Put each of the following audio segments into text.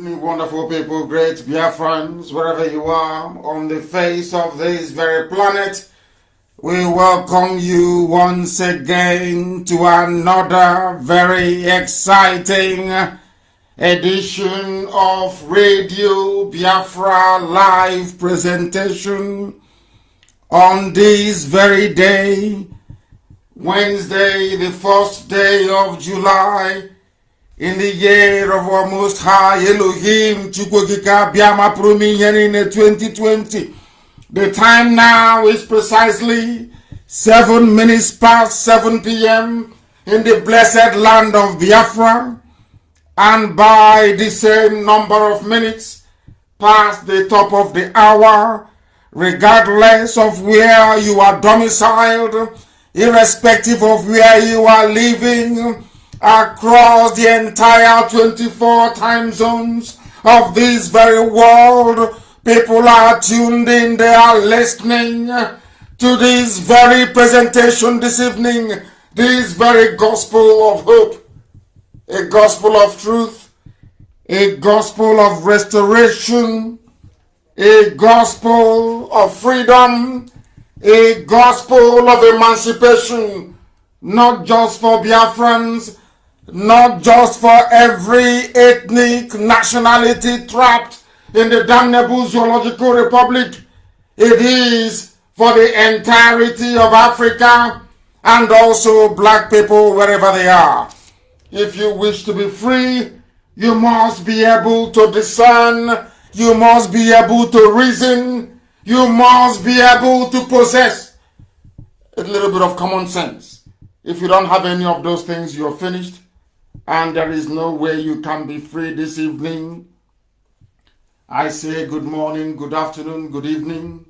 Wonderful people, great Biafrans, wherever you are on the face of this very planet, we welcome you once again to another very exciting edition of Radio Biafra live presentation on this very day, Wednesday, the 1st day of July, in the year of our Most High Elohim, Chukwokika Biama Prumiyan in 2020. The time now is precisely 7 minutes past 7 p.m. in the blessed land of Biafra, and by the same number of minutes past the top of the hour, regardless of where you are domiciled, irrespective of where you are living, across the entire 24 time zones of this very world, people are tuned in, they are listening to this very presentation this evening, this very gospel of hope, a gospel of truth, a gospel of restoration, a gospel of freedom, a gospel of emancipation, not just for Biafrans, not just for every ethnic nationality trapped in the damnable zoological republic. It is for the entirety of Africa and also black people wherever they are. If you wish to be free, you must be able to discern, you must be able to reason, you must be able to possess a little bit of common sense. If you don't have any of those things, you're finished. And there is no way you can be free this evening. I say good morning, good afternoon, good evening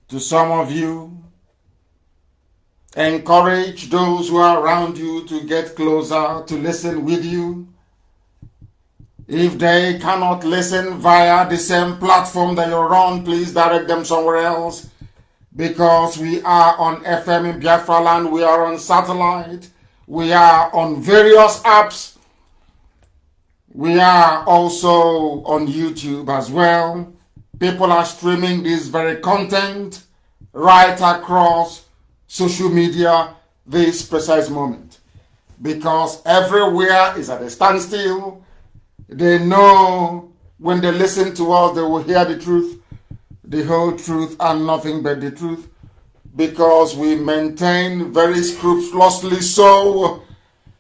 to some of you. Encourage those who are around you to get closer, to listen with you. If they cannot listen via the same platform that you're on, please direct them somewhere else. Because we are on FM in Biafra land, we are on satellite. We are on various apps. We are also on YouTube as well. People are streaming this very content right across social media this precise moment. Because everywhere is at a standstill. They know when they listen to us, they will hear the truth, the whole truth, and nothing but the truth. Because we maintain very scrupulously so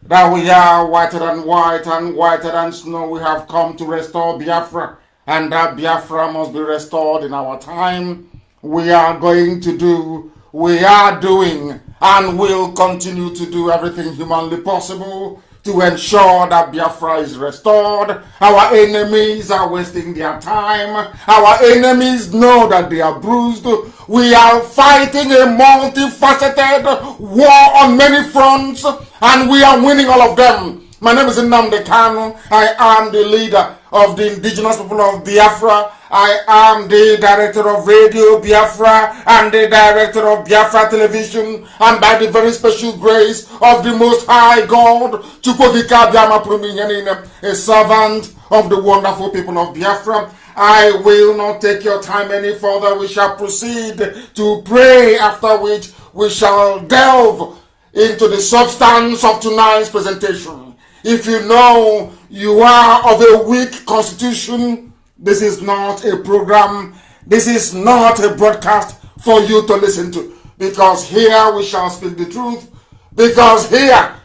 that we are whiter than white and whiter than snow. We have come to restore Biafra, and that Biafra must be restored in our time. We are going to do, we are doing, and will continue to do everything humanly possible to ensure that Biafra is restored. Our enemies are wasting their time. Our enemies know that they are bruised. We are fighting a multifaceted war on many fronts, and we are winning all of them. My name is KANU. I am the leader of the indigenous people of Biafra. I am the director of Radio Biafra and the director of Biafra Television, and by the very special grace of the Most High God, Chukwokika Biama Prumiyan, a servant of the wonderful people of Biafra, I will not take your time any further. We shall proceed to pray, after which we shall delve into the substance of tonight's presentation. If you know you are of a weak constitution, this is not a program, this is not a broadcast for you to listen to. Because here we shall speak the truth. Because here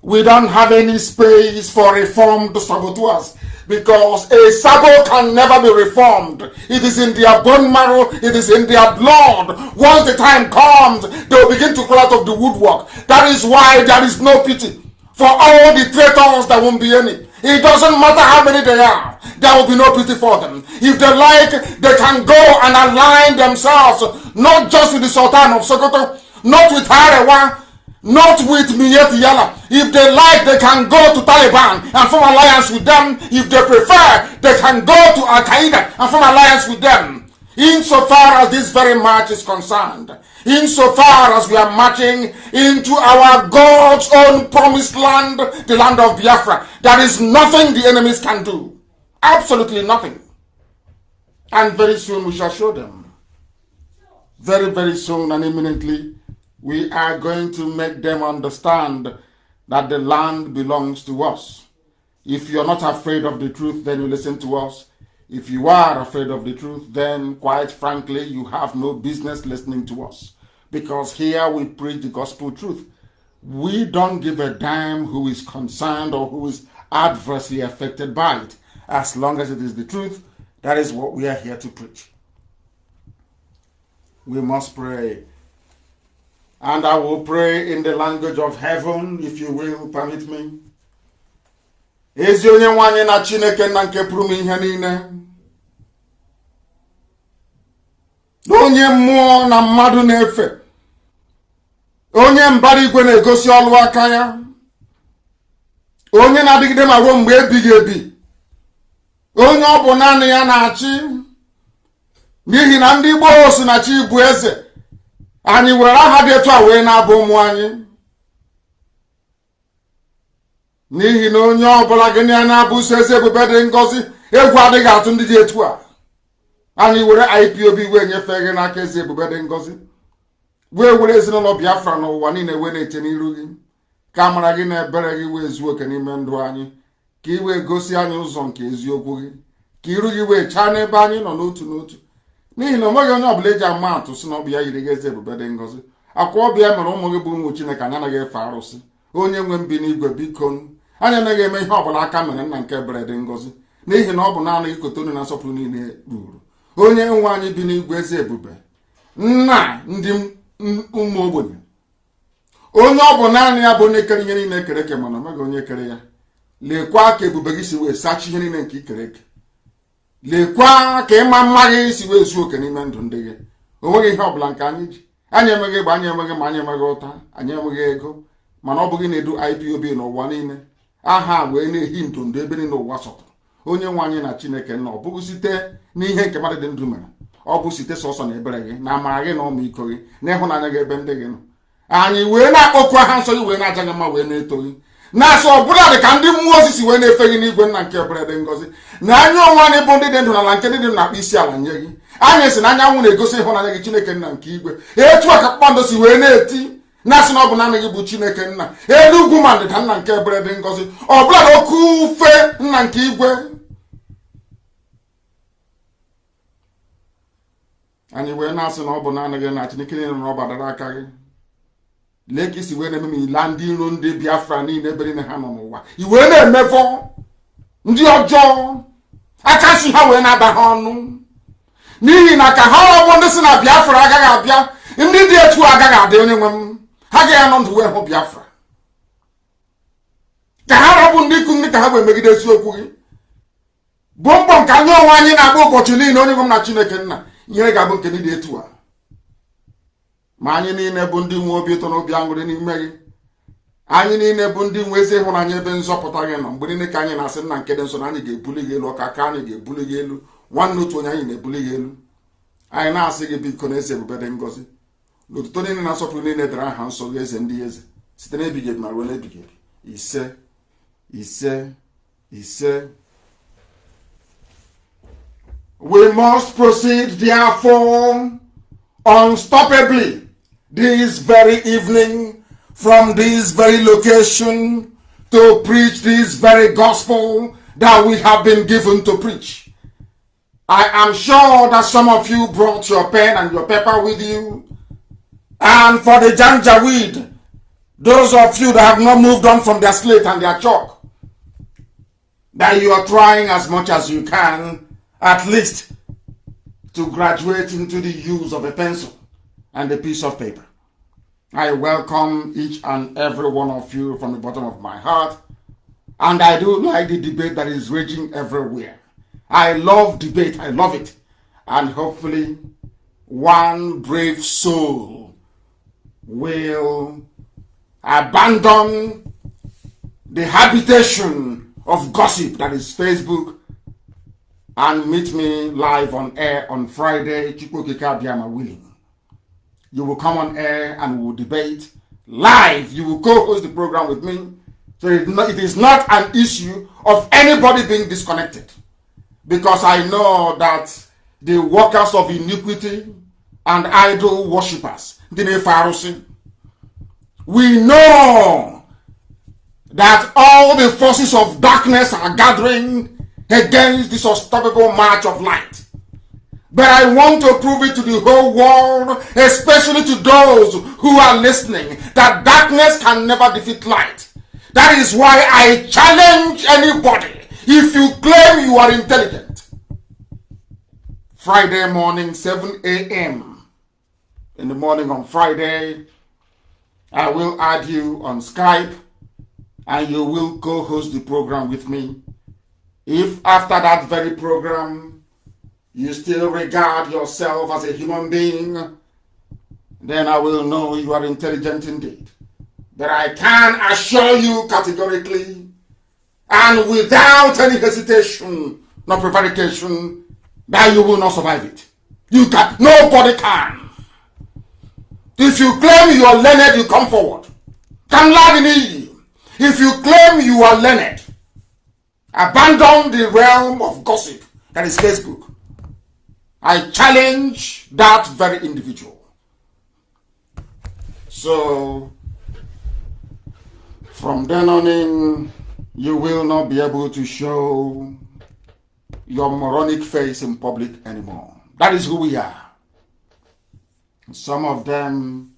we don't have any space for reformed saboteurs. Because a sabo can never be reformed. It is in their bone marrow, it is in their blood. Once the time comes, they will begin to crawl out of the woodwork. That is why there is no pity for all the traitors. There won't be any. It doesn't matter how many they are, there will be no pity for them. If they like, they can go and align themselves, not just with the Sultan of Sokoto, not with Arewa, not with Miyet Yala. If they like, they can go to Taliban and form alliance with them. If they prefer, they can go to Al-Qaeda and form alliance with them. Insofar as this very march is concerned, insofar as we are marching into our God's own promised land, the land of Biafra, there is nothing the enemies can do. Absolutely nothing. And very soon we shall show them. Very, very soon and imminently, we are going to make them understand that the land belongs to us. If you're not afraid of the truth, then you listen to us. If you are afraid of the truth, then quite frankly, you have no business listening to us. Because here we preach the gospel truth. We don't give a damn who is concerned or who is adversely affected by it. As long as it is the truth, that is what we are here to preach. We must pray. And I will pray in the language of heaven, if you will permit me. Ezi onye nwanyị na Chineke na nke pụrụ m ihe niile. Onye mmụọ na mmadụ na-efe. Onye mbara igwe na-egosi ọlụ aka ya. Onye na-adịgide ma ruo mgbe ebighị ebi. Onye ọ bụ naanị ya na-achị. N'ihi na ndị Igbo si na chi bụ eze. Anyị were aha dị etu a wee na-abụ ụmụ anyị. N'ihi na onye ọbụla gị na-abụ so eze ebube dị ngọzi, egwu adịghị atụ ndị dị etu a. Anyị were IPOB wee nyefee gị n'aka eze ebube dị ngọzi. Wee were ezinụlọ Biafra n'ụwa niile wee na-eche n'iru gị. Ka amara gị na ebere gị wee zuo oke n'ime ndụ anyị. Ka ị wee gosi anyị ụzọ nke eziokwu gị. Ka iru gị wee chaa n'ebe anyị nọ n'otu n'otu. N'ihi na onweghị onye ọbụla eji ama atụ si na ọ bụ ya yiri gị eze ebube dị ngọzi. Akwa ọbịa mere ụmụ gị bụ ụmụ Chineke anyị anaghị efe arụsị. Onye nwe mbi n'igwe biko anyị anaghị eme ihe ọbụla aka mere nna nke ebere dị ngọzi. N'ihi na ọ bụ naanị gị kote onye na nsọpụrụ niile ruru. Onye nwe anyị bi n'igwe eze ebube. Nna ndị ụmụ ogbenye. Onye ọ bụ naanị ya bụ onye kere ihe niile ekere eke mana omeghị onye kere ya. Lekwa ka ebube gị si wee sachi ihe niile nke ikere eke. Lekwa ka ịma mma gị si wee zuo oke n'ime ndụ ndị gị. O nweghị ihe ọbụla nke anyị ji. Anyị enweghị egbe, anyị enweghị ma anyị enweghị ụta, anyị enweghị ego. Mana ọ bụghị na-edu IPOB n'ụwa niile. Aha wee na-ehi ntụndụ ebe niile ụwa sọtụrụ. Onye nwe anyị na Chineke nna ọ bụghị site n'ihe nke mmadụ dị ndụ mere. Ọ bụ site sọsọ na ebere gị, na amara gị na ọmịiko gị, na ịhụnanya gị ebe ndị gị nọ. Anyị wee na-akpọkụ aha nsọ gị wee na-aja gị mma wee na-eto gị. Na-asị ọbụla dị ka ndị mmụọ ozi si wee na-efe gị n'igwe nna nke ebere dị ngọzi. Na anya onwe anyị bụ ndị dị ndụ n'ala nke ndị dị na-akpọ isi ala nye gị. Anyị si na anyanwụ na-egosi ịhụnanya gị Chineke nna nke igwe. Etu a ka kpakpando si wee na-eti. Na-asị na ọ bụ naanị gị bụ Chineke nna. Elu ugwu ma ndịda nna nke ebere dị ngọzi. Ọbụla na oke ufe nna nke igwe. Anyị wee na-asị na ọ bụ naanị gị na Chineke niile nọ n'ọbadara aka gị. Lee ka isi wee na-eme ma ila ndị iro ndị Biafra niile ebe niile ha nọ n'ụwa. I wee na-emefọ ndị ọjọọ aka si ha wee na-aba ha ọnụ. N'ihi na ka ha ọbụ ndị si na Biafra agaghị abịa, ndị dị etu agaghị adị onye nwe m. Ha ga anọ ndụ wee hụ Biafra. Ka ha ọbụ ndị ikwu ndị ka ha wee megide eziokwu gị. Bụ mbọ nke anyị onwe anyị na-agba ụbọchị niile onye nwe m na Chineke nna. Ihe ga-abụ nke ndị dị etu a. Ma anyị niile bụ ndị nwe obi ụtọ na obi aṅụrị n'ime gị. Anyị niile bụ ndị nwe ezi ịhụnanya ebe nzọpụta gị nọ. Mgbe niile ka anyị na-asị nna nke dị nsọ na anyị ga-ebuli gị elu, ọka aka anyị ga-ebuli gị elu, nwanne otu onye anyị na-ebuli gị elu. Anyị na-asị gị biko na eze ebube dị ngọzi. N'otuto niile na nsọpụrụ niile dara aha nsọ gị eze ndị eze site n'ebighị ebi ma ruo n'ebighị ebi. Ise ise ise. We must proceed therefore unstoppably this very evening from this very location to preach this very gospel that we have been given to preach. I am sure that some of you brought your pen and your paper with you. And for the janjaweed, those of you that have not moved on from their slate and their chalk, that you are trying as much as you can at least to graduate into the use of a pencil and a piece of paper. I welcome each and every one of you from the bottom of my heart. And I do like the debate that is raging everywhere. I love debate. I love it. And hopefully one brave soul will abandon the habitation of gossip that is Facebook and meet me live on air on Friday, Chukwukika Biama willing. You will come on air and we will debate live. You will co-host the program with me. So it is not an issue of anybody being disconnected. because I know that the workers of iniquity and idol worshippers, we know that all the forces of darkness are gathering against this unstoppable march of light. But I want to prove it to the whole world, especially to those who are listening, that darkness can never defeat light. That is why I challenge anybody, if you claim you are intelligent, Friday morning, 7 a.m. in the morning on Friday, I will add you on Skype and you will co-host the program with me. If after that very program, you still regard yourself as a human being, then I will know you are intelligent indeed. But I can assure you categorically and without any hesitation nor prevarication that you will not survive it. You can. Nobody can. If you claim you are learned, you come forward. If you claim you are learned, abandon the realm of gossip that is Facebook. I challenge that very individual. So, from then on in, you will not be able to show your moronic face in public anymore. That is who we are. Some of them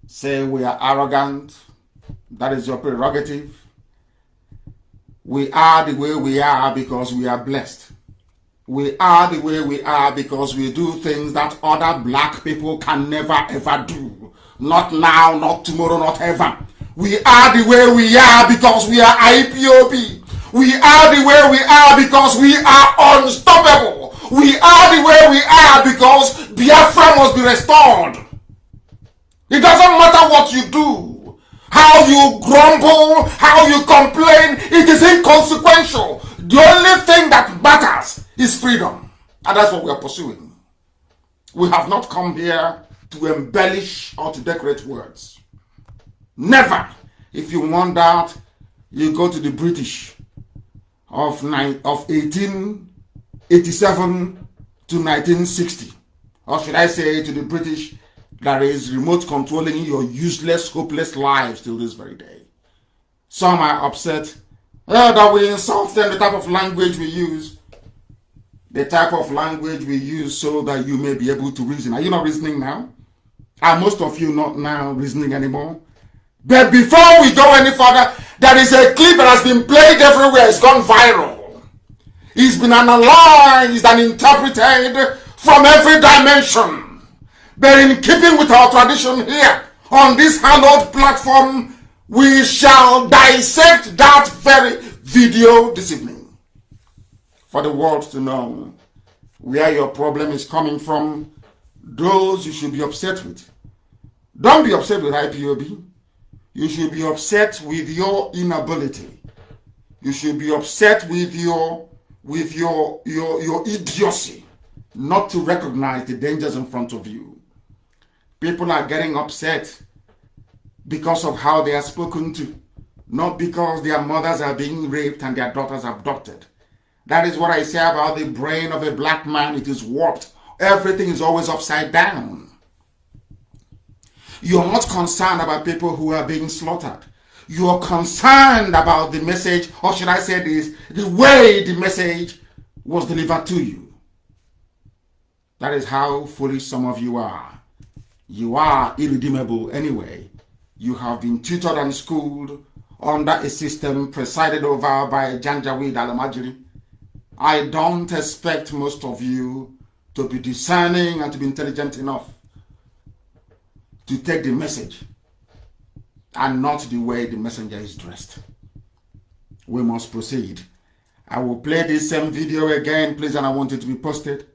say we are arrogant. That is your prerogative. We are the way we are because we are blessed. We are the way we are because we do things that other black people can never ever do. Not now, not tomorrow, not ever. We are the way we are because we are IPOB. We are the way we are because we are unstoppable. We are the way we are because Biafra must be restored. It doesn't matter what you do, how you grumble, how you complain, it is inconsequential. The only thing that matters is freedom. And that's what we are pursuing. We have not come here to embellish or to decorate words. Never. If you want that, you go to the British of 1887 to 1960. Or should I say to the British that is remote controlling your useless, hopeless lives till this very day. Some are upset that we insult them, the type of language we use. The type of language we use so that you may be able to reason. Are you not reasoning now? Are most of you not now reasoning anymore? But before we go any further, there is a clip that has been played everywhere. It's gone viral. It's been analyzed and interpreted from every dimension. But in keeping with our tradition here, on this hallowed platform, we shall dissect that very video this evening. For the world to know where your problem is coming from, those you should be upset with. Don't be upset with IPOB. You should be upset with your inability. You should be upset with your idiocy, not to recognize the dangers in front of you. People are getting upset because of how they are spoken to, not because their mothers are being raped and their daughters abducted. That is what I say about the brain of a black man. It is warped. Everything is always upside down. You are not concerned about people who are being slaughtered. You are concerned about the message, or should I say this, the way the message was delivered to you. That is how foolish some of you are. You are irredeemable anyway. You have been tutored and schooled under a system presided over by Janjaweed Al-Majri. I don't expect most of you to be discerning and to be intelligent enough to take the message and not the way the messenger is dressed. We must proceed. I will play this same video again, please, and I want it to be posted.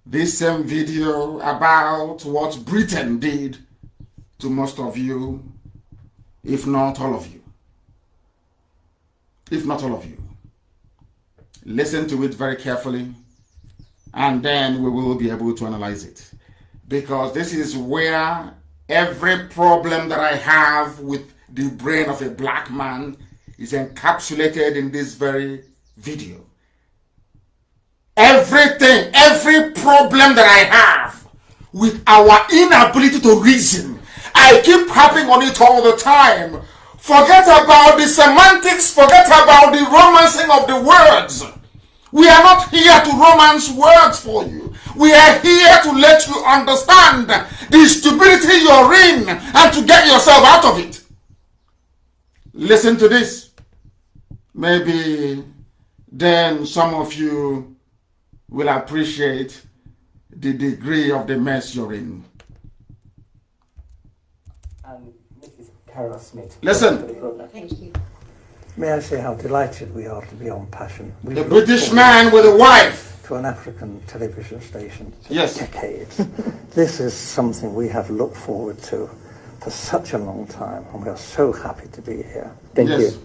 This same video about what Britain did to most of you, if not all of you. If not all of you. Listen to it very carefully, and then we will be able to analyze it. Because this is where every problem that I have with the brain of a black man is encapsulated in this very video. everything, every problem that I have with our inability to reason. I keep harping on it all the time. Forget about the semantics, forget about the romancing of the words. We are not here to romance words for you. We are here to let you understand the stupidity you're in and to get yourself out of it. Listen to this. Maybe then some of you will appreciate the degree of the mess you're in. And Mrs. Carol Smith. Listen. Thank you. May I say how delighted we are to be on Passion. The British man with a wife. To an African television station for yes. decades. This is something we have looked forward to for such a long time, and we are so happy to be here. Thank yes.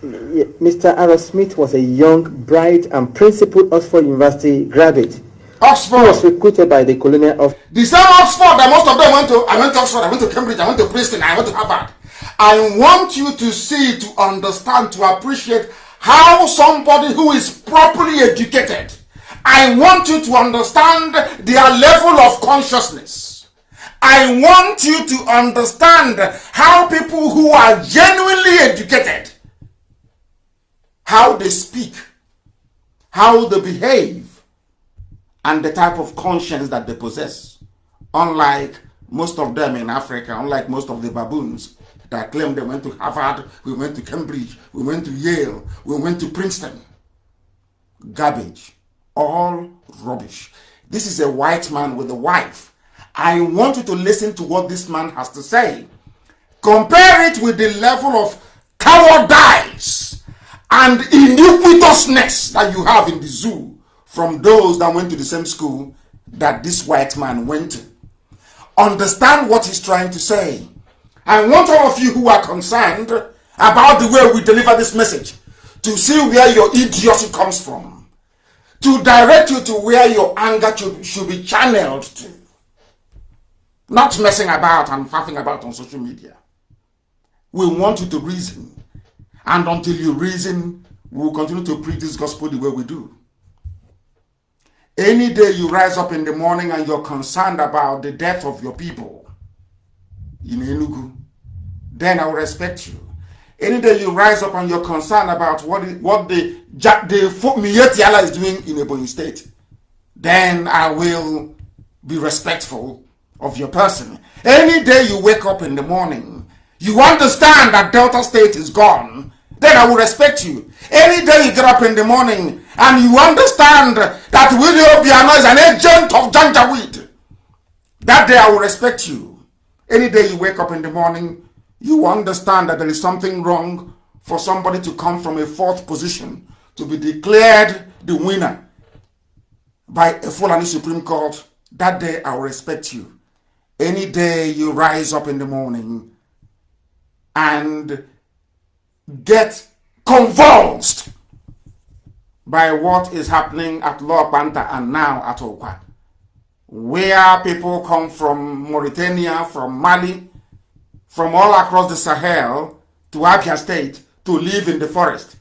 you. Mr. Aaron Smith was a young, bright, and principled Oxford University graduate. Oxford. He was recruited by the colonial of the same Oxford that most of them went to. I went to Oxford, I went to Cambridge, I went to Princeton, I went to Harvard. I want you to see, to understand, to appreciate how somebody who is properly educated, I want you to understand their level of consciousness. I want you to understand how people who are genuinely educated, how they speak, how they behave, and the type of conscience that they possess. Unlike most of them in Africa, unlike most of the baboons that claim they went to Harvard, we went to Cambridge, we went to Yale, we went to Princeton. Garbage. All rubbish. This is a white man with a wife. I want you to listen to what this man has to say. Compare it with the level of cowardice and iniquitousness that you have in the zoo from those that went to the same school that this white man went to. Understand what he's trying to say. I want all of you who are concerned about the way we deliver this message to see where your idiocy comes from, to direct you to where your anger should be channeled to. Not messing about and faffing about on social media. We want you to reason. And until you reason, we will continue to preach this gospel the way we do. Any day you rise up in the morning and you're concerned about the death of your people in Enugu, then I will respect you. Any day you rise up and you're concerned about what the Mietiala is doing in Ebonyi State, then I will be respectful of your person. Any day you wake up in the morning, you understand that Delta State is gone, then I will respect you. Any day you get up in the morning and you understand that Willie Obiano is an agent of Janjaweed, that day I will respect you. Any day you wake up in the morning, you understand that there is something wrong for somebody to come from a fourth position to be declared the winner by a Fulani Supreme Court, that day I will respect you. Any day you rise up in the morning and get convulsed by what is happening at Lower Panta and now at Okwa, where people come from Mauritania, from Mali, from all across the Sahel to Abia State to live in the forest,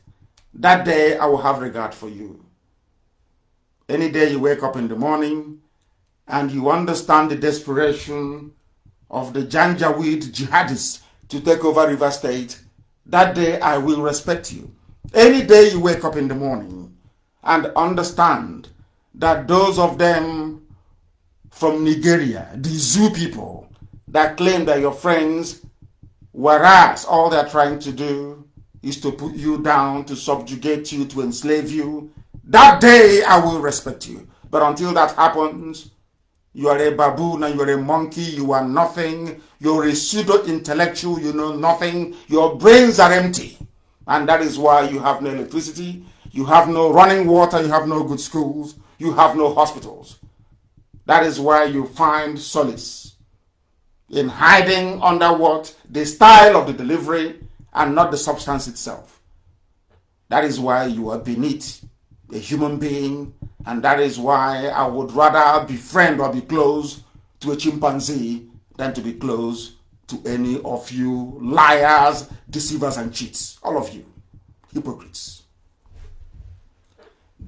that day I will have regard for you. Any day you wake up in the morning and you understand the desperation of the Janjaweed jihadists to take over River State, that day I will respect you. Any day you wake up in the morning and understand that those of them from Nigeria, the Zoo people, that claim that your friends, whereas all they're trying to do is to put you down, to subjugate you, to enslave you, that day I will respect you. But until that happens, you are a baboon and you are a monkey, you are nothing, you're a pseudo-intellectual, you know nothing, your brains are empty. And that is why you have no electricity, you have no running water, you have no good schools, you have no hospitals. That is why you find solace in hiding under what? The style of the delivery and not the substance itself. That is why you are beneath a human being, and that is why I would rather befriend or be close to a chimpanzee than to be close to any of you liars, deceivers, and cheats. All of you, hypocrites.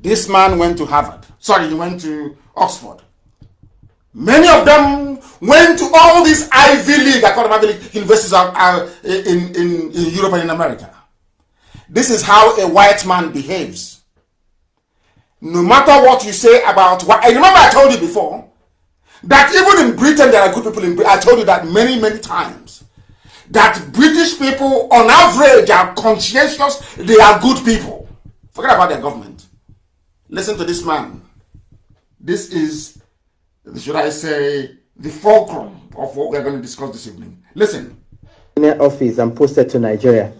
This man went to Harvard. Sorry, he went to Oxford. Many of them went to all these Ivy League, Ivy League universities in Europe and in America. This is how a white man behaves. No matter what you say about what, I remember I told you before that even in Britain there are good people in Britain. I told you that many, many times. That British people on average are conscientious, they are good people. Forget about their government. Listen to this man. This is, should I say, the fulcrum of what we're going to discuss this evening. Listen. Office and posted to Nigeria.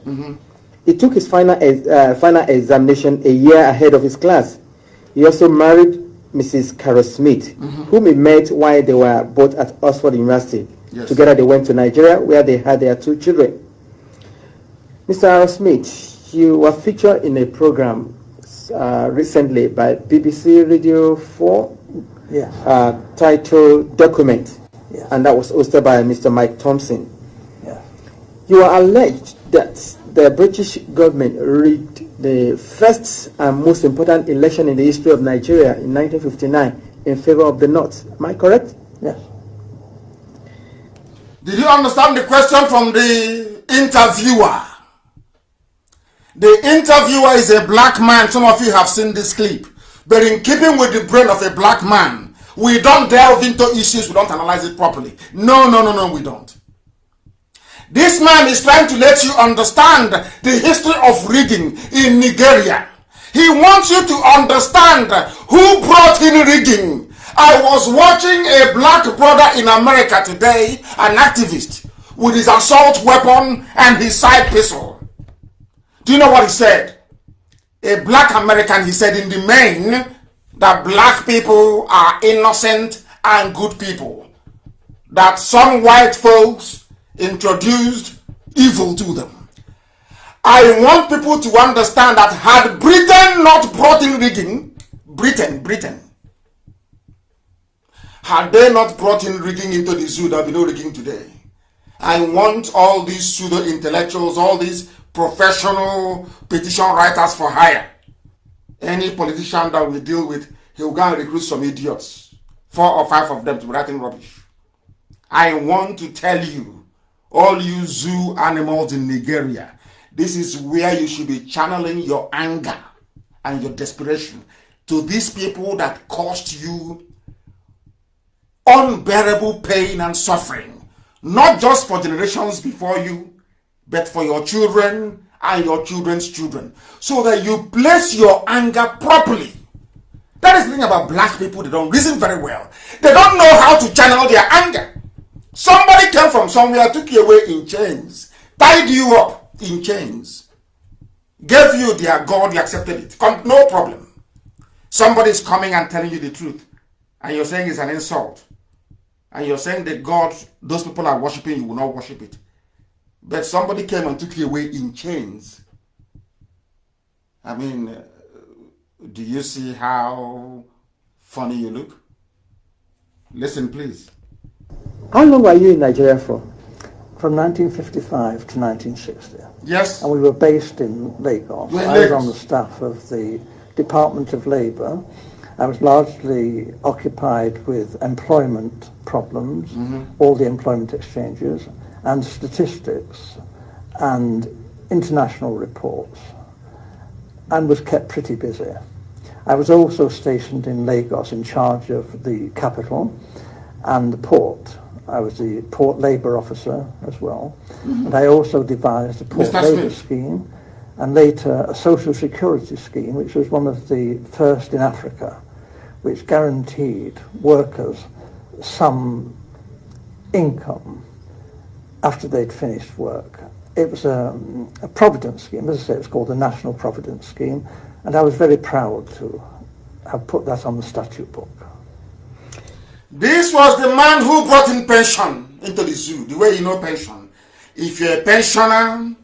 He took his final examination a year ahead of his class. He also married Mrs. Carol Smith, whom he met while they were both at Oxford University. Yes. Together they went to Nigeria, where they had their 2 children. Mr. Carol Smith, you were featured in a program recently by BBC Radio 4, titled Document, and that was hosted by Mr. Mike Thompson. You are alleged that the British government rigged the first and most important election in the history of Nigeria in 1959 in favor of the North. Am I correct? Yes. Did you understand the question from the interviewer? The interviewer is a black man. Some of you have seen this clip. But in keeping with the brain of a black man, we don't delve into issues, we don't analyze it properly. No, we don't. This man is trying to let you understand the history of rigging in Nigeria. He wants you to understand who brought in rigging. I was watching a black brother in America today, an activist, with his assault weapon and his side pistol. Do you know what he said? A black American, he said in the main that black people are innocent and good people. That some white folks introduced evil to them. I want people to understand that had Britain not brought in rigging, Britain, had they not brought in rigging into the zoo, there would be no rigging today. I want all these pseudo-intellectuals, all these professional petition writers for hire. Any politician that we deal with, he'll go and recruit some idiots. 4 or 5 of them to be writing rubbish. I want to tell you, all you zoo animals in Nigeria, this is where you should be channeling your anger and your desperation to these people that caused you unbearable pain and suffering, not just for generations before you, but for your children and your children's children, so that you place your anger properly. That is the thing about black people. They don't reason very well. They don't know how to channel their anger. Somebody came from somewhere, took you away in chains, tied you up in chains, gave you their God, you accepted it. No problem. Somebody is coming and telling you the truth, and you're saying it's an insult. And you're saying that God, those people are worshiping, you will not worship it. But somebody came and took you away in chains. I mean, do you see how funny you look? Listen, please. How long were you in Nigeria for? From 1955 to 1960. Yes. And we were based in Lagos. I was on the staff of the Department of Labour. I was largely occupied with employment problems, all the employment exchanges, and statistics, and international reports, and was kept pretty busy. I was also stationed in Lagos in charge of the capital and the port. I was the port labour officer as well. And I also devised a port labour scheme, and later a social security scheme, which was one of the first in Africa, which guaranteed workers some income after they'd finished work. It was a providence scheme. As I say, it's called the National Providence Scheme, and I was very proud to have put that on the statute book. This was the man who brought in pension into the zoo, the way you know pension. If you're a pensioner,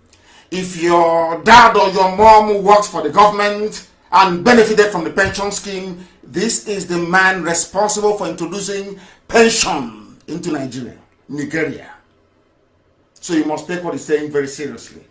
if your dad or your mom works for the government and benefited from the pension scheme, this is the man responsible for introducing pension into Nigeria. So you must take what he's saying very seriously.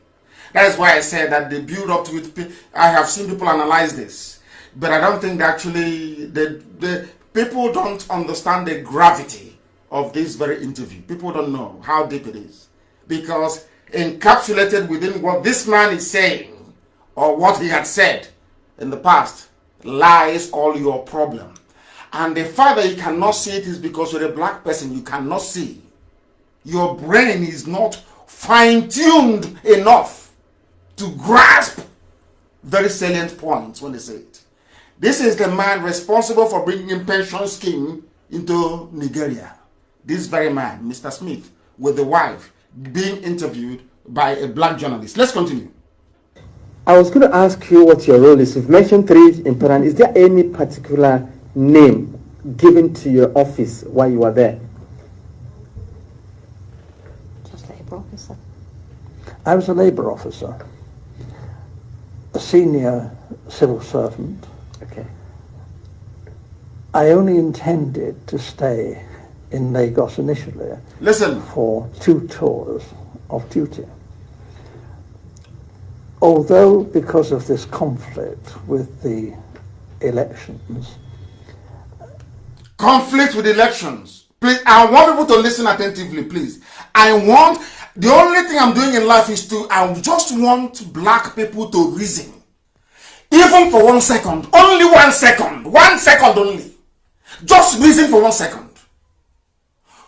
That is why I said that the build up to it, I have seen people analyze this. But I don't think actually the people don't understand the gravity of this very interview. People don't know how deep it is. Because encapsulated within what this man is saying or what he had said in the past lies all your problem. And the fact that you cannot see it is because you're a black person. You cannot see. Your brain is not fine-tuned enough to grasp very salient points when they say it. This is the man responsible for bringing pension scheme into Nigeria. This very man, Mr. Smith, with the wife, being interviewed by a black journalist. Let's continue. I was going to ask you what your role is. You've mentioned 3 in Paran. Is there any particular name given to your office while you were there? Just labor officer. I was a labor officer, a senior civil servant. Okay. I only intended to stay in Lagos initially. Listen. For 2 tours of duty. Although because of this conflict with the elections. Conflict with elections. Please, I want people to listen attentively, please. The only thing I'm doing in life is I just want black people to reason. Even for 1 second. Only 1 second. 1 second only. Just reason for 1 second.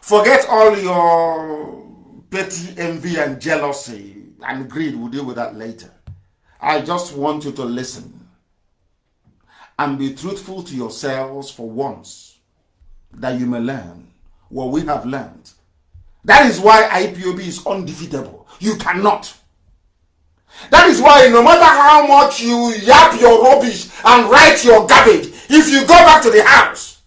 Forget all your petty envy and jealousy and greed. We'll deal with that later. I just want you to listen and be truthful to yourselves for once, that you may learn what we have learned. That is why IPOB is undefeatable. You cannot. That is why no matter how much you yap your rubbish and write your garbage, if you go back to the house,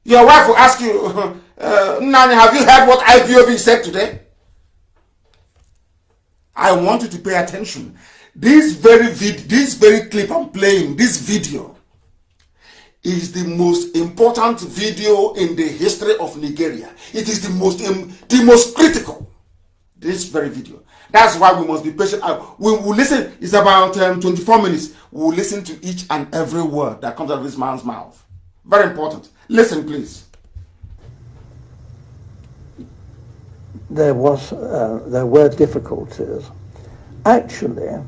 your wife will ask you, Nani, have you heard what IPOB said today? I want you to pay attention. This very clip I'm playing, this video, is the most important video in the history of Nigeria. It is the most critical. This very video. That's why we must be patient. We will listen. It's about 24 minutes. We will listen to each and every word that comes out of this man's mouth. Very important. Listen, please. There were difficulties. Actually,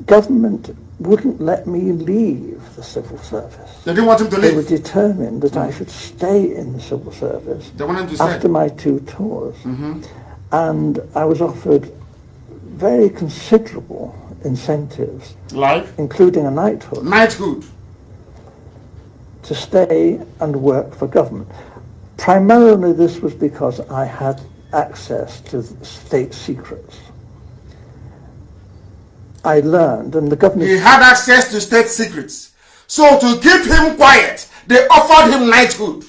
government wouldn't let me leave the civil service. They didn't want him to leave. They were determined that I should stay in the civil service they wanted him to after stay. my 2 tours. And I was offered very considerable incentives, Like? including a knighthood. Knighthood. To stay and work for government. Primarily this was because I had access to state secrets. I learned, and the government... He had access to state secrets. So to keep him quiet, they offered him knighthood.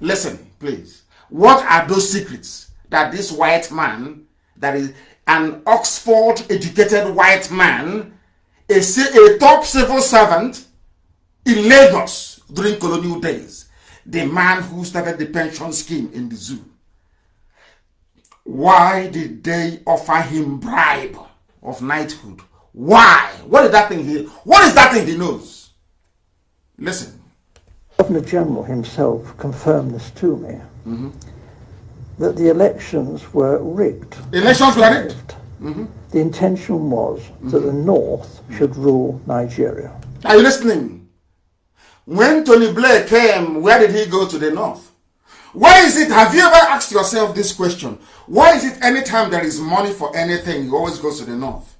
Listen, please. What are those secrets that this white man, that is an Oxford-educated white man, a top civil servant in Lagos during colonial days, the man who started the pension scheme in the zoo, why did they offer him bribe of knighthood? Why? What is that thing he knows? Listen. Governor General himself confirmed this to me, that the elections were rigged. Elections were rigged? The intention was that the North should rule Nigeria. Are you listening? When Tony Blair came, where did he go to the North? Why is it, have you ever asked yourself this question? Why is it anytime there is money for anything, you always go to the North?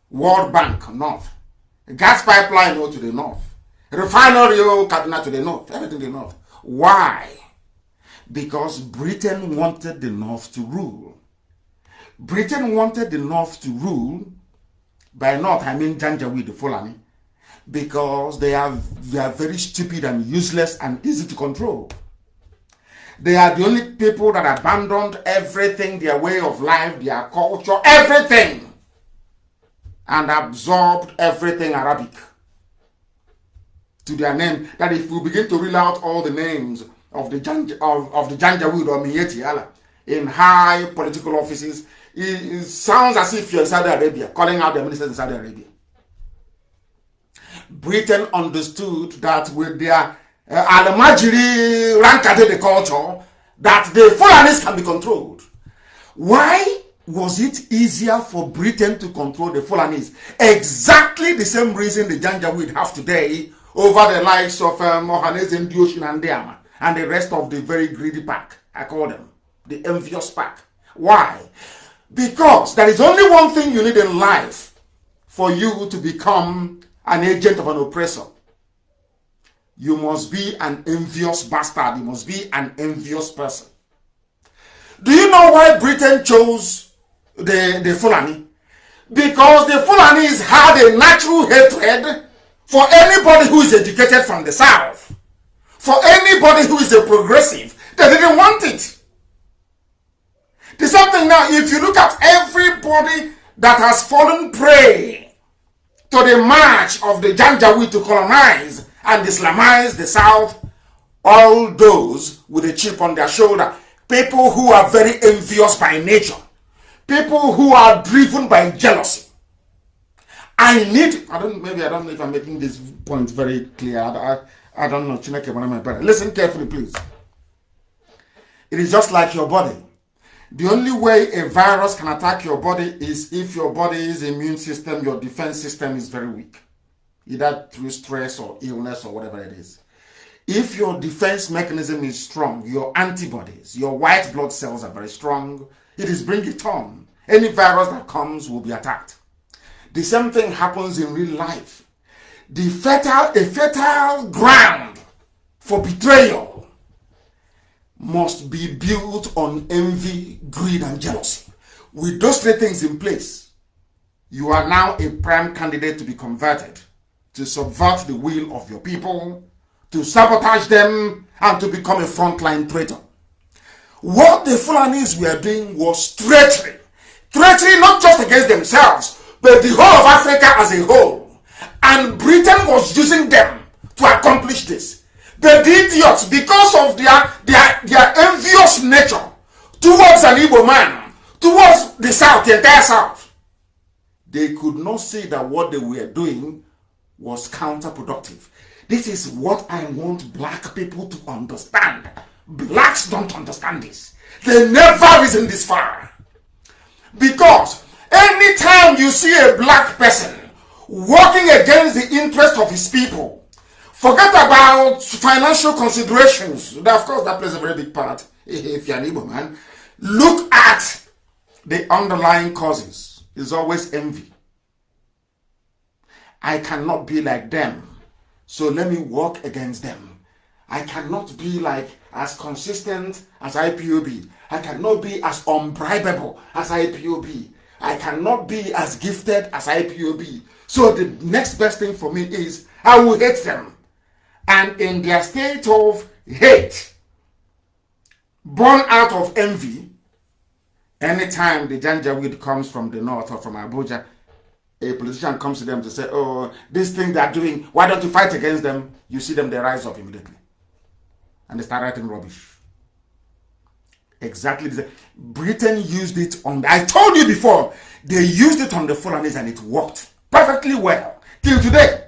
World Bank, North. Gas pipeline, go to the North. Refinery, Kaduna to the North. Everything to the North. Why? Because Britain wanted the North to rule. Britain wanted the North to rule. By North, I mean Janjaweed, the Fulani. Because they are very stupid and useless and easy to control. They are the only people that abandoned everything, their way of life, their culture, everything, and absorbed everything Arabic to their name. That if we begin to reel out all the names of the Janjaweed or Miyetti Allah in high political offices, it sounds as if you're in Saudi Arabia, calling out the ministers in Saudi Arabia. Britain understood that with their Alamajiri Rankade culture, that the Fulanis can be controlled. Why was it easier for Britain to control the Fulanis? Exactly the same reason the Janjaweed have today over the likes of Mohanese and Dioshin and Diama and the rest of the very greedy pack, I call them, the envious pack. Why? Because there is only one thing you need in life for you to become an agent of an oppressor. You must be an envious bastard. You must be an envious person. Do you know why Britain chose the Fulani? Because the Fulanis had a natural hatred for anybody who is educated from the south. For anybody who is a progressive. They didn't want it. The same thing now, if you look at everybody that has fallen prey to the march of the Janjaweed to colonize and Islamize the South, all those with a chip on their shoulder, people who are very envious by nature, people who are driven by jealousy. I don't know if I'm making this point very clear. I don't know. Listen carefully, please. It is just like your body. The only way a virus can attack your body is if your body's immune system, your defense system is very weak. Either through stress or illness or whatever it is. If your defense mechanism is strong, your antibodies, your white blood cells are very strong, it is bring it on. Any virus that comes will be attacked. The same thing happens in real life. A fertile ground for betrayal must be built on envy, greed, and jealousy. With those three things in place, you are now a prime candidate to be converted, to subvert the will of your people, to sabotage them, and to become a frontline traitor. What the Fulanis were doing was treachery. Treachery not just against themselves, but the whole of Africa as a whole. And Britain was using them to accomplish this. But the idiots, because of their envious nature towards an Igbo man, towards the South, the entire South, they could not see that what they were doing was counterproductive. This is what I want black people to understand. Blacks don't understand this. They never reason this far. Because anytime you see a black person working against the interest of his people, forget about financial considerations. Of course, that plays a very big part if you're an Igbo man. Look at the underlying causes. It's always envy. I cannot be like them, so let me work against them. I cannot be as consistent as IPOB. I cannot be as unbribable as IPOB. I cannot be as gifted as IPOB. So the next best thing for me is I will hate them. And in their state of hate, born out of envy, anytime the Janjaweed comes from the north or from Abuja, a politician comes to them to say, oh, this thing they're doing, why don't you fight against them? You see them, they rise up immediately. And they start writing rubbish. Exactly. Britain used it on, I told you before, they used it on the Fulanis and it worked perfectly well. Till today.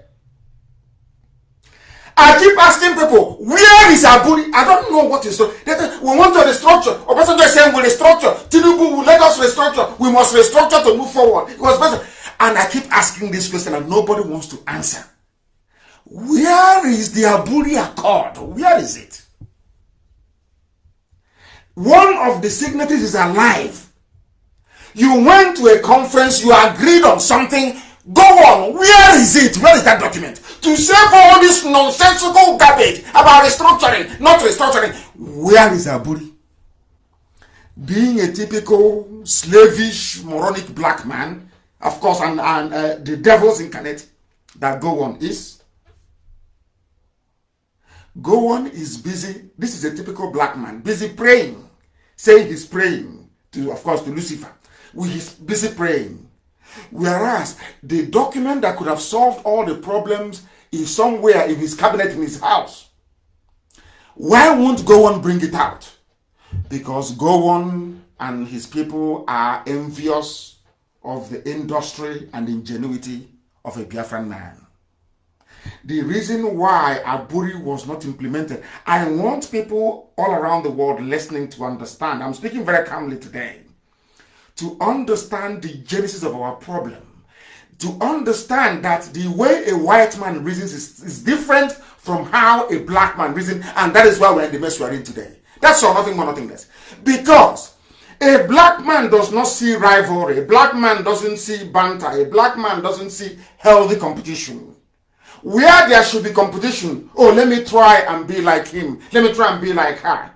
I keep asking people, where is Aburi? I don't know what is so. We want to restructure. Obasanjo is saying we restructure. Tinubu will let us restructure. We must restructure to move forward. It was better. And I keep asking this question and nobody wants to answer. Where is the Aburi Accord? Where is it? One of the signatories is alive. You went to a conference, you agreed on something. Go on. Where is it? Where is that document? To save all this nonsensical garbage about restructuring, not restructuring. Where is Aburi? Being a typical slavish, moronic black man, of course, and the devil's incarnate that Gowon is. Gowon is busy. This is a typical black man, busy praying, saying he's praying to, of course, to Lucifer. He's busy praying. Whereas the document that could have solved all the problems is somewhere in his cabinet in his house. Why won't Gowon bring it out? Because Gowon and his people are envious of the industry and ingenuity of a Biafran man. The reason why Aburi was not implemented, I want people all around the world listening to understand. I'm speaking very calmly today. To understand the genesis of our problem. To understand that the way a white man reasons is different from how a black man reasons, and that is why we're in the mess we're in today. That's all, nothing more, nothing less. Because a black man does not see rivalry, a black man doesn't see banter, a black man doesn't see healthy competition. Where there should be competition, oh, let me try and be like him, let me try and be like her.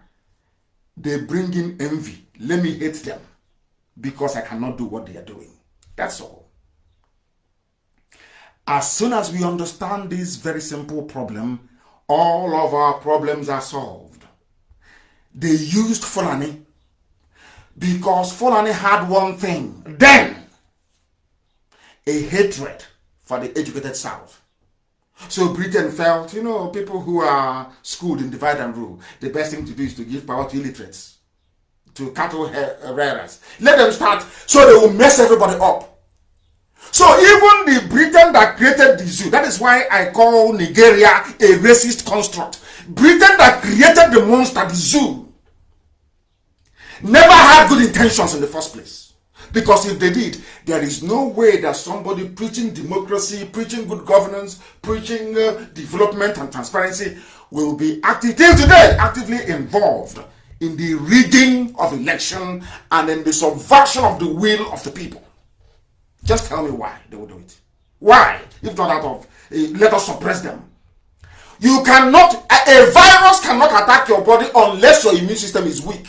They bring in envy. Let me hate them because I cannot do what they are doing. That's all. As soon as we understand this very simple problem, all of our problems are solved. They used Fulani because Fulani had one thing then: a hatred for the educated South. So Britain felt, you know, people who are schooled in divide and rule, the best thing to do is to give power to illiterates, to cattle rearers. Let them start so they will mess everybody up. So even the Britain that created the zoo, that is why I call Nigeria a racist construct. Britain that created the monster, the zoo, never had good intentions in the first place. Because if they did, there is no way that somebody preaching democracy, preaching good governance, preaching development and transparency will be till today actively involved in the rigging of election and in the subversion of the will of the people. Just tell me why they will do it. Why? If not out of, let us suppress them. You cannot, a virus cannot attack your body unless your immune system is weak.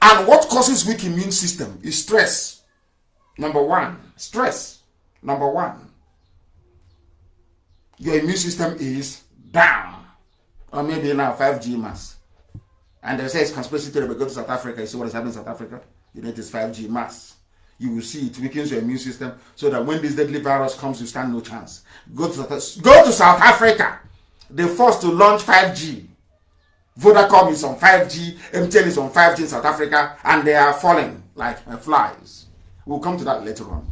And what causes weak immune system is stress. Number one, stress. Number one, your immune system is down. Or maybe now 5G mass. And they say it's conspiracy theory, but go to South Africa, you see what is happening in South Africa? You know it is 5G mass. You will see it weakens your immune system so that when this deadly virus comes, you stand no chance. Go to South Africa. They're forced to launch 5G. Vodacom is on 5G, MTN is on 5G in South Africa, and they are falling like flies. We'll come to that later on.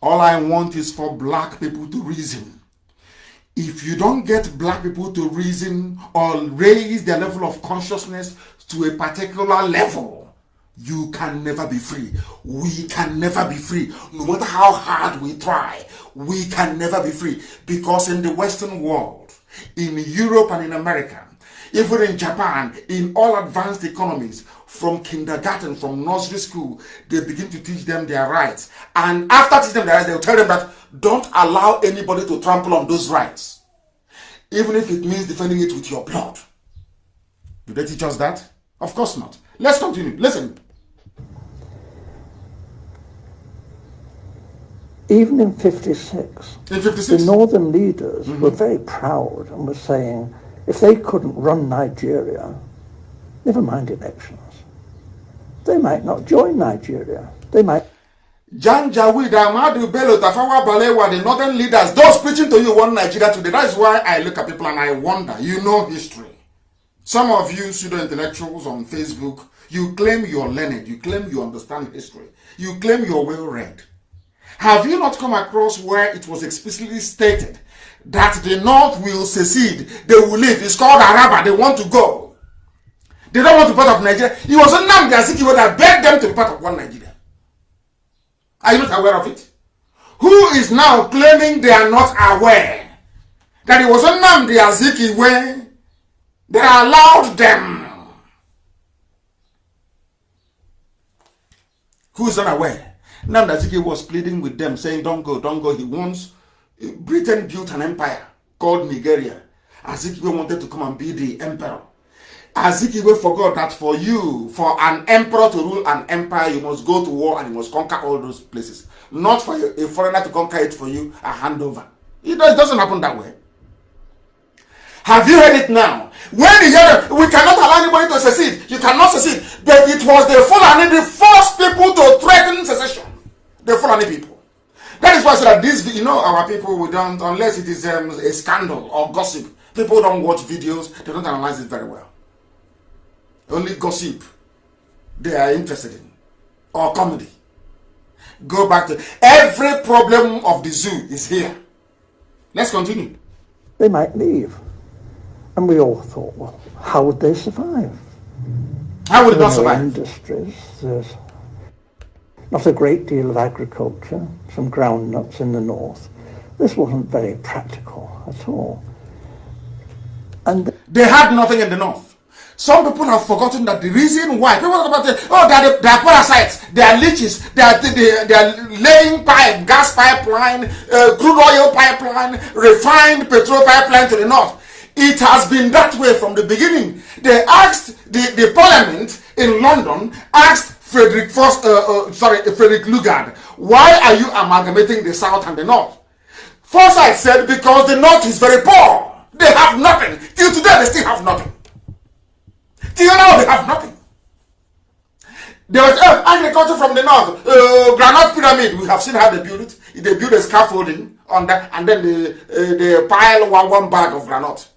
All I want is for black people to reason. If you don't get black people to reason or raise their level of consciousness to a particular level, you can never be free. We can never be free. No matter how hard we try, we can never be free. Because in the Western world, in Europe and in America, even in Japan, in all advanced economies, from kindergarten, from nursery school, they begin to teach them their rights. And after teaching them their rights, they'll tell them that don't allow anybody to trample on those rights, even if it means defending it with your blood. Do they teach us that? Of course not. Let's continue. Listen. Even in 56, the northern leaders were very proud and were saying, if they couldn't run Nigeria, never mind elections, they might not join Nigeria. They might. Janjaweed, Ahmadu Bello, Tafawa Balewa, the northern leaders, those preaching to you want Nigeria today. That's why I look at people and I wonder. You know history. Some of you pseudo-intellectuals on Facebook, you claim you're learned. You claim you understand history. You claim you're well-read. Have you not come across where it was explicitly stated that the North will secede, they will leave? It's called Araba, they want to go. They don't want to be part of Nigeria. It was NNAMDI that begged them to be part of one Nigeria. Are you not aware of it? Who is now claiming they are not aware that it was NNAMDI Azikiwe that allowed them? Who is not aware? NNAMDI Azikiwe was pleading with them, saying, don't go, don't go. He wants, Britain built an empire called Nigeria. Azikiwe wanted to come and be the emperor. Azikiwe forgot that for an emperor to rule an empire, you must go to war and you must conquer all those places. Not for a foreigner to conquer it for you, a handover. It doesn't happen that way. Have you heard it now? When you hear it, we cannot allow anybody to secede. You cannot secede. But it was the Fulani, the first people to threaten secession. The Fulani people. That is why I said that this, our people, we don't, unless it is a scandal or gossip, people don't watch videos, they don't analyze it very well. Only gossip they are interested in, or comedy. Go back to every problem of the zoo is here. Let's continue. They might leave. And we all thought, well, how would they survive? How would they not There were no survive? industries. There's not a great deal of agriculture, some groundnuts in the north. This wasn't very practical at all. And they had nothing in the north. Some people have forgotten that the reason why people talk about it, oh, they are parasites, they are leeches, they are laying pipe, gas pipeline, crude oil pipeline, refined petrol pipeline to the north. It has been that way from the beginning. They asked the parliament in London asked Frederick Lugard, why are you amalgamating the south and the north? Forsyth said, because the north is very poor. They have nothing. Till today, they still have nothing. Till now, they have nothing. There was agriculture from the north. Granite pyramid, we have seen how they build it. They build a scaffolding on that, and then they pile one bag of granite.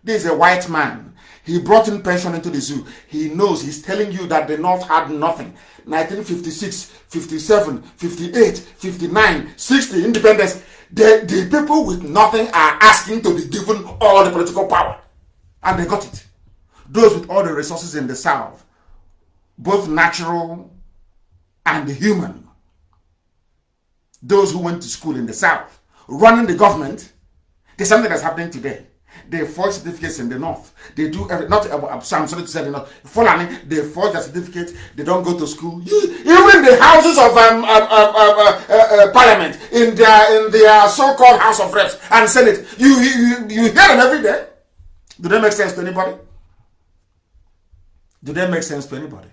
This is a white man. He brought in pension into the zoo. He knows, he's telling you that the north had nothing. 1956, 57, 58, 59, 60, independence. The people with nothing are asking to be given all the political power. And they got it. Those with all the resources in the south, both natural and human. Those who went to school in the south, running the government. There's something that's happening today. They forge certificates in the north. They do I'm sorry to say the north. Fulani, they forge their certificates. They don't go to school. Even the houses of parliament, in their so-called House of Reps and Senate, you hear them every day. Do they make sense to anybody? Do they make sense to anybody?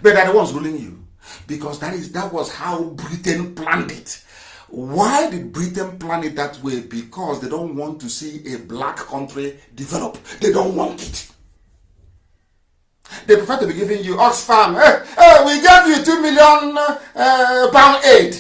But they're the ones ruling you, because that was how Britain planned it. Why did Britain plan it that way? Because they don't want to see a black country develop. They don't want it. They prefer to be giving you Oxfam. We gave you £2 million pound aid.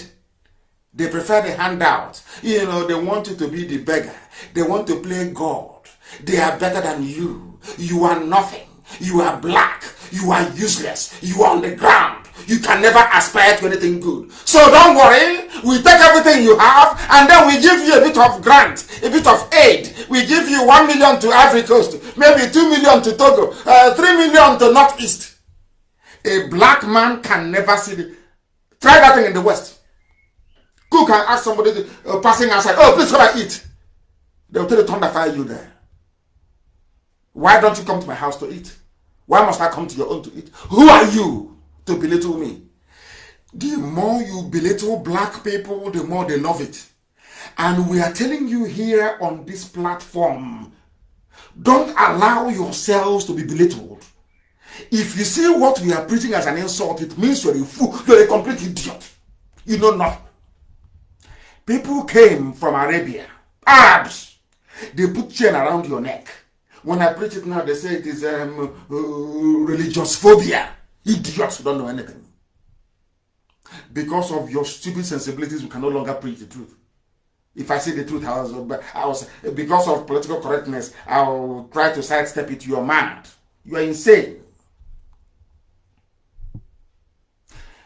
They prefer the handout. They want you to be the beggar. They want to play God. They are better than you. You are nothing. You are black. You are useless. You are on the ground. You can never aspire to anything good. So don't worry. We take everything you have and then we give you a bit of grant, a bit of aid. We give you 1 million to Ivory Coast, maybe 2 million to Togo, 3 million to Northeast. A black man can never see Try that thing in the West. Cook and ask somebody passing outside, oh, please come and eat. They'll tell you to thunderfire you there. Why don't you come to my house to eat? Why must I come to your own to eat? Who are you to belittle me? The more you belittle black people, the more they love it. And we are telling you here on this platform, don't allow yourselves to be belittled. If you see what we are preaching as an insult, it means you're a fool, you're a complete idiot. You know nothing. People came from Arabia, Arabs. They put chain around your neck. When I preach it now, they say it is religious phobia. Idiots who don't know anything. Because of your stupid sensibilities, we can no longer preach the truth. If I say the truth, because of political correctness, I'll try to sidestep it. You are mad. You are insane.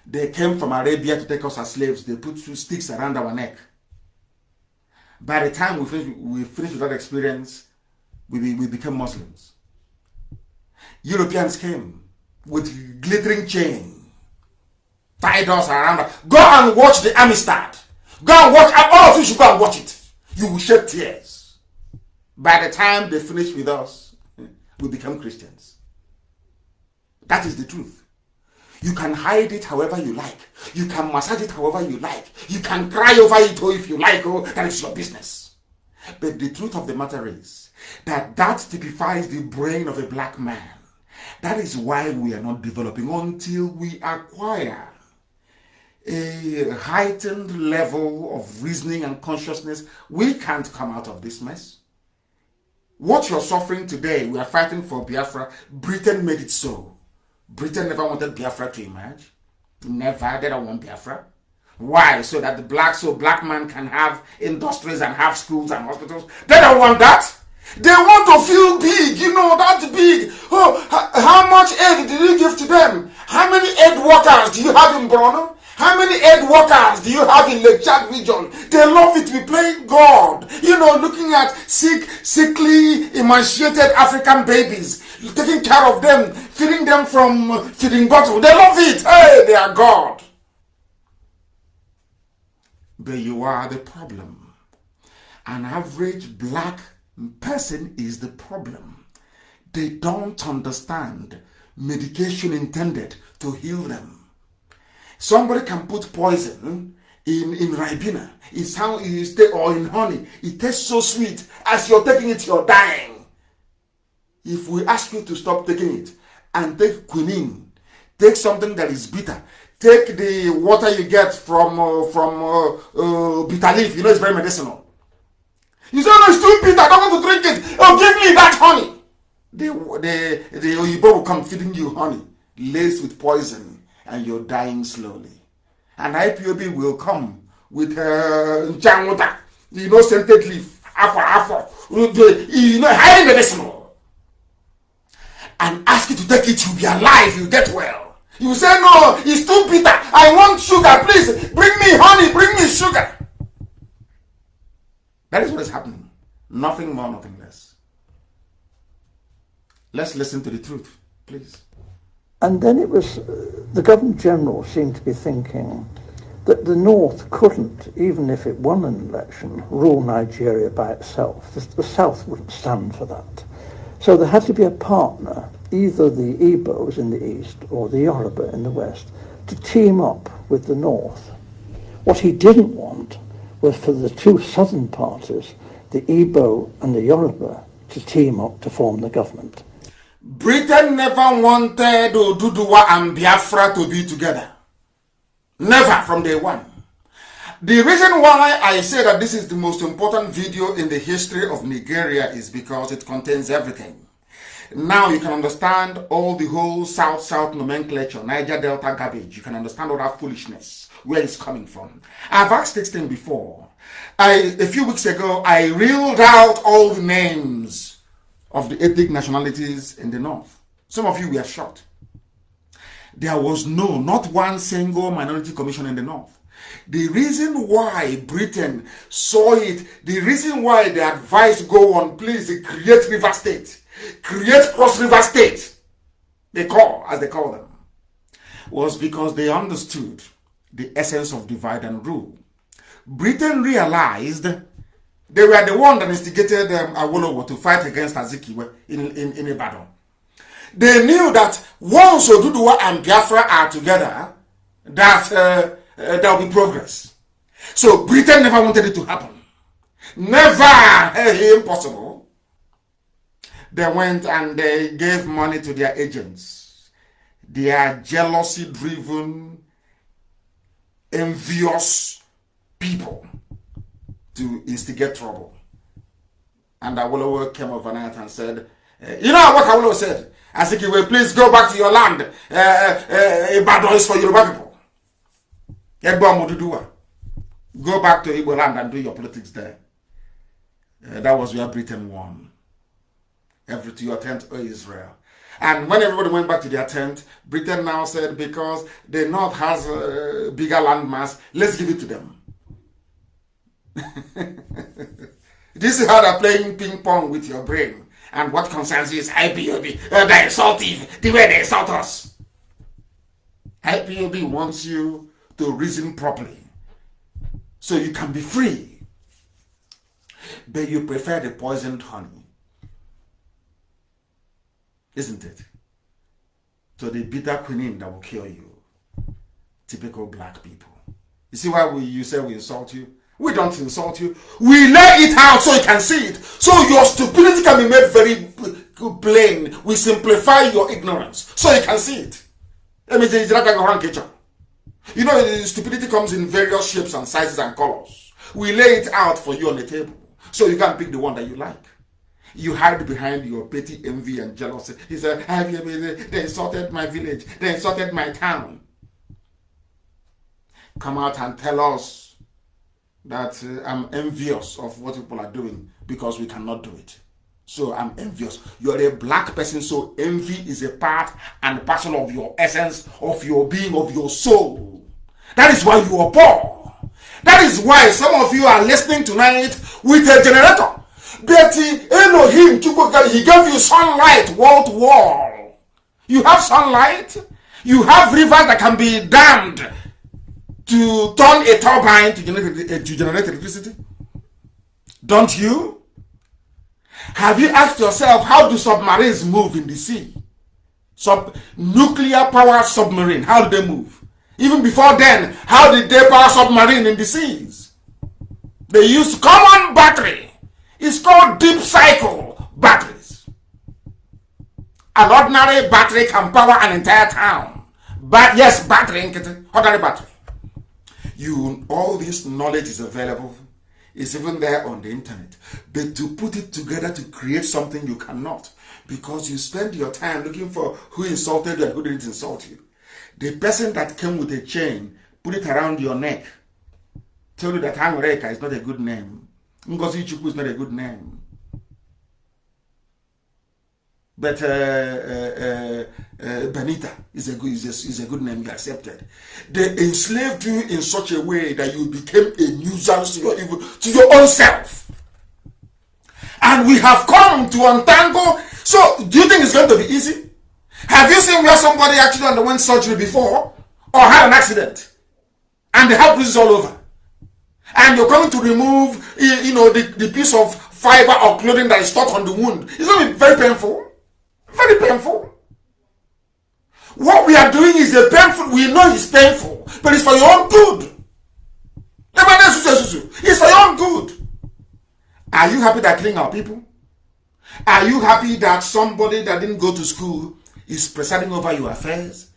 They came from Arabia to take us as slaves. They put 2 sticks around our neck. By the time we finished with that experience, we became Muslims. Europeans came with glittering chain, tied us around. Go and watch the Amistad. Go and watch. All of you should go and watch it. You will shed tears. By the time they finished with us, we became Christians. That is the truth. You can hide it however you like. You can massage it however you like. You can cry over it if you like. That is your business. But the truth of the matter is that typifies the brain of a black man. That is why we are not developing until we acquire a heightened level of reasoning and consciousness. We can't come out of this mess. What you're suffering today, we are fighting for Biafra. Britain made it so. Britain never wanted Biafra to emerge. Never. They don't want Biafra. Why? So that black man can have industries and have schools and hospitals. They don't want that. They want to feel big. That's big. Oh, how much aid did you give to them? How many aid workers do you have in Borno? How many aid workers do you have in Lake Chad region? They love it. We play God. You know, looking at sickly, emaciated African babies, taking care of them, feeding them from feeding bottle. They love it. Hey, they are God. But you are the problem. An average black person is the problem. They don't understand medication intended to heal them. Somebody can put poison in Ribena, or in honey. It tastes so sweet. As you're taking it, you're dying. If we ask you to stop taking it and take quinine, take something that is bitter, take the water you get from bitter leaf, you know it's very medicinal. You say, no, it's too bitter, I don't want to drink it. Oh, give me that honey. The Oyibo will come feeding you honey, laced with poison, and you're dying slowly. And IPOB will come with water, you know, scented leaf, you know, highly medicinal, and ask you to take it, you'll be alive, you get well. You say, no, it's too bitter, I want sugar, please, bring me honey, bring me sugar. That is what is happening. Nothing more, nothing less. Let's listen to the truth, please. And then it was, the Governor General seemed to be thinking that the North couldn't, even if it won an election, rule Nigeria by itself. The South wouldn't stand for that. So there had to be a partner, either the Igbos in the East or the Yoruba in the West, to team up with the North. What he didn't want was for the two southern parties, the Igbo and the Yoruba, to team up to form the government. Britain never wanted Oduduwa and Biafra to be together. Never, from day one. The reason why I say that this is the most important video in the history of Nigeria is because it contains everything. Now you can understand all the whole South-South nomenclature, Niger Delta garbage. You can understand all that foolishness, where it's coming from. I've asked this thing before. A few weeks ago, I reeled out all the names of the ethnic nationalities in the North. Some of you were shocked. There was not one single minority commission in the North. The reason why Britain saw it, the reason why they advised go on, please create River State, create Cross River State, as they call them, was because they understood the essence of divide and rule. Britain realized they were the one that instigated Awolowo to fight against Azikiwe in Ibadan. They knew that once Oduduwa and Biafra are together, that there will be progress. So Britain never wanted it to happen. Never! Impossible. They went and they gave money to their agents. They are jealousy-driven, envious people to instigate trouble. And Awolowo came overnight and said, you know what Awolowo said? Azikiwe, please go back to your land. Ibadan is for Yoruba people. Go back to Igbo land and do your politics there. That was where Britain won. To your tent, O Israel. And when everybody went back to their tent, Britain now said, because the North has a bigger landmass, let's give it to them. This is how they're playing ping pong with your brain. And what concerns you is IPOB. They're insultive, the way they insult us. IPOB wants you to reason properly, so you can be free. But you prefer the poisoned honey, isn't it? To the bitter quinine that will kill you. Typical black people. You see why you say we insult you? We don't insult you. We lay it out so you can see it. So your stupidity can be made very plain. We simplify your ignorance so you can see it. You know, stupidity comes in various shapes and sizes and colors. We lay it out for you on the table so you can pick the one that you like. You hide behind your petty envy and jealousy. He said, they insulted my village. They insulted my town. Come out and tell us that I'm envious of what people are doing because we cannot do it. So I'm envious. You're a black person, so envy is a part and parcel of your essence, of your being, of your soul. That is why you are poor. That is why some of you are listening tonight with a generator. But Elohim, he gave you sunlight wall to wall. You have sunlight. You have rivers that can be dammed to turn a turbine to generate electricity. Don't you? Have you asked yourself, how do submarines move in the sea? Nuclear powered submarine, how do they move? Even before then, how did they power submarine in the seas? They use common battery. It's called deep cycle batteries. An ordinary battery can power an entire town. But yes, battery, ordinary battery. All this knowledge is available. It's even there on the internet. But to put it together to create something, you cannot. Because you spend your time looking for who insulted you and who didn't insult you. The person that came with a chain, put it around your neck, told you that Hangureka is not a good name. Ngozi Chukwu is not a good name. But Benita is a good name, you accepted. They enslaved you in such a way that you became a nuisance to your own self. And we have come to untangle. So, do you think it's going to be easy? Have you seen where somebody actually underwent surgery before or had an accident and they have bruises all over? And you're going to remove, the piece of fiber or clothing that is stuck on the wound. It's going to be very painful. Very painful. What we are doing is painful. We know it's painful, but it's for your own good. It's for your own good. Are you happy that killing our people? Are you happy that somebody that didn't go to school is presiding over your affairs?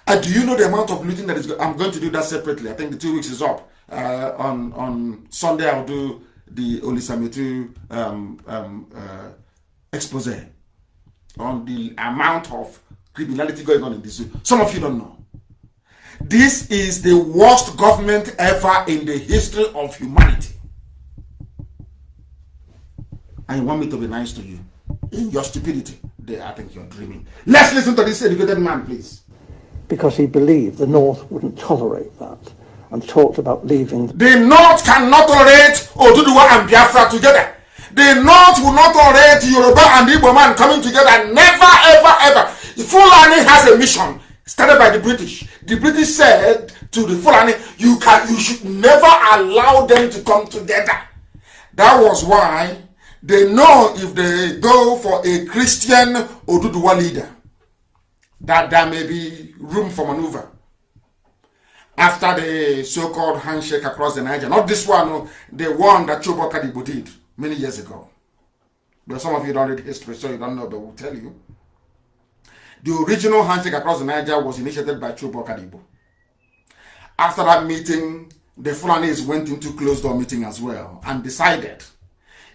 Do you know the amount of looting that is going? I'm going to do that separately. I think the 2 weeks is up. On Sunday, I'll do the Olisametu expose on the amount of criminality going on in this. Some of you don't know. This is the worst government ever in the history of humanity. And you want me to be nice to you. In your stupidity, I think you're dreaming. Let's listen to this educated man, please. Because he believed the North wouldn't tolerate that and talked about leaving. The North cannot tolerate Oduduwa and Biafra together. The North will not tolerate Yoruba and Igbo man coming together. Never, ever, ever. Fulani has a mission started by the British. The British said to the Fulani, you should never allow them to come together. That was why they know if they go for a Christian Oduduwa leader, that there may be room for maneuver. After the so-called handshake across the Niger, not this one, the one that Chobo Kadibo did many years ago. But some of you don't read history, so you don't know, but we'll tell you. The original handshake across the Niger was initiated by Chobo Kadibo. After that meeting, the Fulanis went into closed-door meeting as well and decided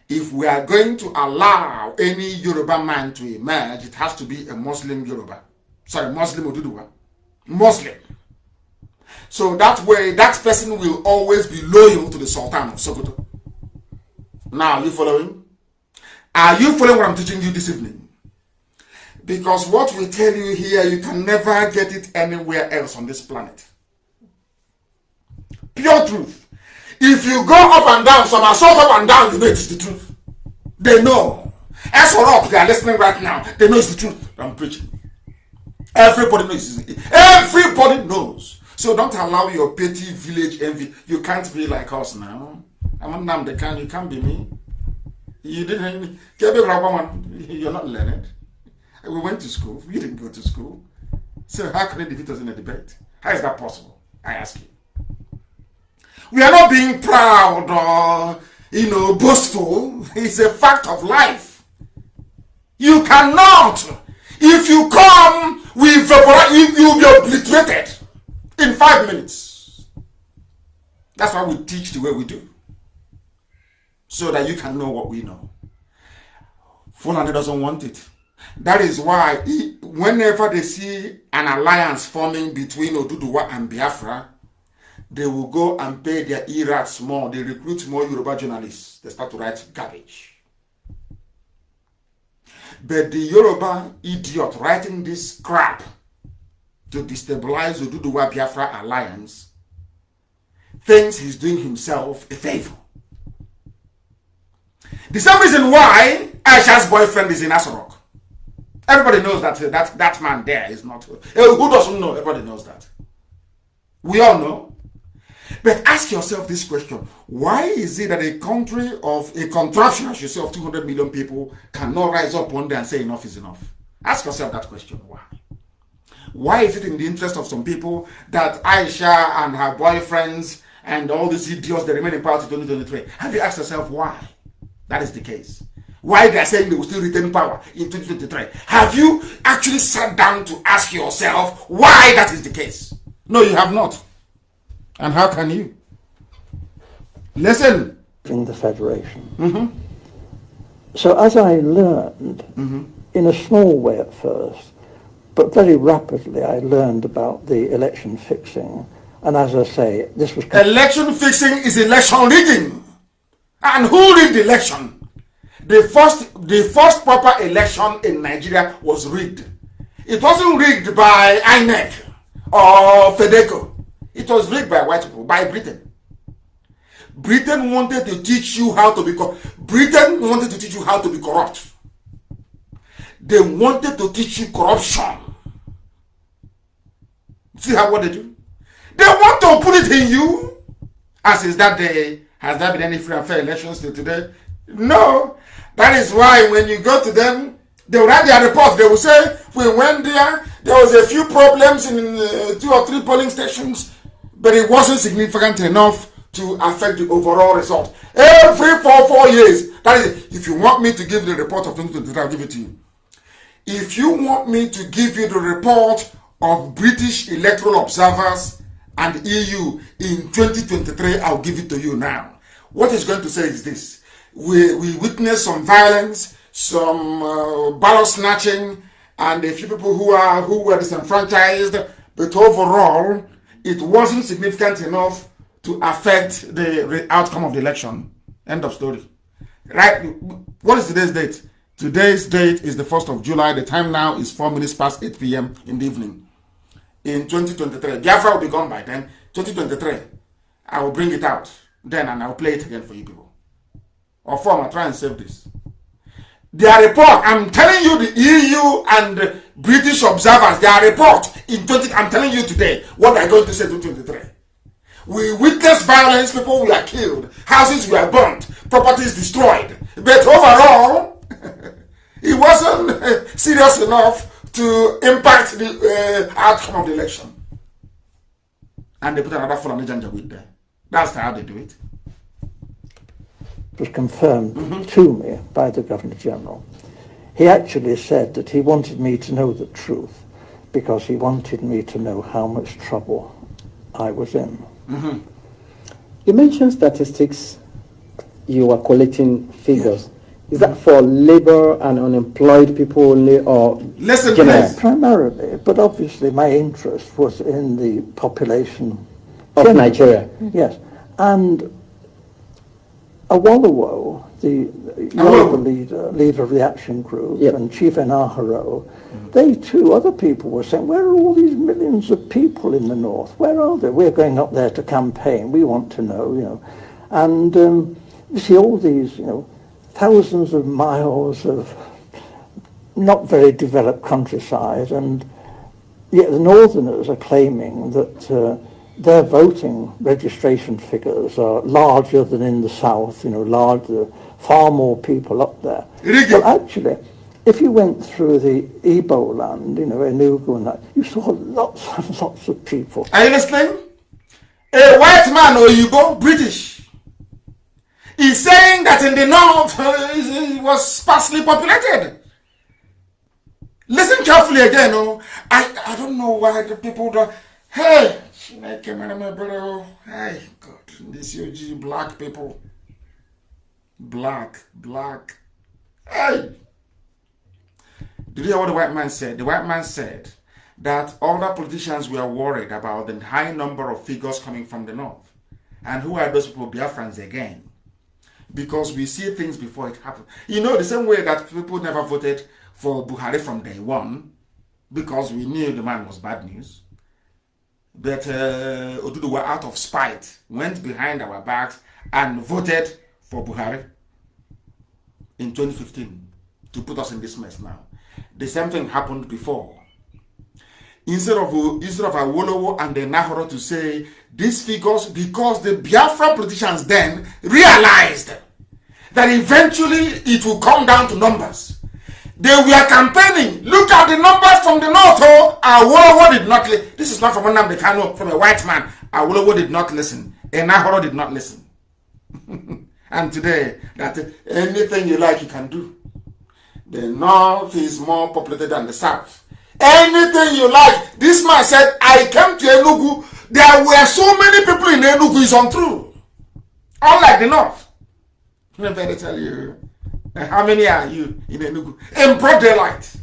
if we are going to allow any Yoruba man to emerge, it has to be a Muslim Yoruba. Sorry, Muslim Oduduwa. Muslim. So that way, that person will always be loyal to the Sultan of Sokoto. Now, are you following? Are you following what I'm teaching you this evening? Because what we tell you here, you can never get it anywhere else on this planet. Pure truth. If you go up and down, some are so up and down, you know it's the truth. They know. As for up, they are listening right now. They know it's the truth I'm preaching. Everybody knows. Everybody knows. So don't allow your petty village envy. You can't be like us now. I'm NNAMDI KANU. You can't be me. You didn't. You're not learned. We went to school. You didn't go to school. So how can they defeat us in a debate? How is that possible? I ask you. We are not being proud or, boastful. It's a fact of life. You cannot. If you come, you'll be obliterated in 5 minutes. That's why we teach the way we do. So that you can know what we know. Fulani doesn't want it. That is why whenever they see an alliance forming between Oduduwa and Biafra, they will go and pay their irats more. They recruit more Yoruba journalists. They start to write garbage. But the Yoruba idiot writing this crap to destabilize Oduduwa Biafra alliance thinks he's doing himself a favor. The same reason why Aisha's boyfriend is in Asorok. Everybody knows that man there is not. Who doesn't know? Everybody knows that. We all know. But ask yourself this question. Why is it that a country of a contraption, as you say, of 200 million people cannot rise up one day and say enough is enough? Ask yourself that question. Why? Why is it in the interest of some people that Aisha and her boyfriends and all these idiots, they remain in power to 2023? Have you asked yourself why that is the case? Why they are saying they will still retain power in 2023? Have you actually sat down to ask yourself why that is the case? No, you have not. And how can you? Listen. In the Federation. So as I learned, in a small way at first, but very rapidly I learned about the election fixing. And as I say, this was... Election fixing is election rigging. And who rigged the election? The first proper election in Nigeria was rigged. It wasn't rigged by INEC or FEDECO. It was rigged by white people, by Britain. Britain wanted to teach you how to be Britain wanted to teach you how to be corrupt. They wanted to teach you corruption. See how what they do? They want to put it in you. As is that day, has there been any free and fair elections till today? No. That is why when you go to them, they will write their report. They will say, we went there was a few problems in 2 or 3 polling stations, but it wasn't significant enough to affect the overall result. Every 4 years, that is, if you want me to give the report of 2023, I'll give it to you. If you want me to give you the report of British electoral observers and EU in 2023, I'll give it to you now. What it's going to say is this. We witnessed some violence, some ballot snatching, and a few people who were disenfranchised, but overall, it wasn't significant enough to affect the outcome of the election. End of story. Right? What is today's date? Today's date is the 1st of July. The time now is 4 minutes past 8 p.m. in the evening. In 2023, Biafra will be gone by then. 2023, I will bring it out then and I'll play it again for you people. Or form, I'll try and save this. Their report, I'm telling you, the EU and the British observers, their report I'm telling you today what they're going to say in 2023. We witnessed violence, people were killed, houses were burnt, properties destroyed. But overall, it wasn't serious enough to impact the outcome of the election. And they put another Fulani Janjaweed there. That's how they do it. It was confirmed to me by the Governor General. He actually said that he wanted me to know the truth because he wanted me to know how much trouble I was in. You mentioned statistics. You were collecting figures. Is that for labor and unemployed people only, or listen, please. Primarily, but obviously my interest was in the population of Nigeria? Yes, and Awolowo, the Yoruba leader of the action group, and Chief Enaharo, they too, other people were saying, where are all these millions of people in the north? Where are they? We're going up there to campaign. We want to know, And you see all these, thousands of miles of not very developed countryside, and yet the northerners are claiming that their voting registration figures are larger than in the south, larger, far more people up there. Well, actually, if you went through the Igbo land, Enugu and that, you saw lots and lots of people. Are you listening? A white man or Igbo, British, is saying that in the north it was sparsely populated. Listen carefully again. I don't know why the people don't. Hey, hey, God, this UG black people. Black. Hey. Did you hear what the white man said? The white man said that other politicians were worried about the high number of figures coming from the north. And who are those people? Biafrans again. Because we see things before it happens. The same way that people never voted for Buhari from day one because we knew the man was bad news. But Oduduwa, out of spite, went behind our backs and voted for Buhari in 2015 to put us in this mess now. The same thing happened before. Instead of Awolowo and the Nahoro to say these figures, because the Biafra politicians then realized that eventually it will come down to numbers. They were campaigning. Look at the numbers from the north. Oh, Awolowo did not listen. This is not from NNAMDI KANU, from a white man. Awolowo did not listen. Nahoro did not listen. And today, that anything you like, you can do. The north is more populated than the south. Anything you like. This man said, I came to Enugu. There were so many people in Enugu. It's untrue. Unlike the north. Let me tell you. How many are you in Enugu? In broad daylight.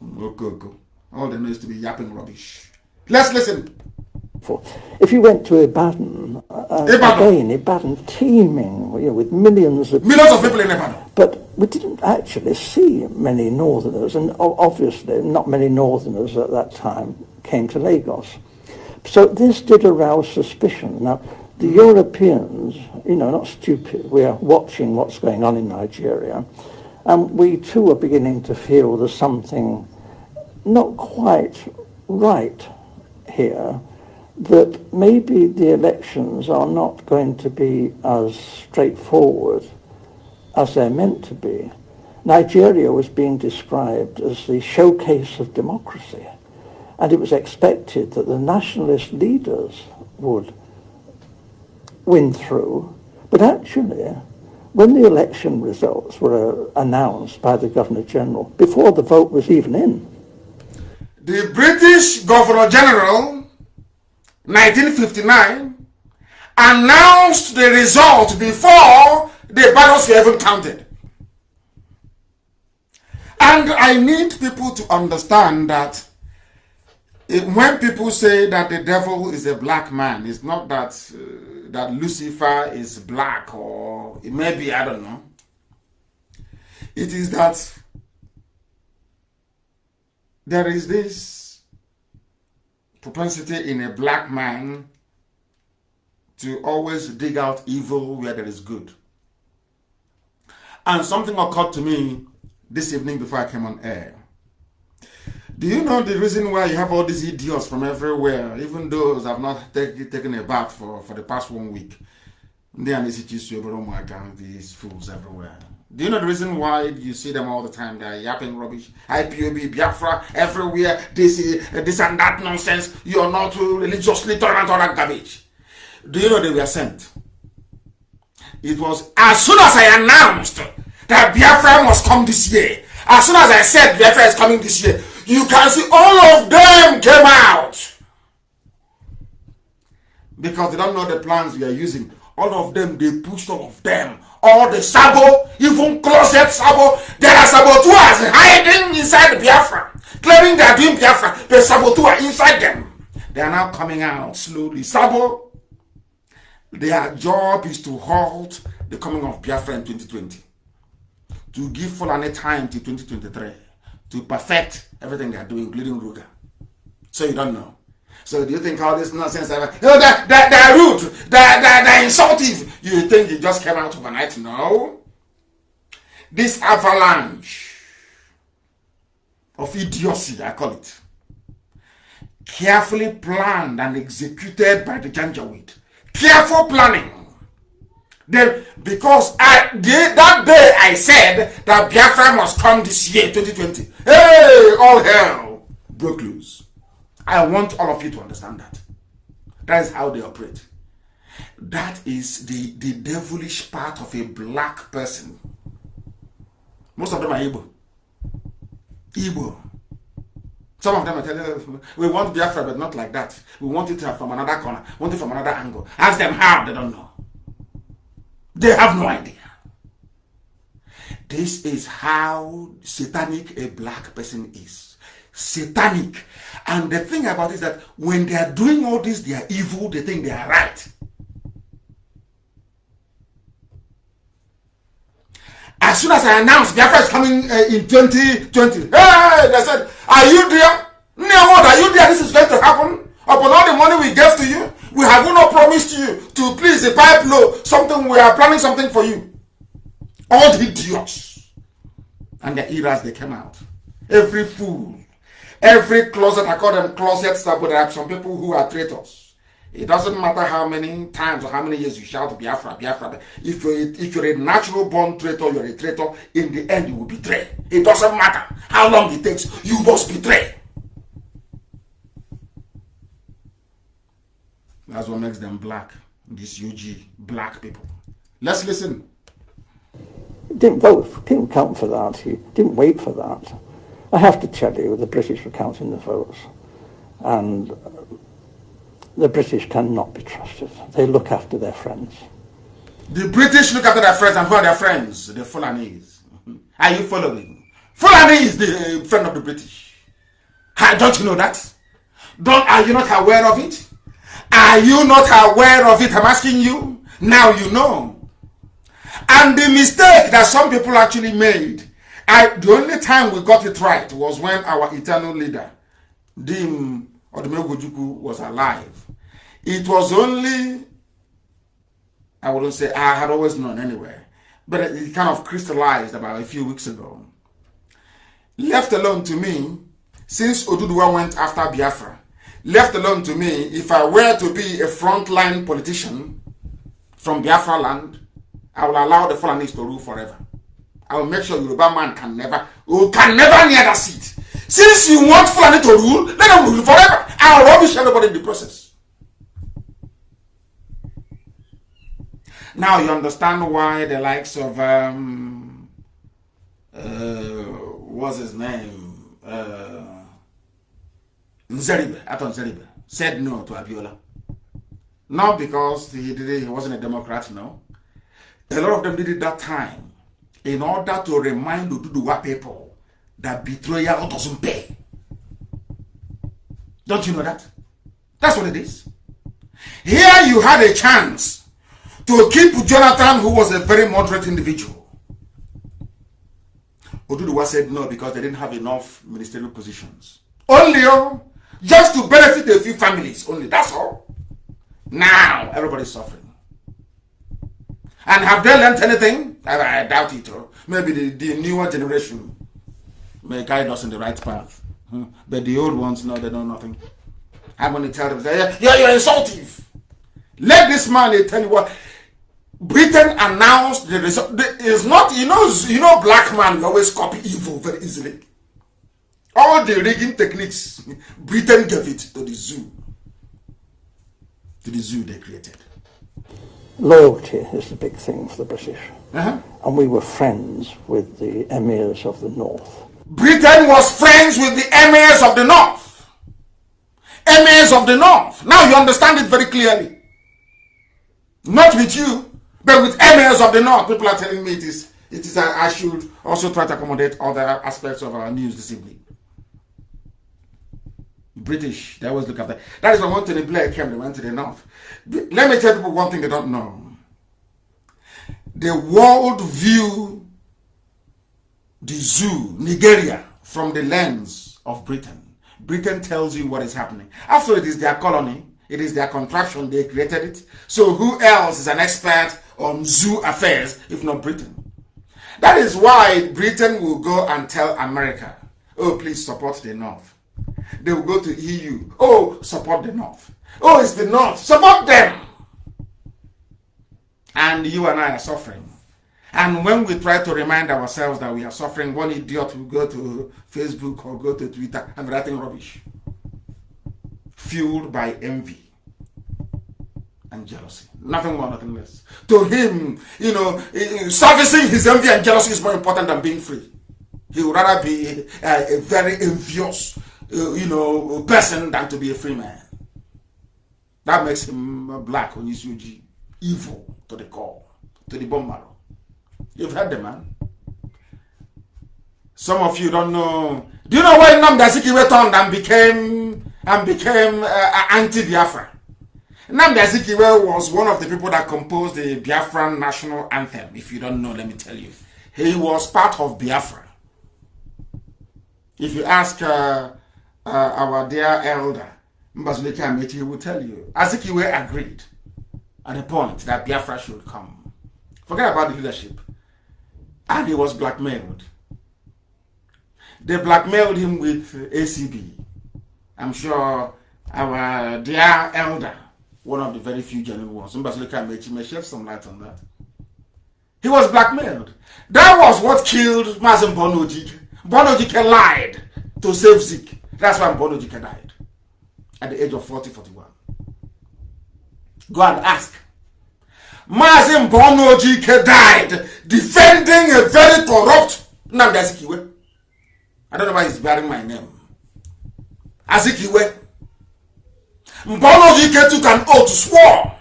Go. All they know is to be yapping rubbish. Let's listen. If you went to Ibadan, Ibadan teeming with millions of people in Ibadan. But we didn't actually see many northerners, and obviously not many northerners at that time came to Lagos. So this did arouse suspicion. Now, the Europeans, not stupid, we are watching what's going on in Nigeria, and we too are beginning to feel there's something not quite right here, that maybe the elections are not going to be as straightforward as they're meant to be. Nigeria was being described as the showcase of democracy, and it was expected that the nationalist leaders would win through. But actually, when the election results were announced by the Governor-General, before the vote was even in, the British Governor-General 1959 announced the result before the ballots were even counted. And I need people to understand that when people say that the devil is a black man, it's not that that Lucifer is black, or it may be, I don't know. It is that there is this propensity in a black man to always dig out evil where there is good. And something occurred to me this evening before I came on air. Do you know the reason why you have all these idiots from everywhere, even those have not taken a bath for the past 1 week? These fools everywhere. Do you know the reason why you see them all the time? They're yapping rubbish. IPOB, Biafra, everywhere. This and that nonsense. You're not religiously tolerant, all that garbage. Do you know they were sent? It was as soon as I announced that Biafra must come this year, as soon as I said Biafra is coming this year, you can see all of them came out. Because they don't know the plans we are using. All of them, they pushed all of them. All the Sabo, even closet Sabo. There are saboteurs hiding inside Biafra, claiming they are doing Biafra. The saboteurs inside them. They are now coming out slowly. Sabo, their job is to halt the coming of Biafra in 2020. To give Fulani time till 2023. To perfect everything they are doing, including Ruga. So you don't know. So do you think all this nonsense, they're rude, they're insulting? You think it just came out overnight? No. This avalanche of idiocy, I call it, carefully planned and executed by the Janjaweed. Careful planning. Because that day I said that Biafra must come this year, 2020. Hey, all hell broke loose. I want all of you to understand that. That is how they operate. That is the devilish part of a black person. Most of them are Igbo. Igbo. Some of them are telling us, we want Biafra, but not like that. We want it from another corner. We want it from another angle. Ask them how, they don't know. They have no idea. This is how satanic a black person is. Satanic. And the thing about it is that when they are doing all this, they are evil, they think they are right. As soon as I announced Biafra is coming in 2020, hey, they said, are you there? No, what are you there? This is going to happen. Upon all the money we gave to you, we have not promised you to please the pipe low, something, we are planning something for you. All the idiots and the eras, they came out. Every fool, every closet, I call them closets, but there are some people who are traitors. It doesn't matter how many times or how many years you shout Biafra, Biafra. If you're a natural born traitor, you're a traitor. In the end, you will betray. It doesn't matter how long it takes, you must betray. That's what makes them black. These UG black people. Let's listen. He didn't vote, didn't count for that. He didn't wait for that. I have to tell you, the British were counting the votes, and the British cannot be trusted. They look after their friends. The British look after their friends, and who are their friends? The Fulanese. Are you following? Fulani is the friend of the British. Don't you know that? Are you not aware of it? Are you not aware of it? I'm asking you. Now you know. And the mistake that some people actually made, the only time we got it right was when our eternal leader, Dim Odumegojuku, was alive. It was only, I wouldn't say, I had always known anyway, but it kind of crystallized about a few weeks ago. Left alone to me, since Oduduwa went after Biafra, left alone to me, if I were to be a frontline politician from Biafra land, I will allow the Fulanis to rule forever. I will make sure Yoruba man can never near that seat. Since you want Fulani to rule, let them rule forever. I will rubbish everybody in the process. Now you understand why the likes of what's his name? Aton Nzeribe said no to Abiola. Not because he wasn't a Democrat, no. A lot of them did it that time in order to remind Oduduwa people that betrayal doesn't pay. Don't you know that? That's what it is. Here you had a chance to keep Jonathan, who was a very moderate individual. Oduduwa said no because they didn't have enough ministerial positions. Only just to benefit a few families only, that's all. Now everybody's suffering. And have they learned anything? I doubt it. Maybe the newer generation may guide us in the right path. But the old ones, no, they know nothing. I'm going to tell them, you're insultive. Let this man tell you what. Britain announced the result. It's not, you know, black man, you always copy evil very easily. All the rigging techniques, Britain gave it to the zoo. To the zoo they created. Loyalty is the big thing for the British. And we were friends with the emirs of the north. Britain was friends with the emirs of the north. Emirs of the north. Now you understand it very clearly. Not with you, but with emirs of the north. People are telling me it is I should also try to accommodate other aspects of our news this evening. British, they always look after. That is why when Tony Blair came, they went to the north. Let me tell people one thing they don't know. The world view the zoo, Nigeria, from the lens of Britain. Britain tells you what is happening. After it is their colony, it is their contraption, they created it. So who else is an expert on zoo affairs if not Britain? That is why Britain will go and tell America, oh, please support the North. They will go to EU, oh, support the North. Oh, it's the North, support them. And you and I are suffering. And when we try to remind ourselves that we are suffering, one idiot will go to Facebook or go to Twitter and writing rubbish. Fueled by envy and jealousy. Nothing more, nothing less. To him, servicing his envy and jealousy is more important than being free. He would rather be a very envious, person than to be a free man. That makes him black on his UG. Evil to the core, to the bone marrow. You've heard the man. Some of you don't know. Do you know why NNAMDI turned and became anti-Biafra? NNAMDI was one of the people that composed the Biafran national anthem. If you don't know, let me tell you. He was part of Biafra. If you ask our dear elder, Mbazulike Amechi will tell you, Azikiwe agreed at the point that Biafra should come. Forget about the leadership. And he was blackmailed. They blackmailed him with ACB. I'm sure our dear elder, one of the very few genuine ones, Mbazulike Amechi, may shed some light on that. He was blackmailed. That was what killed Mazen Bonojike. Bonojike lied to save Zik. That's why Bonojike died at the age of 41. Go and ask. Mazen Bonojike died defending a very corrupt Nnamdi Azikiwe. I don't know why he's bearing my name. Azikiwe. Bonojike took an oath, swore.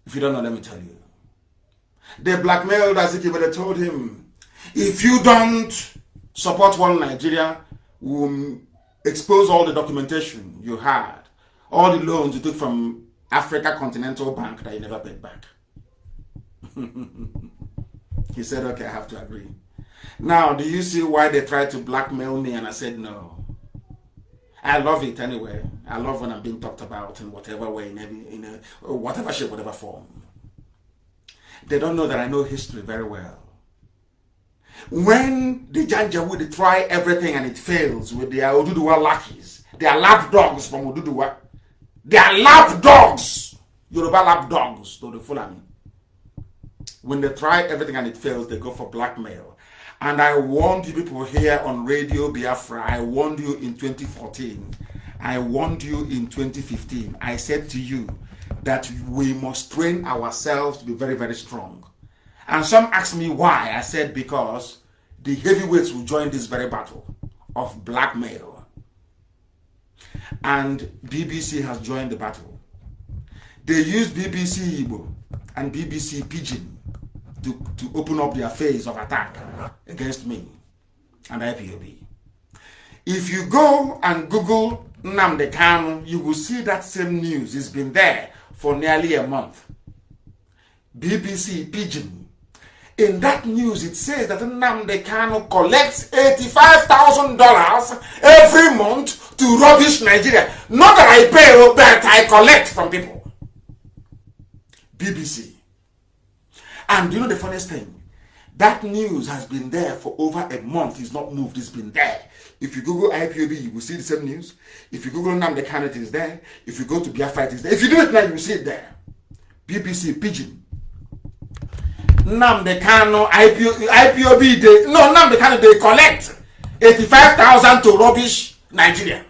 If you don't know, let me tell you. They blackmailed Azikiwe. They told him, if you don't support one Nigeria, we'll expose all the documentation you had, all the loans you took from Africa Continental Bank that you never paid back. He said, okay, I have to agree. Now, do you see why they tried to blackmail me? And I said, no. I love it anyway. I love when I'm being talked about in whatever way, in whatever shape, whatever form. They don't know that I know history very well. When the Janjaweed, they try everything and it fails with their Oduduwa lackeys, they are lap dogs from Oduduwa. They are lap dogs, Yoruba lap dogs to the Fulani. When they try everything and it fails, they go for blackmail. And I warned you people here on Radio Biafra. I warned you in 2014. I warned you in 2015. I said to you that we must train ourselves to be very, very strong. And some asked me why. I said because the heavyweights will join this very battle of blackmail. And BBC has joined the battle. They used BBC Igbo and BBC Pidgin to open up their phase of attack against me and IPOB. If you go and Google Nnamdi Kanu, you will see that same news. It's been there for nearly a month. BBC Pidgin. In that news, it says that Nnamdi Kanu collects $85,000 every month to rubbish Nigeria. Not that I pay, but I collect from people. BBC. And you know the funniest thing? That news has been there for over a month. It's not moved. It's been there. If you Google IPOB, you will see the same news. If you Google Nnamdi Kanu, it is there. If you go to Biafra, it is there. If you do it now, you will see it there. BBC Pidgin. Nnamdi Kanu, IPOB, Nnamdi Kanu, they collect 85,000 to rubbish Nigeria.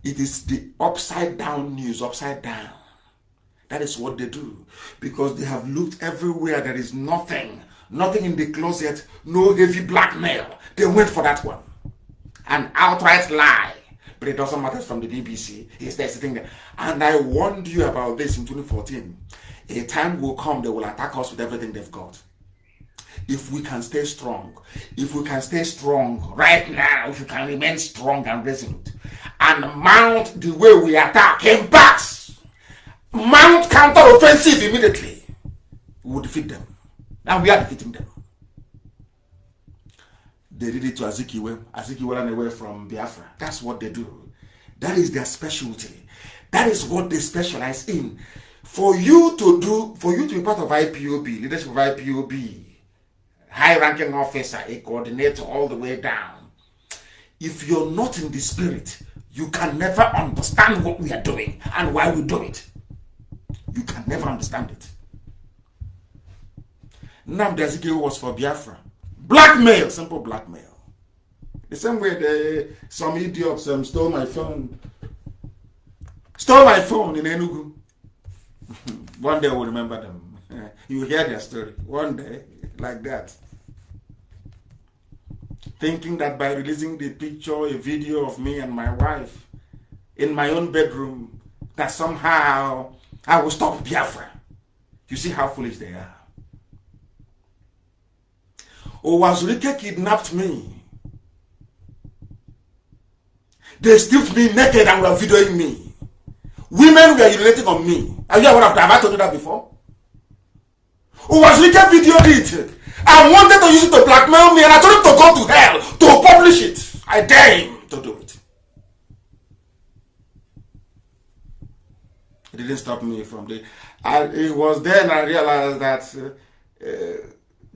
It is the upside down news, upside down. That is what they do. Because they have looked everywhere. There is nothing. Nothing in the closet. No heavy blackmail. They went for that one. An outright lie. But it doesn't matter from the BBC. It's there sitting there. And I warned you about this in 2014. A time will come they will attack us with everything they've got. If we can stay strong. If we can stay strong right now. If we can remain strong and resolute. And mount the way we attack in backs. Mount counter-offensive immediately. We will defeat them. And we are defeating them. They did it to Azikiwe. Azikiwe ran away from Biafra. That's what they do. That is their specialty. That is what they specialize in. For you to be part of IPOB, leadership of IPOB, high-ranking officer, a coordinator all the way down, if you're not in the spirit, you can never understand what we are doing and why we do it. You can never understand it. Nnamdi Azikiwe was for Biafra. Blackmail, simple blackmail. The same way some idiots stole my phone. Stole my phone in Enugu. One day we'll remember them. You hear their story. One day, like that. Thinking that by releasing the picture, a video of me and my wife in my own bedroom, that somehow I will stop Biafra. You see how foolish they are. Owazurike kidnapped me. They stripped me naked and were videoing me. Women were urinating on me. Have you ever told you that before? Owazurike videoed it. I wanted to use it to blackmail me and I told him to go to hell to publish it. I dare him. It didn't stop me from the... It was then I realized that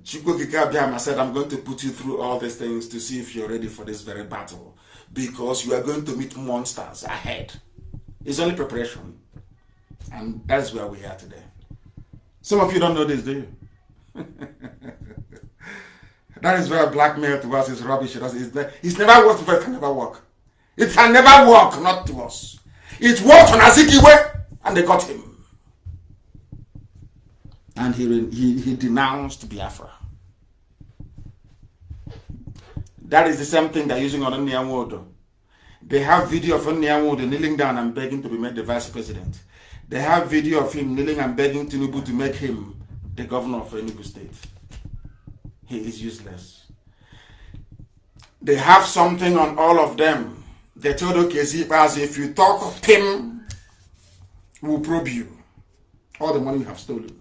Chukwu Kikabiama said, I'm going to put you through all these things to see if you're ready for this very battle, because you are going to meet monsters ahead. It's only preparation. And that's where we are today. Some of you don't know this, do you? That is where blackmail to us is rubbish. It's never worked, but it can never work. It can never work, not to us. It worked on Azikiwe, and they got him. And he denounced Biafra. That is the same thing they're using on NNAMDI. They have video of NNAMDI kneeling down and begging to be made the vice president. They have video of him kneeling and begging Tinubu to make him the governor of Enugu State. He is useless. They have something on all of them. They told Okezi, as if you talk of him, we'll probe you. All the money you have stolen.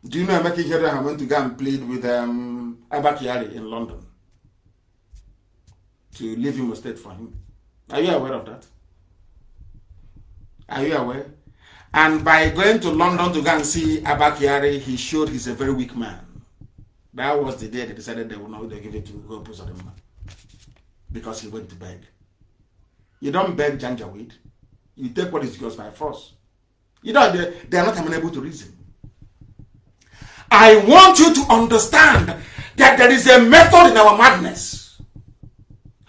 Do you know Emeka Ihedioha went to go and plead with Abba Kyari in London to leave him a state for him? Are you aware of that? Are you aware? And by going to London to go and see Abba Kyari, he showed he's a very weak man. That was the day they decided they would not give it to Hope Uzodinma, because he went to beg. You don't beg Janjaweed. You take what is yours by force. You know, they are not amenable to reason. I want you to understand that there is a method in our madness.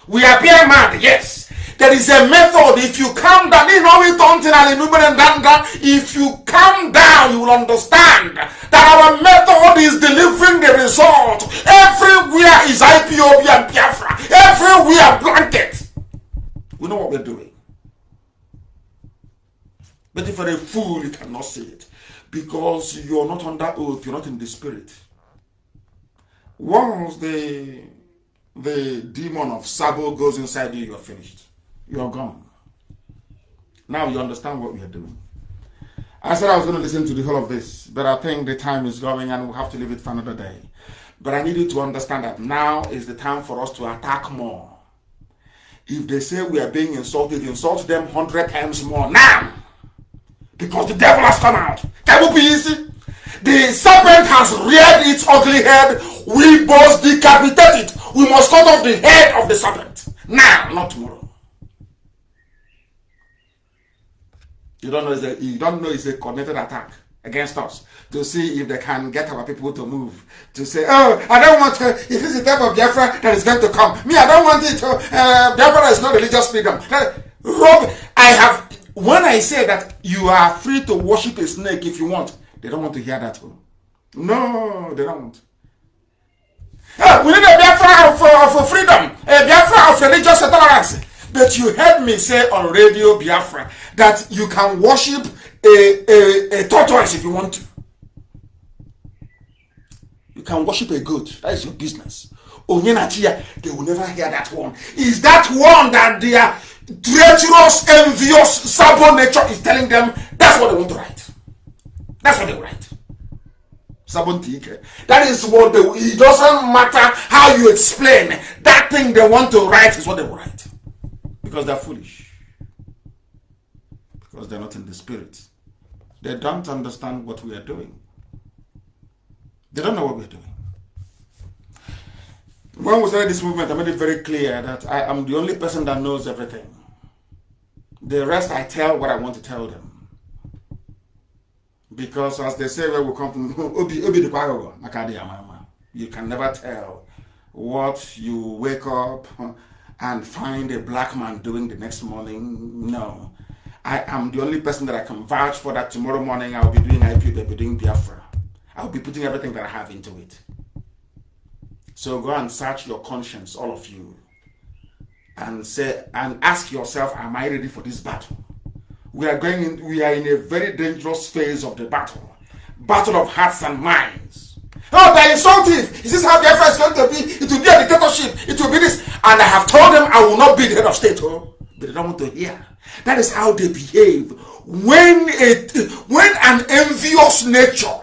We appear mad, yes. There is a method. If you calm down, if you calm down, you will understand that our method is delivering the result. Everywhere is IPOB and Biafra. Everywhere blanket. We know what we're doing. But if you're a fool, you cannot see it. Because you're not under oath, you're not in the spirit. Once the demon of Sabo goes inside you, you're finished. You're gone. Now you understand what we are doing. I said I was going to listen to the whole of this, but I think the time is going and we'll have to leave it for another day. But I need you to understand that now is the time for us to attack more. If they say we are being insulted, insult them 100 times more now. Because the devil has come out. Can we be easy? The serpent has reared its ugly head. We must decapitate it. We must cut off the head of the serpent. Now, not tomorrow. You don't know it's a coordinated attack against us to see if they can get our people to move. To say, oh, I don't want to, if it's the type of Biafra that is going to come. Me, I don't want it to, Biafra is not religious freedom. Rob, when I say that you are free to worship a snake if you want, they don't want to hear that. No, they don't want. We need a Biafra of freedom, a Biafra of religious tolerance. But you heard me say on Radio Biafra that you can worship a tortoise if you want to. You can worship a goat. That is your business. Onyenachia, they will never hear that one. Is that one that their treacherous, envious, Sabo nature is telling them that's what they want to write? That's what they write. Sabo Tike. That is what they... It doesn't matter how you explain. That thing they want to write is what they will write. Because they're foolish. Because they're not in the spirit. They don't understand what we are doing. They don't know what we're doing. When we started this movement, I made it very clear that I am the only person that knows everything. The rest, I tell what I want to tell them. Because as they say, where we come from, you can never tell what you wake up and find a black man doing the next morning. No. I am the only person that I can vouch for that tomorrow morning I'll be doing IPOB, I'll be doing Biafra. I'll be putting everything that I have into it. So go and search your conscience, all of you, and say and ask yourself, am I ready for this battle? We are in a very dangerous phase of the battle. Battle of hearts and minds. Oh, they're insultive. Is this how Biafra is going to be? It will be a dictatorship. It will be this. And I have told them I will not be the head of state. Oh, but they don't want to hear. That is how they behave. When an envious nature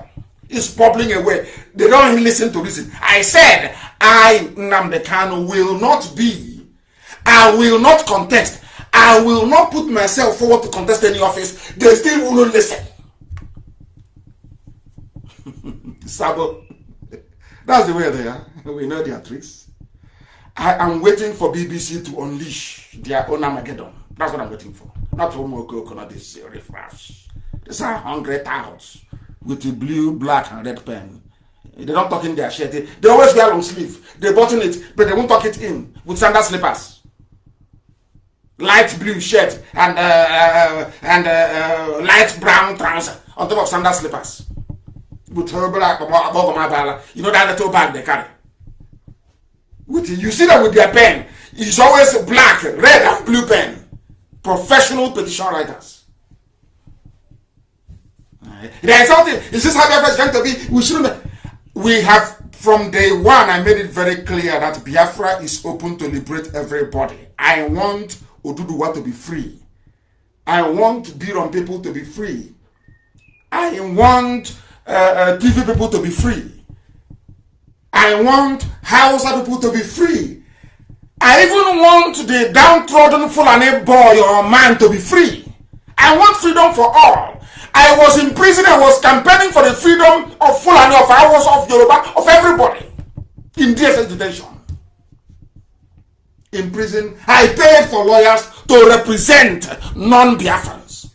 is bubbling away, they don't listen to reason. I said, I, NNAMDI KANU, will not be, I will not contest, I will not put myself forward to contest any office. They still will not listen. Sabo. That's the way they are. We know their tricks. I am waiting for BBC to unleash their own Armageddon. That's what I'm waiting for. Not Homoko, not this refresh. These are hungry touts with the blue, black, and red pen. They don't talk in their shirt. They always wear long sleeve. They button it, but they won't tuck it in with sandal slippers. Light blue shirt and light brown trouser on top of sandal slippers. With black, you know that little bag they carry. You see them with their pen. It's always black, red, and blue pen. Professional petition writers. There is something. Is this how Biafra is going to be? We shouldn't. We have, from day one, I made it very clear that Biafra is open to liberate everybody. I want Oduduwa to be free. I want Biron people to be free. I want TV people to be free. I want Hausa people to be free. I even want the downtrodden Fulani boy or man to be free. I want freedom for all. I was in prison, I was campaigning for the freedom of Fulani, of Hausa, of Yoruba, of everybody. In DSS detention. In prison, I paid for lawyers to represent non-Biafrans.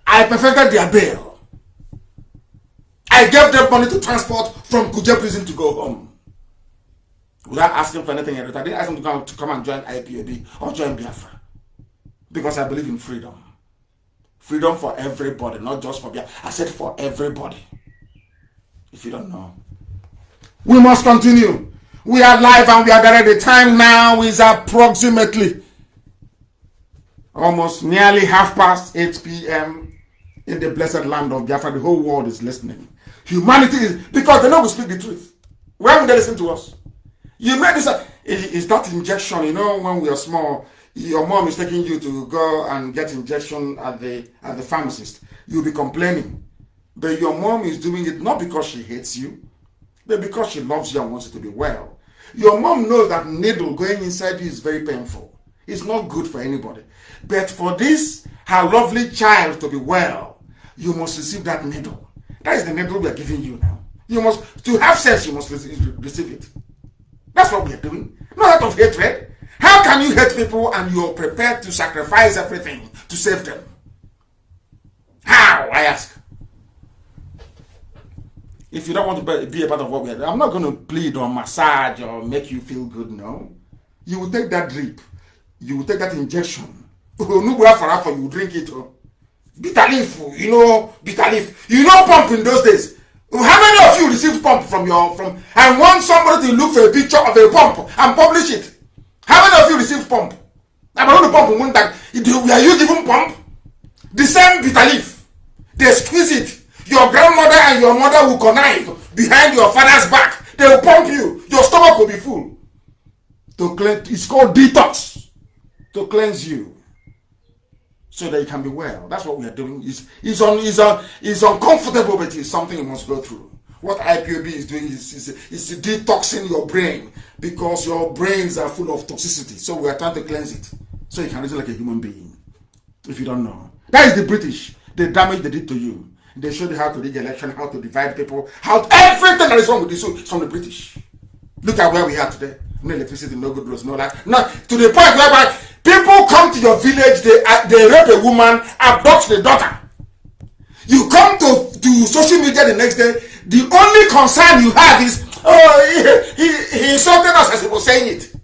I perfected their bail. I gave them money to transport from Kuje prison to go home. Without asking for anything. I didn't ask them to come and join IPOB or join Biafra. Because I believe in freedom. Freedom for everybody, not just for Biafra. I said for everybody. If you don't know. We must continue. We are live and we are there. The time now is approximately almost nearly 8:30 p.m. in the blessed land of Biafra. The whole world is listening. Humanity is, because they know we speak the truth. Why would they listen to us? You made this, is that injection, you know, when we are small, your mom is taking you to go and get injection at the pharmacist. You'll be complaining. But your mom is doing it not because she hates you, but because she loves you and wants you to be well. Your mom knows that needle going inside you is very painful. It's not good for anybody. But for this, her lovely child to be well, you must receive that needle. That is the needle we are giving you now. You must, to have sex, you must receive it. That's what we are doing. Not out of hatred. How can you hate people and you're prepared to sacrifice everything to save them? How, I ask? If you don't want to be a part of what we are doing, I'm not going to plead or massage or make you feel good, no. You will take that drip. You will take that injection. You drink it. Bitter leaf, you know, bitter leaf. You know pump in those days. How many of you received pump from and want somebody to look for a picture of a pump and publish it? How many of you received pump? I'm not the pump in one time. Were you given pump? The same bitter leaf. They squeeze it. Your grandmother and your mother will connive behind your father's back. They will pump you. Your stomach will be full. To cleanse, it's called detox. To cleanse you. So that you can be well. That's what we are doing. It's uncomfortable, but it's something you must go through. What IPOB is doing is detoxing your brain because your brains are full of toxicity. So we are trying to cleanse it so you can reason like a human being. If you don't know, that is the British. The damage they did to you. They showed you how to rig election, how to divide people, how everything that is wrong with this is from the British. Look at where we are today. No electricity, no good roads, no light. No, to the point whereby people come to your village, they rape a woman, abduct the daughter. You come to social media the next day, the only concern you have is, oh, he insulted us as he was saying it.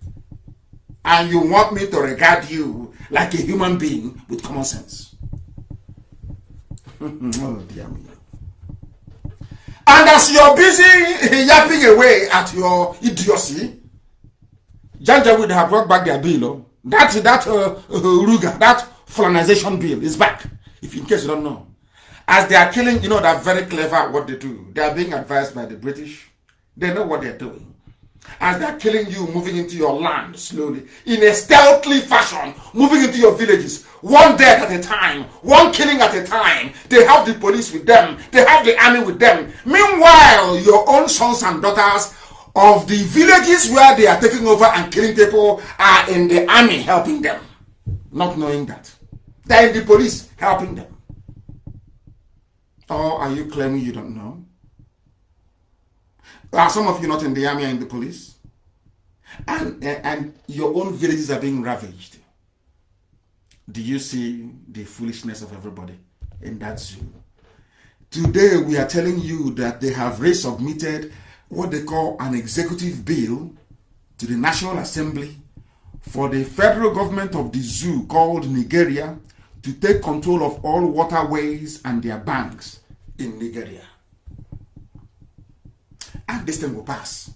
And you want me to regard you like a human being with common sense. Oh, dear me. And as you're busy yapping away at your idiocy, Janja would have brought back their bill. That Ruga, that Fulanization bill is back. If in case you don't know. As they are killing, you know, they're very clever at what they do. They are being advised by the British. They know what they're doing. As they're killing you, moving into your land slowly, in a stealthy fashion, moving into your villages, one death at a time, one killing at a time. They have the police with them. They have the army with them. Meanwhile, your own sons and daughters of the villages where they are taking over and killing people are in the army helping them. not knowing that. They're in the police helping them. Or are you claiming you don't know? Are some of you not in the army or in the police? And your own villages are being ravaged. Do you see the foolishness of everybody in that zoo? Today we are telling you that they have resubmitted what they call an executive bill to the National Assembly for the federal government of the zoo called Nigeria to take control of all waterways and their banks in Nigeria. And this thing will pass.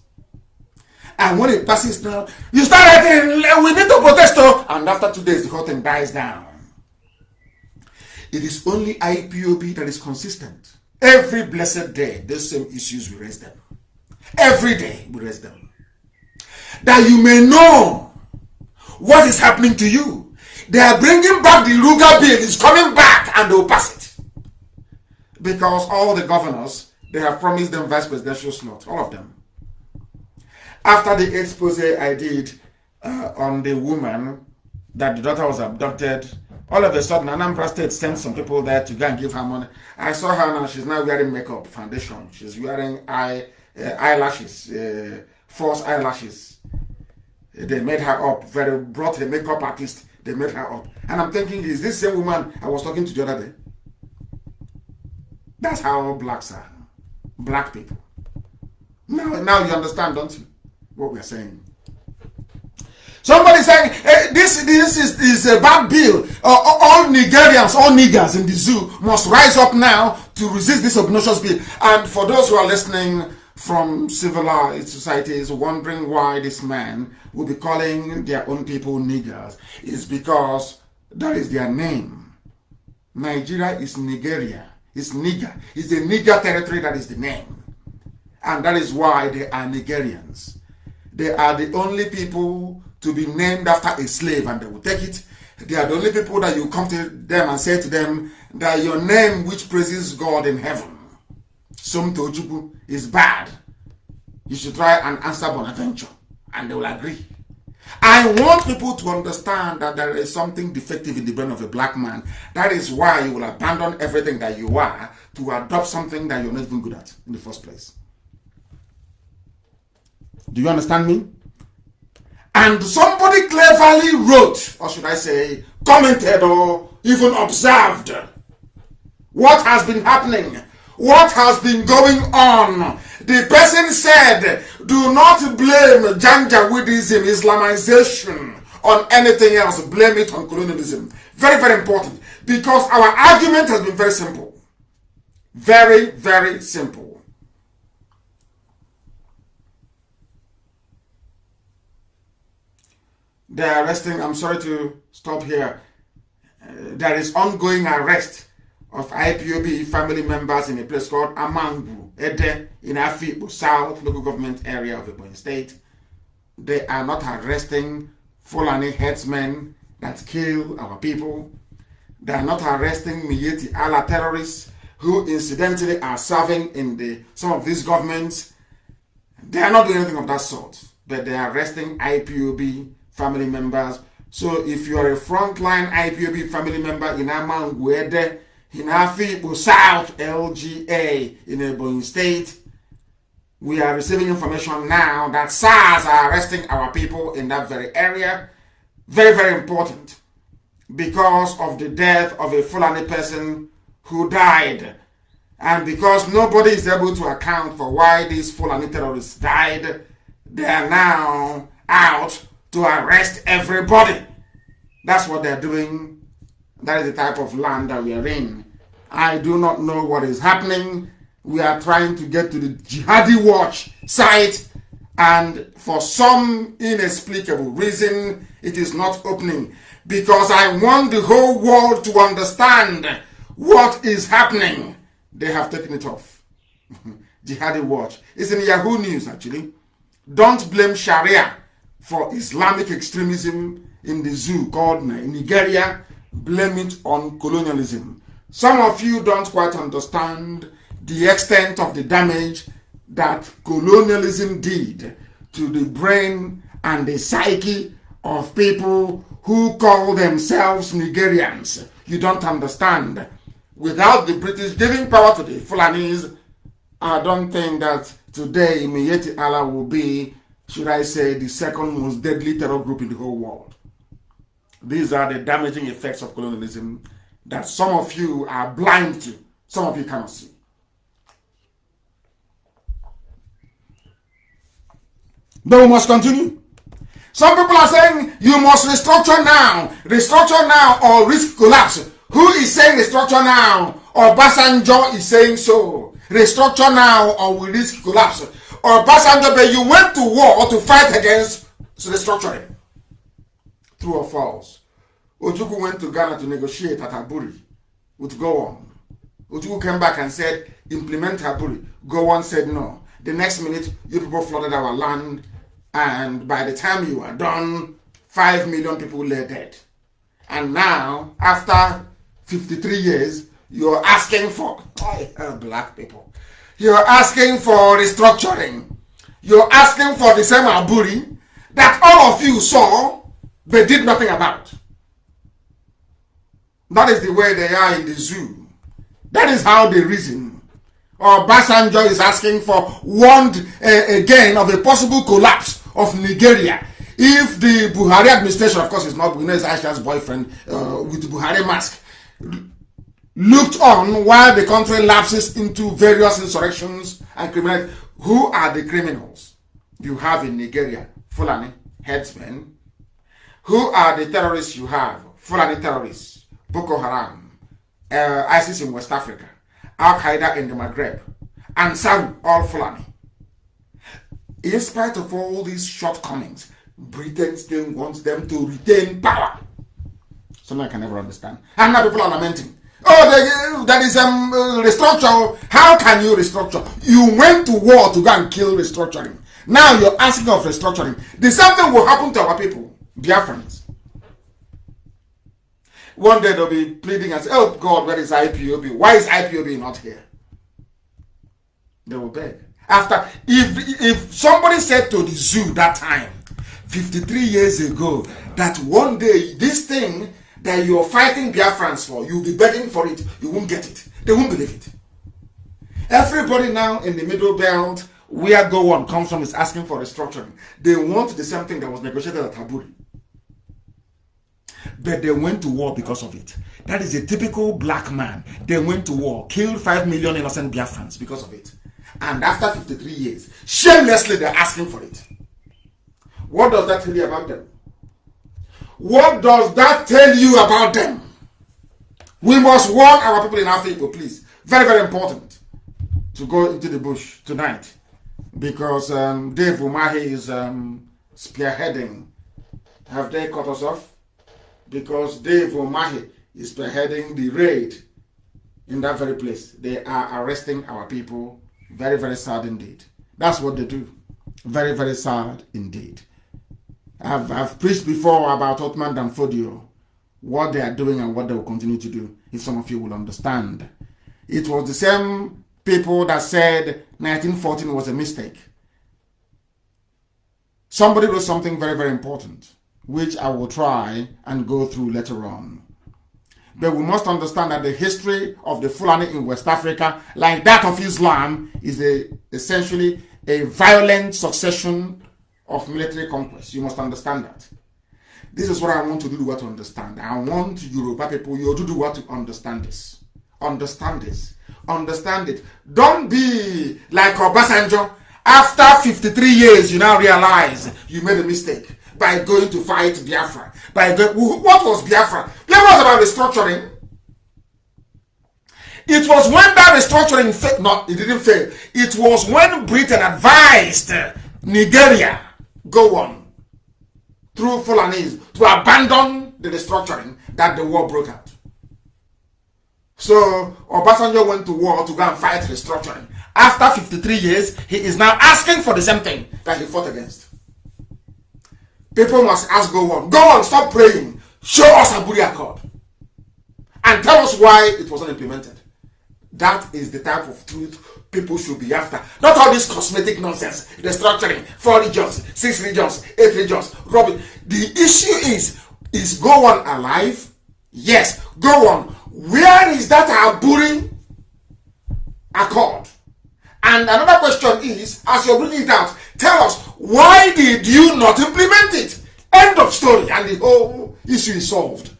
And when it passes now, you start writing, we need to protest, and after 2 days the whole thing dies down. It is only IPOB that is consistent. Every blessed day, those same issues, we raise them. Every day, we raise them. That you may know what is happening to you. They are bringing back the Ruga bill. It's coming back, and they will pass it. Because all the governors, they have promised them vice presidential slot. All of them. After the expose I did on the woman, that the daughter was abducted, all of a sudden, Anambra State sent some people there to go and give her money. I saw her now. She's now wearing makeup, foundation. She's wearing eyelashes, false eyelashes. They made her up. Brought a makeup artist. They made her up. And I'm thinking, is this same woman I was talking to the other day? That's how blacks are. Black people. Now you understand, don't you? What we're saying. Somebody saying, hey, this is a bad bill. All Nigerians, all niggers in the zoo must rise up now to resist this obnoxious bill. And for those who are listening from civilized societies wondering why this man will be calling their own people niggers, is because that is their name. Nigeria is Nigeria. It's nigger. It's the nigger territory that is the name. And that is why they are Nigerians. They are the only people to be named after a slave, and they will take it. They are the only people that you come to them and say to them that your name which praises God in heaven, Somto Ojukwu, is bad. You should try and answer Bonaventure, and they will agree. I want people to understand that there is something defective in the brain of a black man. That is why you will abandon everything that you are to adopt something that you're not even good at in the first place. Do you understand me? And somebody cleverly wrote, or should I say, commented or even observed what has been happening, what has been going on. The person said, do not blame Janjaweedism, Islamization, on anything else. Blame it on colonialism. Very, very important. Because our argument has been very simple. Very, very simple. They are arresting, I'm sorry to stop here. There is ongoing arrest of IPOB family members in a place called Amangu, Ede, in Afibo South local government area of Ebonyi State. They are not arresting Fulani headsmen that kill our people. They are not arresting Miyetti Allah terrorists who incidentally are serving in some of these governments. They are not doing anything of that sort, but they are arresting IPOB family members. So if you are a frontline IPOB family member in Amanguede, in Afibo South LGA in Ebonyi State, we are receiving information now that SARS are arresting our people in that very area. Very, very important, because of the death of a Fulani person who died, and because nobody is able to account for why these Fulani terrorists died. They are now out to arrest everybody. That's what they're doing. That is the type of land that we are in. I do not know what is happening. We are trying to get to the Jihadi Watch site, and for some inexplicable reason, it is not opening. Because I want the whole world to understand what is happening. They have taken it off. Jihadi Watch. It's in Yahoo News, actually. Don't blame Sharia for Islamic extremism in the zoo called Nigeria. Blame it on colonialism. Some of you don't quite understand the extent of the damage that colonialism did to the brain and the psyche of people who call themselves Nigerians. You don't understand. Without the British giving power to the Fulanis, I don't think that today Imiyeti Allah will be, should I say, the second most deadly terror group in the whole world. These are the damaging effects of colonialism that some of you are blind to, some of you cannot see. But we must continue. Some people are saying you must restructure now or risk collapse. Who is saying restructure now? Or Obasanjo is saying so. Restructure now or we risk collapse. Or Obasanjo, but you went to war to fight against restructuring. True or false? Ojukwu went to Ghana to negotiate at Aburi with Gowon. Ojukwu came back and said, implement Aburi. Gowon said no. The next minute, you people flooded our land, and by the time you are done, 5 million people lay dead. And now, after 53 years, you're asking for, black people, you're asking for restructuring. You're asking for the same Aburi that all of you saw, but did nothing about. That is the way they are in the zoo. That is how they reason. Or Obasanjo is asking for warned again of a possible collapse of Nigeria if the Buhari administration, of course, is not Aisha's boyfriend with the Buhari mask, looked on while the country lapses into various insurrections and criminality. Who are the criminals you have in Nigeria? Fulani headsmen. Who are the terrorists you have? Fulani terrorists. Boko Haram. ISIS in West Africa. Al-Qaeda in the Maghreb. And some, all Fulani. In spite of all these shortcomings, Britain still wants them to retain power. Something I can never understand. And now people are lamenting. Oh, that is restructure. How can you restructure? You went to war to go and kill restructuring. Now you're asking of restructuring. The same thing will happen to our people, Biafrans. One day they'll be pleading and say, oh God, where is IPOB? Why is IPOB not here? They will beg. After, if somebody said to the zoo that time, 53 years ago, that one day this thing that you're fighting Biafrans for, you'll be begging for it, you won't get it. They won't believe it. Everybody now in the middle belt, where Gowon comes from, is asking for restructuring. They want the same thing that was negotiated at Aburi. But they went to war because of it. That is a typical black man. They went to war, killed 5 million innocent Biafrans because of it. And after 53 years, shamelessly they're asking for it. What does that tell you about them? What does that tell you about them? We must warn our people in Africa, please. Very, very important to go into the bush tonight. Because Dave Umahi is spearheading. Have they cut us off? Because Dave Umahi is spearheading the raid in that very place. They are arresting our people. Very, very sad indeed. That's what they do. Very, very sad indeed. I've preached before about Ottoman Danfodio, what they are doing and what they will continue to do, if some of you will understand. It was the same people that said 1914 was a mistake. Somebody wrote something very, very important, which I will try and go through later on. But we must understand that the history of the Fulani in West Africa, like that of Islam, is essentially a violent succession of military conquest. You must understand that. This is what I want to do to understand. I want Yoruba people, you to do what to understand this. Understand this. Understand it. Don't be like Obasanjo. After 53 years, you now realize you made a mistake by going to fight Biafra. What was Biafra? Biafra was about restructuring. It was when that restructuring failed. No, it didn't fail. It was when Britain advised Nigeria, go on, through Fulanese, to abandon the restructuring, that the war broke out. So Obasanjo went to war to go and fight restructuring. After 53 years, he is now asking for the same thing that he fought against. People must ask go on, stop praying. Show us Aburi Accord. And tell us why it wasn't implemented. That is the type of truth people should be after. Not all this cosmetic nonsense, restructuring, 4 regions, 6 regions, 8 regions, rubbish. The issue is Gowon alive? Yes, Gowon. Where is that Aburi Accord? And another question is, as you're bringing it out, tell us, why did you not implement it? End of story, and the whole issue is solved.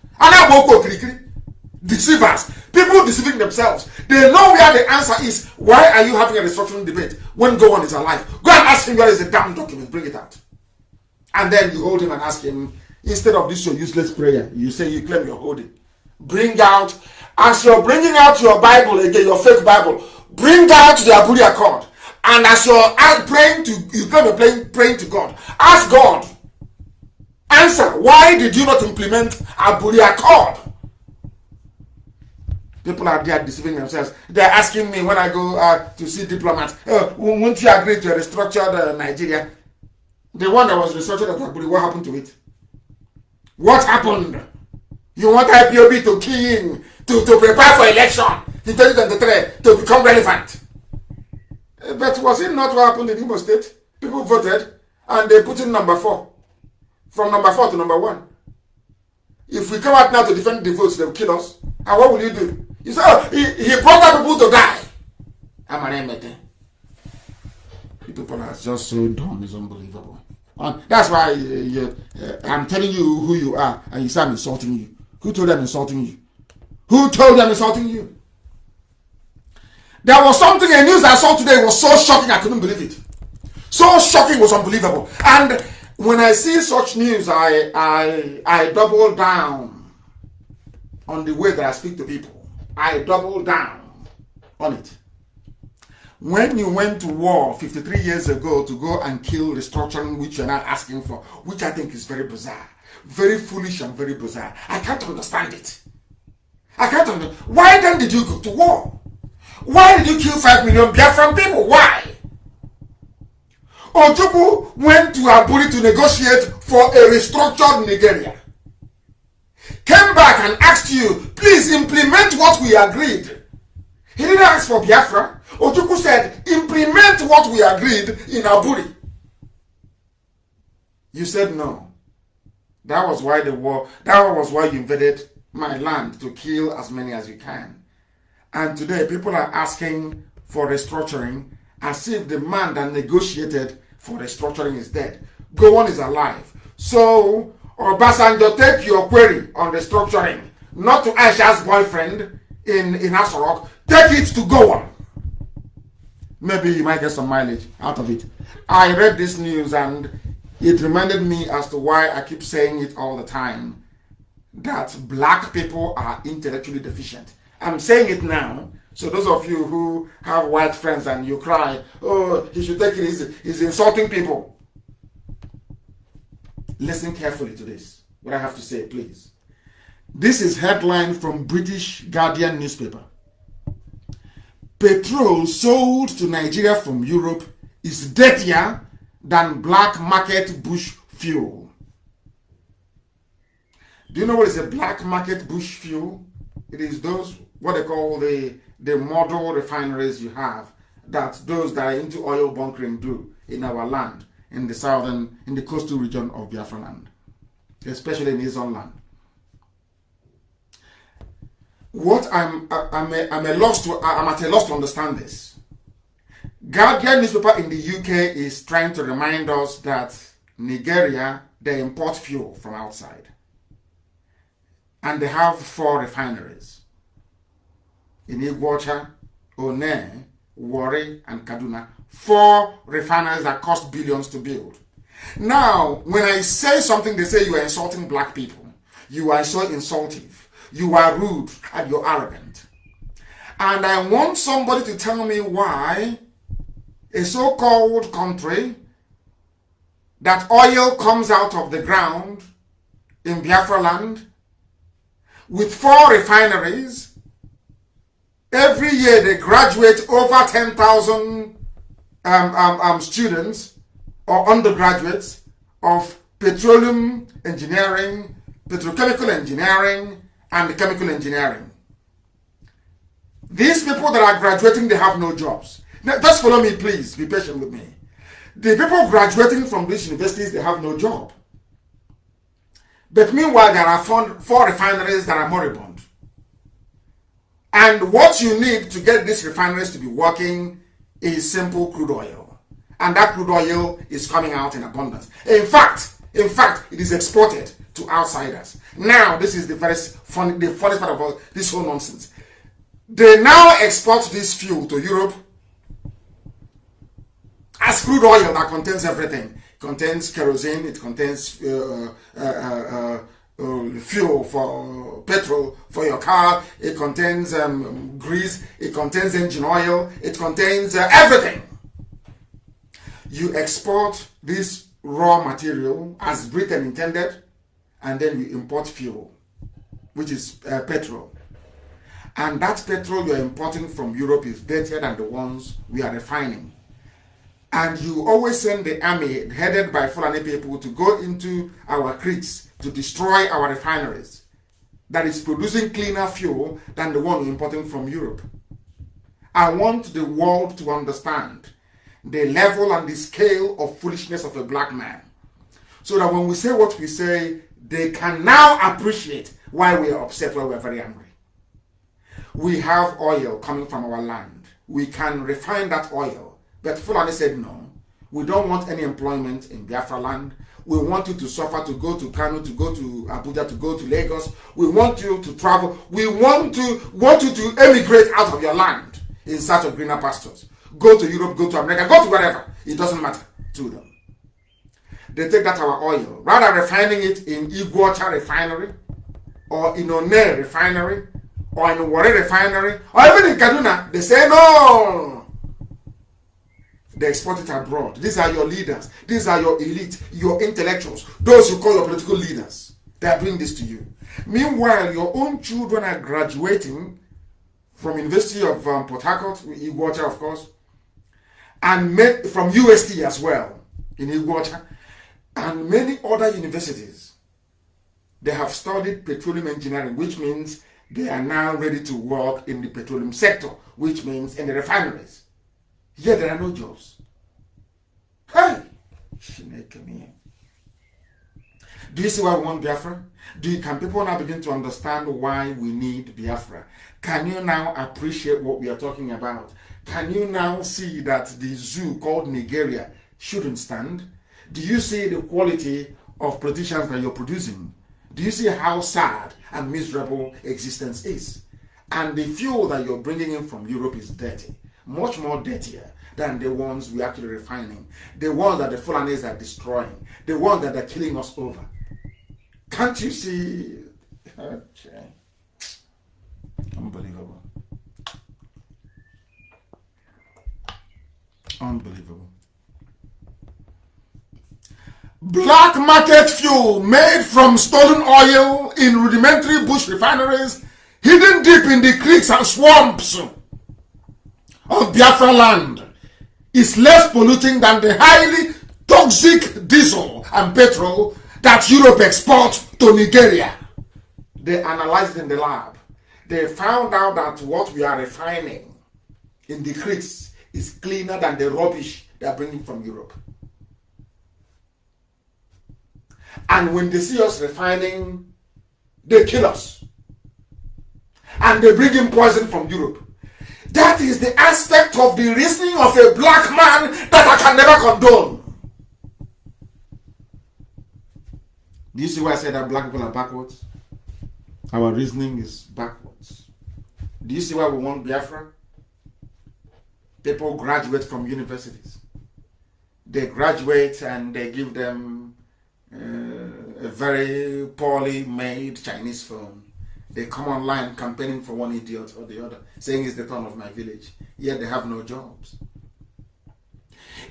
Deceivers, people deceiving themselves. They know where the answer is. Why are you having a restructuring debate when Gowon is alive? Go and ask him where is the damn document, bring it out. And then you hold him and ask him, instead of this your useless prayer, you say you claim you're holding. Bring out, as you're bringing out your Bible again, your fake Bible, bring out the Aburi Accord. And as you're praying to, you claim you're praying to God, ask God, answer, why did you not implement Aburi Accord? People are there deceiving themselves. They're asking me when I go to see diplomats, won't you agree to a restructured Nigeria? The one that was restructured at Aburi, what happened to it? What happened? You want IPOB to key in, to prepare for election in 2023 to become relevant. But was it not what happened in Imo State? People voted and they put in number 4. From number 4 to number 1. If we come out now to defend the votes, they will kill us. And what will you do? You say, oh, he brought out people to die. People are just so dumb, it's unbelievable. And that's why I'm telling you who you are, and you say I'm insulting you. Who told them insulting you? Who told them insulting you? There was something, a news I saw today was so shocking I couldn't believe it. So shocking, was unbelievable. And when I see such news, I double down on the way that I speak to people. I double down on it. When you went to war 53 years ago to go and kill restructuring, which you're not asking for, which I think is very bizarre, very foolish and very bizarre. I can't understand it. I can't understand. Why then did you go to war? Why did you kill 5 million Biafran people? Why? Ojukwu went to Aburi to negotiate for a restructured Nigeria. Came back and asked you, please implement what we agreed. He didn't ask for Biafra. Ojukwu said, implement what we agreed in Aburi. You said no. That was why the war, that was why you invaded my land, to kill as many as you can. And today people are asking for restructuring as if the man that negotiated for restructuring is dead. Gowon is alive. So, Obasanjo, take your query on restructuring, not to Aisha's boyfriend in Asorok. Take it to Gowon. Maybe you might get some mileage out of it. I read this news and it reminded me as to why I keep saying it all the time, that black people are intellectually deficient. I'm saying it now, so those of you who have white friends and you cry, oh, he should take it easy, he's insulting people. Listen carefully to this, what I have to say, please. This is headline from British Guardian newspaper. Petrol sold to Nigeria from Europe is dirtier than black market bush fuel. Do you know what is a black market bush fuel? It is those, what they call the model refineries you have, that those that are into oil bunkering do in our land, in the southern, in the coastal region of Biafra land, especially in his own land. What I'm at a loss to understand this. Guardian newspaper in the UK is trying to remind us that Nigeria, they import fuel from outside. And they have 4 refineries. In Iguacha, One, Warri, and Kaduna. 4 refineries that cost billions to build. Now, when I say something, they say you are insulting black people. You are so insultive. You are rude and you're arrogant. And I want somebody to tell me why a so-called country that oil comes out of the ground in Biafra land with 4 refineries, every year they graduate over 10,000 students or undergraduates of petroleum engineering, petrochemical engineering, and chemical engineering. These people that are graduating, they have no jobs. Now, just follow me, please. Be patient with me. The people graduating from these universities, they have no job. But meanwhile, there are four refineries that are moribund. And what you need to get these refineries to be working is simple crude oil. And that crude oil is coming out in abundance. In fact, it is exported to outsiders. Now, this is the funniest part of all this whole nonsense. They now export this fuel to Europe as crude oil that contains everything. It contains kerosene, it contains fuel for petrol for your car, it contains grease, it contains engine oil, it contains everything. You export this raw material as Britain intended, and then you import fuel, which is petrol. And that petrol you're importing from Europe is dirtier than the ones we are refining. And you always send the army headed by Fulani people to go into our creeks to destroy our refineries that is producing cleaner fuel than the one we're importing from Europe. I want the world to understand the level and the scale of foolishness of a black man, so that when we say what we say, they can now appreciate why we are upset, why we are very angry. We have oil coming from our land. We can refine that oil. But Fulani said, no, we don't want any employment in Biafra land. We want you to suffer, to go to KANU, to go to Abuja, to go to Lagos. We want you to travel. We want you to emigrate out of your land in search of greener pastures. Go to Europe, go to America, go to wherever. It doesn't matter to them. They take that our oil, rather refining it in Iguacha refinery, or in One refinery, or in Warri refinery, or even in Kaduna. They say no. They export it abroad. These are your leaders. These are your elite, your intellectuals, those you call your political leaders. They are doing this to you. Meanwhile, your own children are graduating from University of Port Harcourt, Iguacha, of course, and from UST as well, in Iguacha, and many other universities. They have studied petroleum engineering, which means they are now ready to work in the petroleum sector, which means in the refineries. Yet there are no jobs. Hey! Do you see why we want Biafra? Can people now begin to understand why we need Biafra? Can you now appreciate what we are talking about? Can you now see that the zoo called Nigeria shouldn't stand? Do you see the quality of politicians that you're producing? Do you see how sad and miserable existence is? And the fuel that you're bringing in from Europe is dirty. Much more dirtier than the ones we're actually refining. The ones that the Fulanis are destroying. The ones that are killing us over. Can't you see? Okay. Unbelievable. Unbelievable. Black market fuel made from stolen oil in rudimentary bush refineries, hidden deep in the creeks and swamps of Biafra land, is less polluting than the highly toxic diesel and petrol that Europe exports to Nigeria. They analyzed it in the lab. They found out that what we are refining in the creeks is cleaner than the rubbish they are bringing from Europe. And when they see us refining, they kill us. And they bring in poison from Europe. That is the aspect of the reasoning of a black man that I can never condone. Do you see why I said that black people are backwards? Our reasoning is backwards. Do you see why we want Biafra? People graduate from universities. They graduate and they give them a very poorly made Chinese phone. They come online campaigning for one idiot or the other, saying it's the turn of my village. Yet they have no jobs.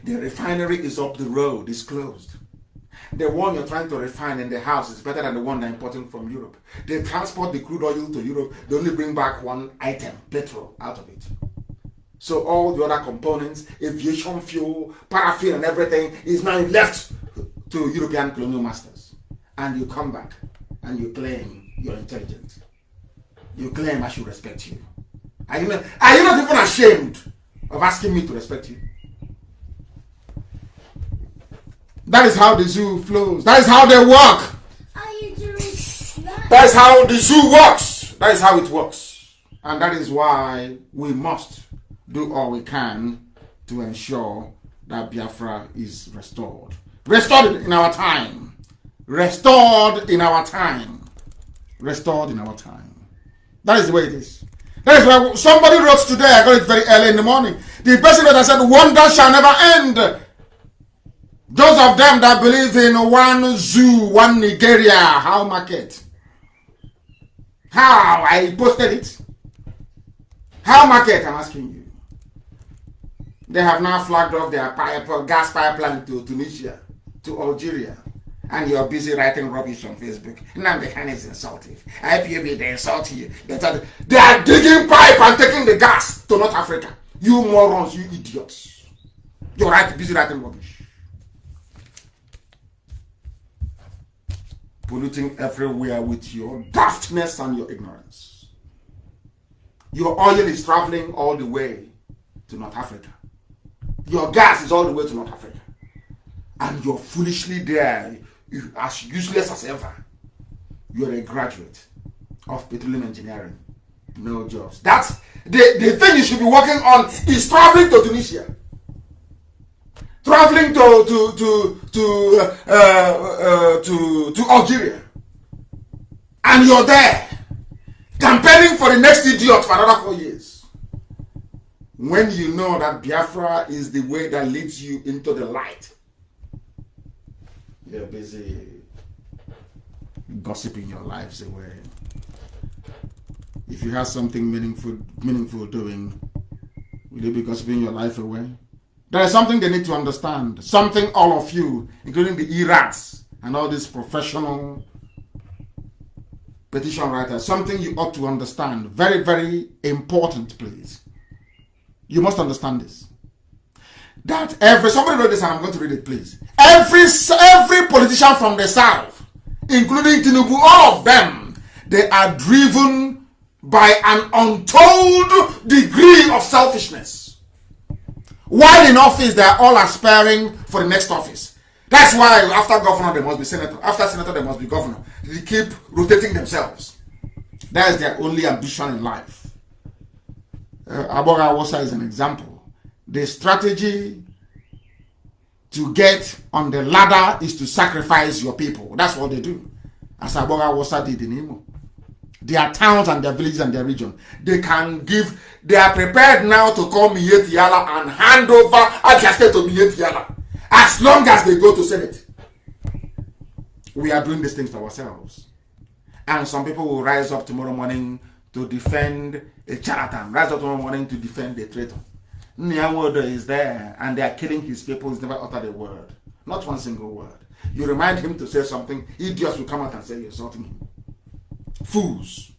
The refinery is up the road, it's closed. The one you're trying to refine in the house is better than the one they're importing from Europe. They transport the crude oil to Europe, they only bring back one item, petrol, out of it. So all the other components, aviation fuel, paraffin and everything is now left to European colonial masters. And you come back and you claim you're intelligent. You claim I should respect you. Are you not even ashamed of asking me to respect you? That is how the zoo flows. That is how they work. That is how the zoo works. That is how it works. And that is why we must do all we can to ensure that Biafra is restored. Restored in our time. Restored in our time. Restored in our time. That is the way it is. That is why somebody wrote today, I got it very early in the morning. The person that said, wonder shall never end. Those of them that believe in one zoo, one Nigeria, how market? How? I posted it. How market, I'm asking you. They have now flagged off their gas pipeline to Tunisia, to Algeria. And you're busy writing rubbish on Facebook. NNAMDI KANU is insultive. IPOB, they insult you. They are digging pipe and taking the gas to North Africa. You morons, you idiots. You're busy writing rubbish. Polluting everywhere with your daftness and your ignorance. Your oil is traveling all the way to North Africa. Your gas is all the way to North Africa. And you're foolishly there, as useless as ever. You're a graduate of petroleum engineering. No jobs. That's the thing you should be working on is traveling to Tunisia. Traveling to Algeria, and you're there campaigning for the next idiot for another 4 years. When you know that Biafra is the way that leads you into the light, you're busy gossiping your lives away. If you have something meaningful doing, will you be gossiping your life away? There is something they need to understand. Something all of you, including the ERATs and all these professional petition writers, something you ought to understand. Very, very important, please. You must understand this. That somebody wrote this and I'm going to read it, please. Every politician from the South, including Tinubu, all of them, they are driven by an untold degree of selfishness. While in office, they are all aspiring for the next office. That's why after governor, there must be senator. After senator, there must be governor. They keep rotating themselves. That is their only ambition in life. Aboga Wosa is an example. The strategy to get on the ladder is to sacrifice your people. That's what they do. As Aboga Wosa did in Imo. Their towns and their villages and their region. They are prepared now to call Miyetti Yala and hand over Abia State to Miyetti Yala. As long as they go to Senate. We are doing these things to ourselves. And some people will rise up tomorrow morning to defend a charlatan. Rise up tomorrow morning to defend a traitor. Nyawodo is there and they are killing his people. He's never uttered a word. Not one single word. You remind him to say something, idiots will come out and say you're insulting him. Fools.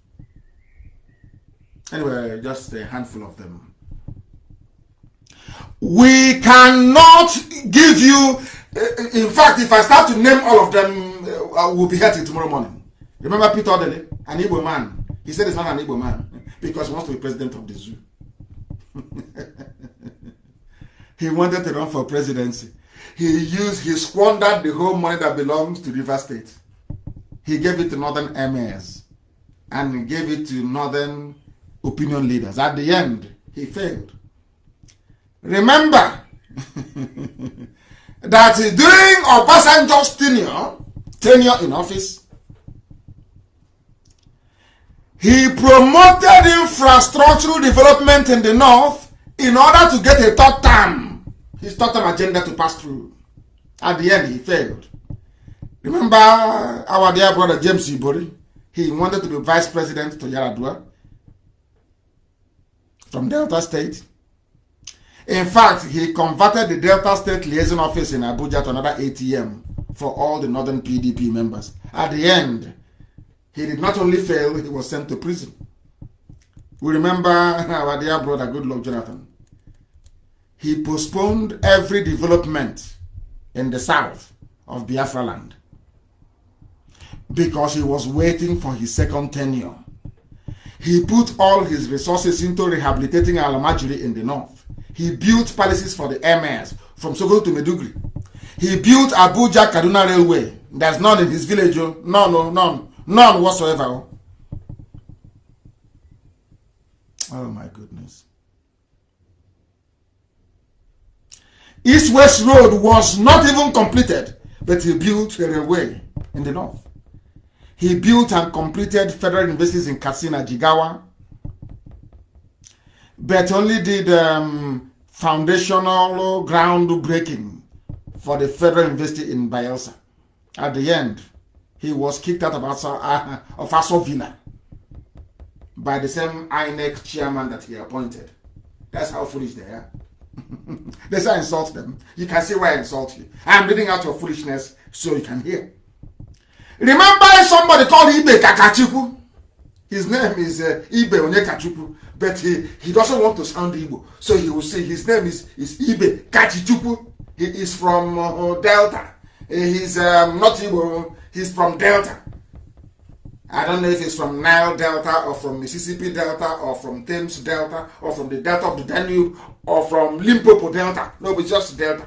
Anyway, just a handful of them. We cannot give you, in fact, if I start to name all of them, I will be headed tomorrow morning. Remember Peter Odele, an Igbo man. He said he's not an Igbo man because he wants to be president of the zoo. He wanted to run for presidency. He squandered the whole money that belongs to River State. He gave it to northern emirs and gave it to northern opinion leaders. At the end, he failed. Remember that during Obasanjo's tenure in office, he promoted infrastructural development in the north in order to get a third term, his third term agenda to pass through. At the end, he failed. Remember our dear brother James Ibori? He wanted to be vice president to Yaradua from Delta State. In fact, he converted the Delta State liaison office in Abuja to another ATM for all the northern PDP members. At the end, he did not only fail, he was sent to prison. We remember our dear brother Goodluck Jonathan. He postponed every development in the south of Biafra land because he was waiting for his second tenure. He put all his resources into rehabilitating Alamajiri in the north. He built palaces for the emirs from Sokoto to Meduguri. He built Abuja Kaduna Railway. There's none in his village. None whatsoever. Oh my goodness. East-West Road was not even completed, but he built a railway in the north. He built and completed federal universities in Katsina, Jigawa, but only did foundational groundbreaking for the federal university in Bayelsa. At the end, he was kicked out of Aso Villa by the same INEC chairman that he appointed. That's how foolish they are. That's how I insult them. You can see why I insult you. I'm reading out your foolishness so you can hear. Remember somebody called Ibe Kakachuku? His name is Ibe Onyekachuku, but he doesn't want to sound Igbo. So he will say his name is Ibe Kachichuku. He is from Delta. He's not Igbo, he's from Delta. I don't know if he's from Nile Delta or from Mississippi Delta or from Thames Delta or from the Delta of the Danube or from Limpopo Delta. No, but just Delta.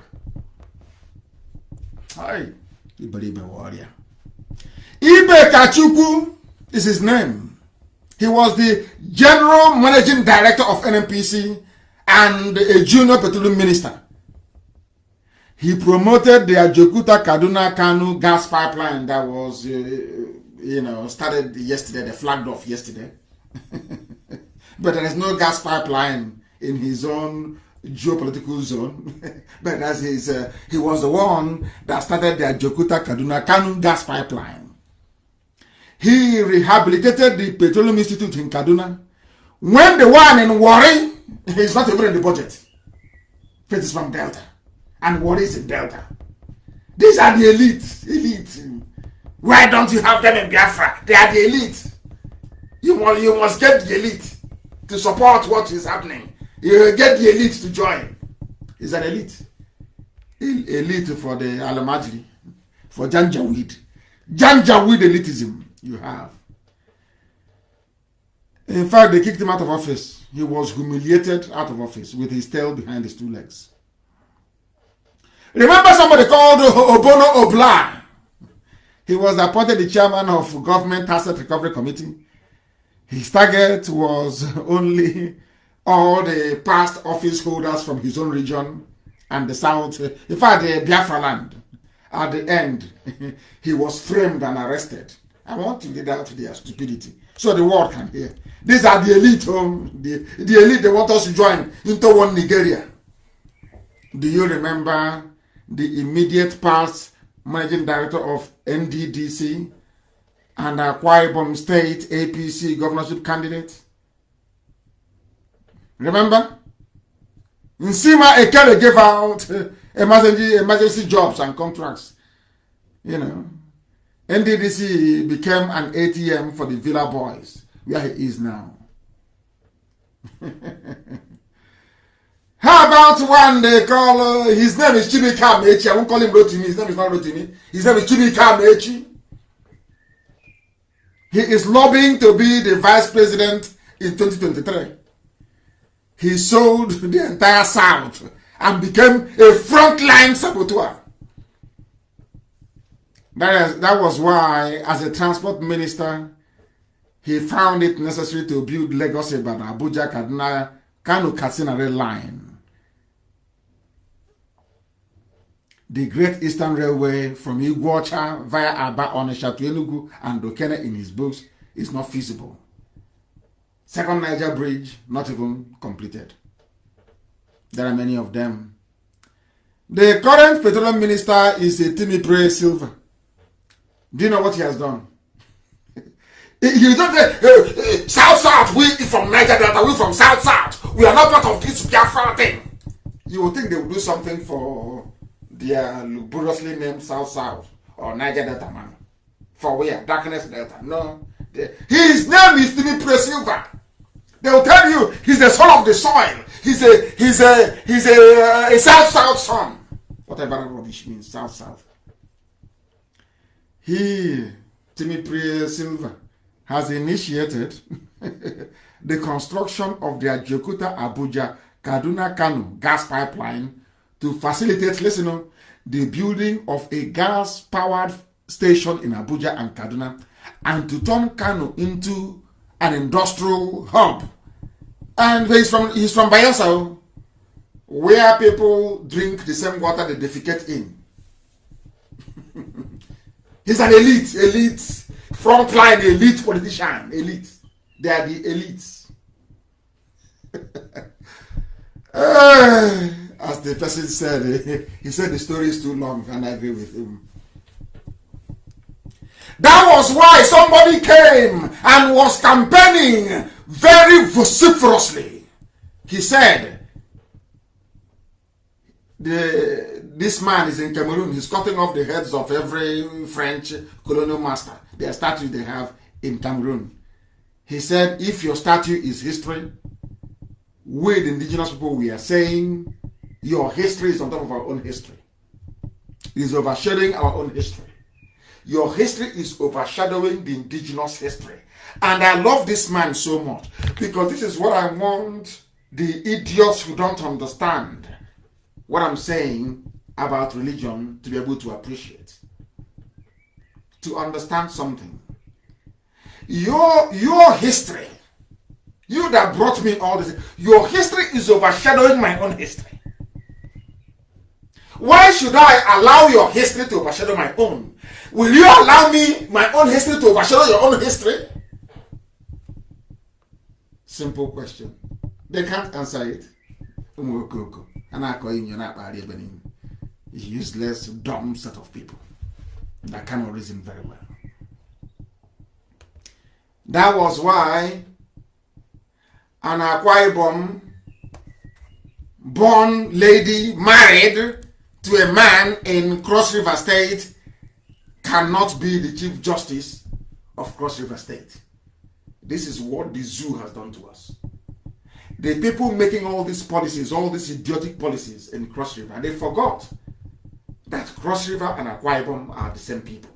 Hi, Ibe warrior. Ibe Kachuku is his name. He was the general managing director of NNPC and a junior petroleum minister. He promoted the Ajokuta Kaduna KANU gas pipeline that was, started yesterday, they flagged off yesterday. But there is no gas pipeline in his own geopolitical zone. But as he was the one that started the Ajokuta Kaduna KANU gas pipeline. He rehabilitated the Petroleum Institute in Kaduna. When the one in Warri is not even in the budget. It is from Delta. And Warri is in Delta. These are the elite. Why don't you have them in Biafra? They are the elite. You must get the elite to support what is happening. You get the elite to join. It's an elite. Elite for the Alamajiri. For Janjaweed. Janjaweed elitism. You have. In fact, they kicked him out of office. He was humiliated out of office with his tail behind his two legs. Remember somebody called Obono Obla? He was appointed the chairman of Government Asset Recovery Committee. His target was only all the past office holders from his own region and the south. In fact, the Biafra land. At the end, he was framed and arrested. I want to get out their stupidity so the world can hear. These are the elite. The elite, they want us to join into one Nigeria. Do you remember the immediate past managing director of NDDC and Akwa Ibom State APC governorship candidate? Remember? Nsima Ekele gave out emergency jobs and contracts. NDDC became an ATM for the Villa Boys, where he is now. How about one they call, his name is Chibika Mechi. I won't call him Rotimi. His name is not Rotimi. His name is Chibika Mechi. He is lobbying to be the vice president in 2023. He sold the entire South and became a frontline saboteur. That was why, as a transport minister, he found it necessary to build Lagos Ibadan, Abuja, Kaduna, KANU Katsina rail line. The Great Eastern Railway from Iguacha via Aba, Onitsha to Enugu and Okene in his books is not feasible. Second Niger Bridge, not even completed. There are many of them. The current petroleum minister is Timipre Silva. Do you know what he has done? He don't say, South, we from Niger Delta, we from South. We are not part of this Biafra thing. You would think they would do something for their laboriously named South or Niger Delta man. For where? Darkness Delta. No. His name is Timipre Silva. They will tell you he's the son of the soil. He's a South son. Whatever rubbish means, South. He, Timipre Silva, has initiated the construction of the Ajaokuta Abuja Kaduna KANU gas pipeline to facilitate, listen, the building of a gas-powered station in Abuja and Kaduna, and to turn KANU into an industrial hub. And he's from Bayelsa, where people drink the same water they defecate in. He's an elite, frontline elite politician, elite. They are the elites. As the person said, he said the story is too long, and I agree with him. That was why somebody came and was campaigning very vociferously. He said, this man is in Cameroon. He's cutting off the heads of every French colonial master, their statue they have in Cameroon. He said, if your statue is history, we, the indigenous people, we are saying your history is on top of our own history. It is overshadowing our own history. Your history is overshadowing the indigenous history. And I love this man so much, because this is what I want the idiots who don't understand what I'm saying about religion to be able to appreciate. To understand something. Your history, you that brought me all this, your history is overshadowing my own history. Why should I allow your history to overshadow my own? Will you allow me, my own history, to overshadow your own history? Simple question. They can't answer it. Useless, dumb set of people that cannot reason very well. That was why an Akwa Ibom born lady married to a man in Cross River State cannot be the Chief Justice of Cross River State. This is what the zoo has done to us. The people making all these policies, all these idiotic policies in Cross River, they forgot that Cross River and Akwa Ibom are the same people.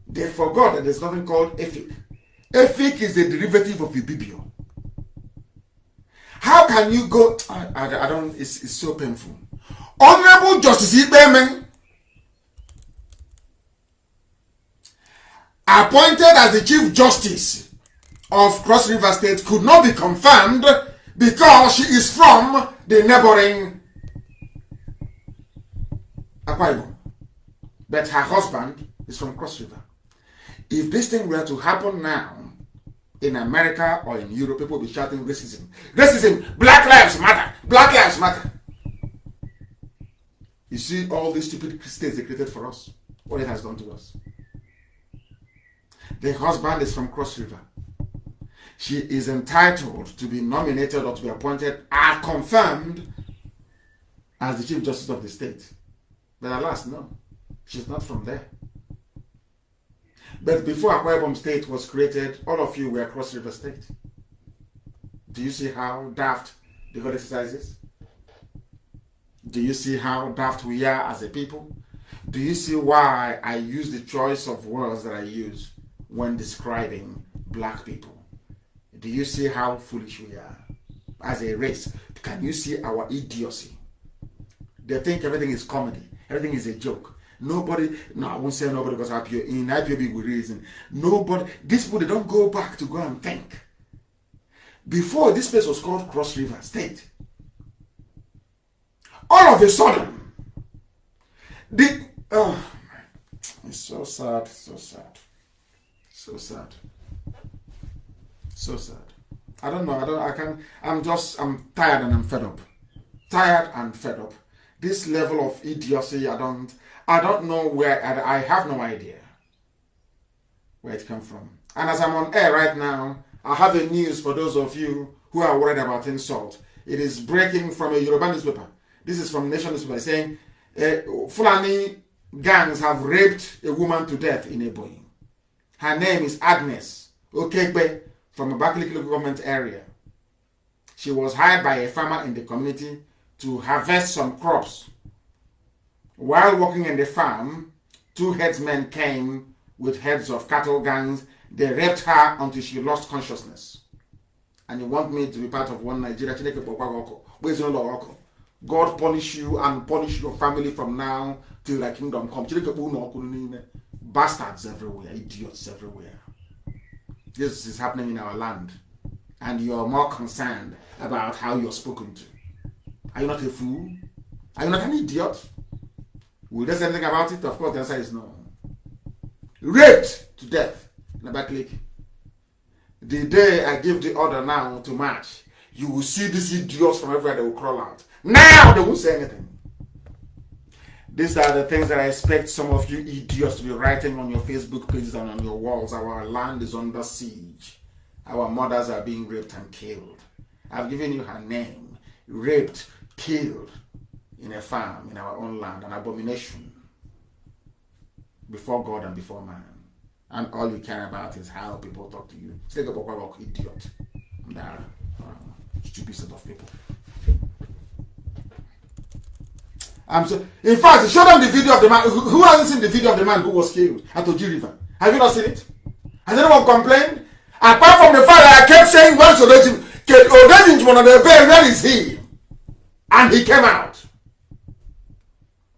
They forgot that there's nothing called Efik. Efik is a derivative of Ibibio. How can you go? I don't. It's so painful. Honorable Justice Ibeme, appointed as the Chief Justice of Cross River State, could not be confirmed because she is from the neighboring Akwa Ibom. But her husband is from Cross River. If this thing were to happen now in America or in Europe, people will be shouting racism. Racism! Black lives matter! Black lives matter! You see all these stupid states they created for us, what it has done to us. The husband is from Cross River. She is entitled to be nominated or to be appointed and confirmed as the Chief Justice of the state. But alas, no. She's not from there. But before Akwa Ibom State was created, all of you were Cross River State. Do you see how daft the whole exercise is? Do you see how daft we are as a people? Do you see why I use the choice of words that I use when describing black people? Do you see how foolish we are as a race? Can you see our idiocy? They think everything is comedy. Everything is a joke. Nobody, no, I won't say nobody because in IPOB we reason. Nobody, these people, they don't go back to go and think. Before, this place was called Cross River State. All of a sudden, it's so sad, so sad, so sad, so sad. I don't know, I'm tired and I'm fed up. Tired and fed up. This level of idiocy, I don't know where, I have no idea where it came from. And as I'm on air right now, I have a news for those of you who are worried about insult. It is breaking from a Yoruba newspaper. This is from Nation newspaper saying, Fulani gangs have raped a woman to death in Ebonyi. Her name is Agnes Okekbe from a Abakaliki local government area. She was hired by a farmer in the community to harvest some crops. While working in the farm, two headsmen came with heads of cattle gangs They raped her until she lost consciousness. And you want me to be part of one Nigeria? God punish you and punish your family from now till the kingdom comes. Bastards everywhere, idiots everywhere. This is happening in our land. And you're more concerned about how you're spoken to. Are you not a fool? Are you not an idiot? Will there say anything about it? Of course, the answer is no. Raped to death in a back lake. The day I give the order now to march, you will see these idiots from everywhere, they will crawl out. Now they won't say anything. These are the things that I expect some of you idiots to be writing on your Facebook pages and on your walls. Our land is under siege. Our mothers are being raped and killed. I've given you her name. Raped, killed in a farm in our own land. An abomination before God and before man. And all you care about is how people talk to you. Take up a idiot. Stupid set of people. In fact, show them the video of the man. Who hasn't seen the video of the man who was killed at Oji River? Have you not seen it? Has anyone complained? Apart from the fact that I kept saying, where is Odejim? Where is he? And he came out.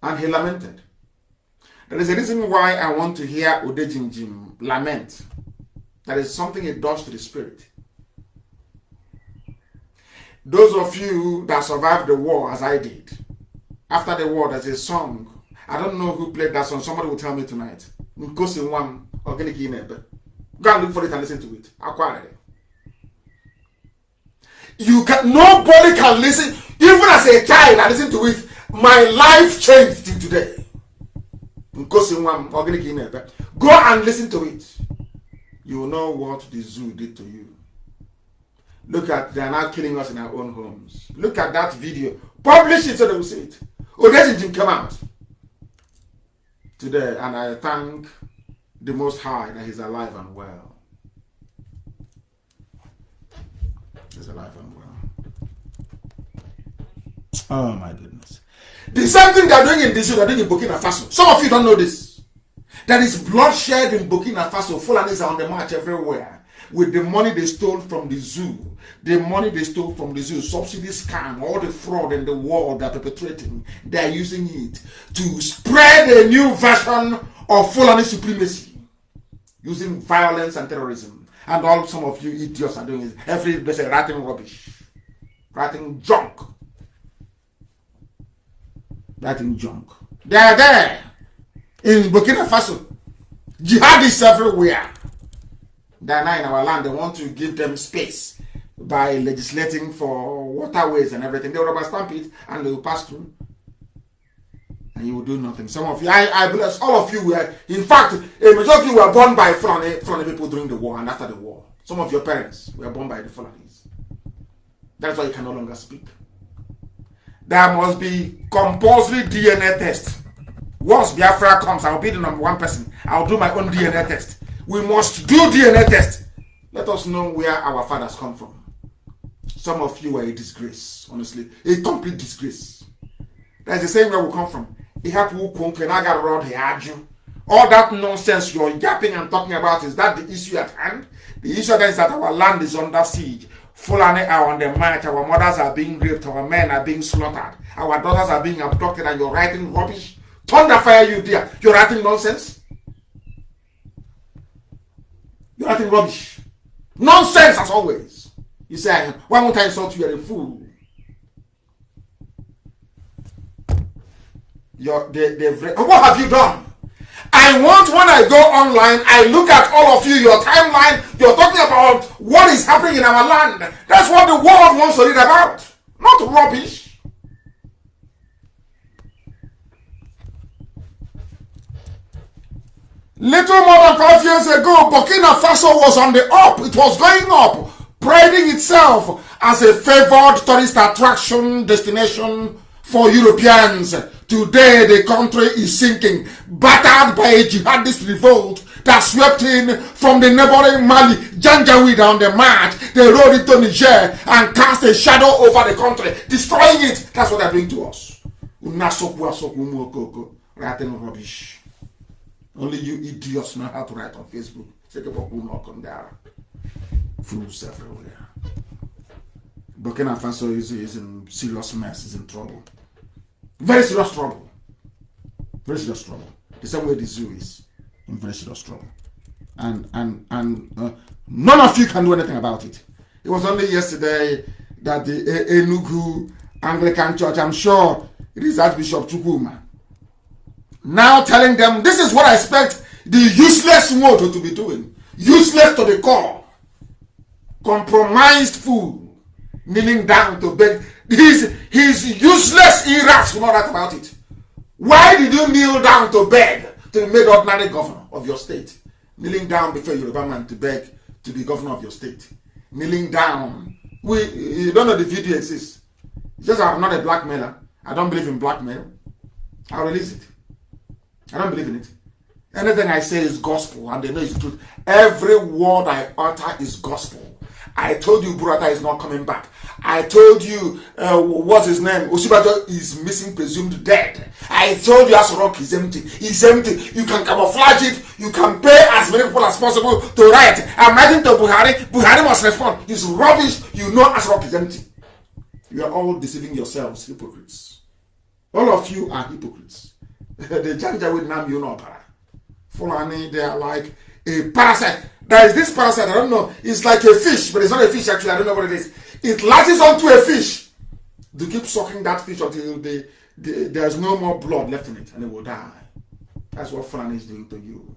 And he lamented. There is a reason why I want to hear Odejim lament. That is something it does to the spirit. Those of you that survived the war as I did, after the war, there's a song. I don't know who played that song. Somebody will tell me tonight. Go and look for it and listen to it. Nobody can listen. Even as a child, I listened to it. My life changed till today. Go and listen to it. You will know what the zoo did to you. Look at, they are now killing us in our own homes. Look at that video. Publish it so they will see it. Odejim came out today, and I thank the Most High that he's alive and well. He's alive and well. Oh my goodness. The same thing they're doing in this, they're doing in Burkina Faso. Some of you don't know this. There is bloodshed in Burkina Faso. Fulanis are on the march everywhere. With the money they stole from the zoo. The money they stole from the zoo, subsidy scam, all the fraud in the world they're perpetrating, they're using it to spread a new version of Fulani supremacy. Using violence and terrorism. And all some of you idiots are doing is every day writing rubbish. Writing junk. Writing junk. They're there. In Burkina Faso. Jihadists everywhere. They're now in our land. They want to give them space by legislating for waterways and everything. They will rubber stamp it and they will pass through. And you will do nothing. Some of you, I bless all of you were, in fact, a majority of you were born by Fulani people during the war and after the war. Some of your parents were born by the Fulanis. That's why you can no longer speak. There must be compulsory DNA test. Once Biafra comes, I'll be the #1 person. I'll do my own DNA test. We must do DNA test. Let us know where our fathers come from. Some of you are a disgrace, honestly. A complete disgrace. That's the same where we come from. All that nonsense you're yapping and talking about, is that the issue at hand? The issue is that our land is under siege. Fulani are on the march. Our mothers are being raped. Our men are being slaughtered. Our daughters are being abducted, and you're writing rubbish. Thunder fire you there. You're writing nonsense. You're writing rubbish. Nonsense as always. You say, why won't I insult you? You're a fool. What have you done? I want, when I go online, I look at all of you, your timeline, you're talking about what is happening in our land. That's what the world wants to read about. Not rubbish. Little more than 5 years ago, Burkina Faso was on the up. It was going up, priding itself as a favored tourist attraction destination for Europeans. Today, the country is sinking, battered by a jihadist revolt that swept in from the neighboring Mali, Janjaweed on the march. They rode into Niger and cast a shadow over the country, destroying it. That's what they're doing to us. Writing rubbish. Only you idiots know how to write on Facebook. Take a knock on there. Fools everywhere. Burkina Faso is in serious mess, is in trouble. Very serious trouble. Very serious trouble. The same way the zoo is in very serious trouble. And none of you can do anything about it. It was only yesterday that the Enugu Anglican Church, I'm sure it is Archbishop Chukwuma, now telling them, this is what I expect the useless mode to be doing. Useless to the core. Compromised fool, kneeling down to beg. His useless errors will not write about it. Why did you kneel down to beg to be made ordinary governor of your state? Kneeling down before Yoruba man to beg to be governor of your state. Kneeling down. You don't know the video exists. It's just I'm not a blackmailer. I don't believe in blackmail. I'll release it. I don't believe in it. Anything I say is gospel and they know it's truth. Every word I utter is gospel. I told you Burata is not coming back. I told you, what's his name? Osibajo is missing, presumed dead. I told you Asorok is empty. He's empty. You can camouflage it. You can pay as many people as possible to riot. I'm writing to Buhari. Buhari must respond. It's rubbish. You know Asorok is empty. You are all deceiving yourselves, hypocrites. All of you are hypocrites. The Janja with Nam, you know, Fulani, they are like a parasite. There is this parasite, I don't know, it's like a fish, but it's not a fish actually, I don't know what it is. It latches onto a fish. They keep sucking that fish until there's no more blood left in it and it will die. That's what Fulani is doing to you.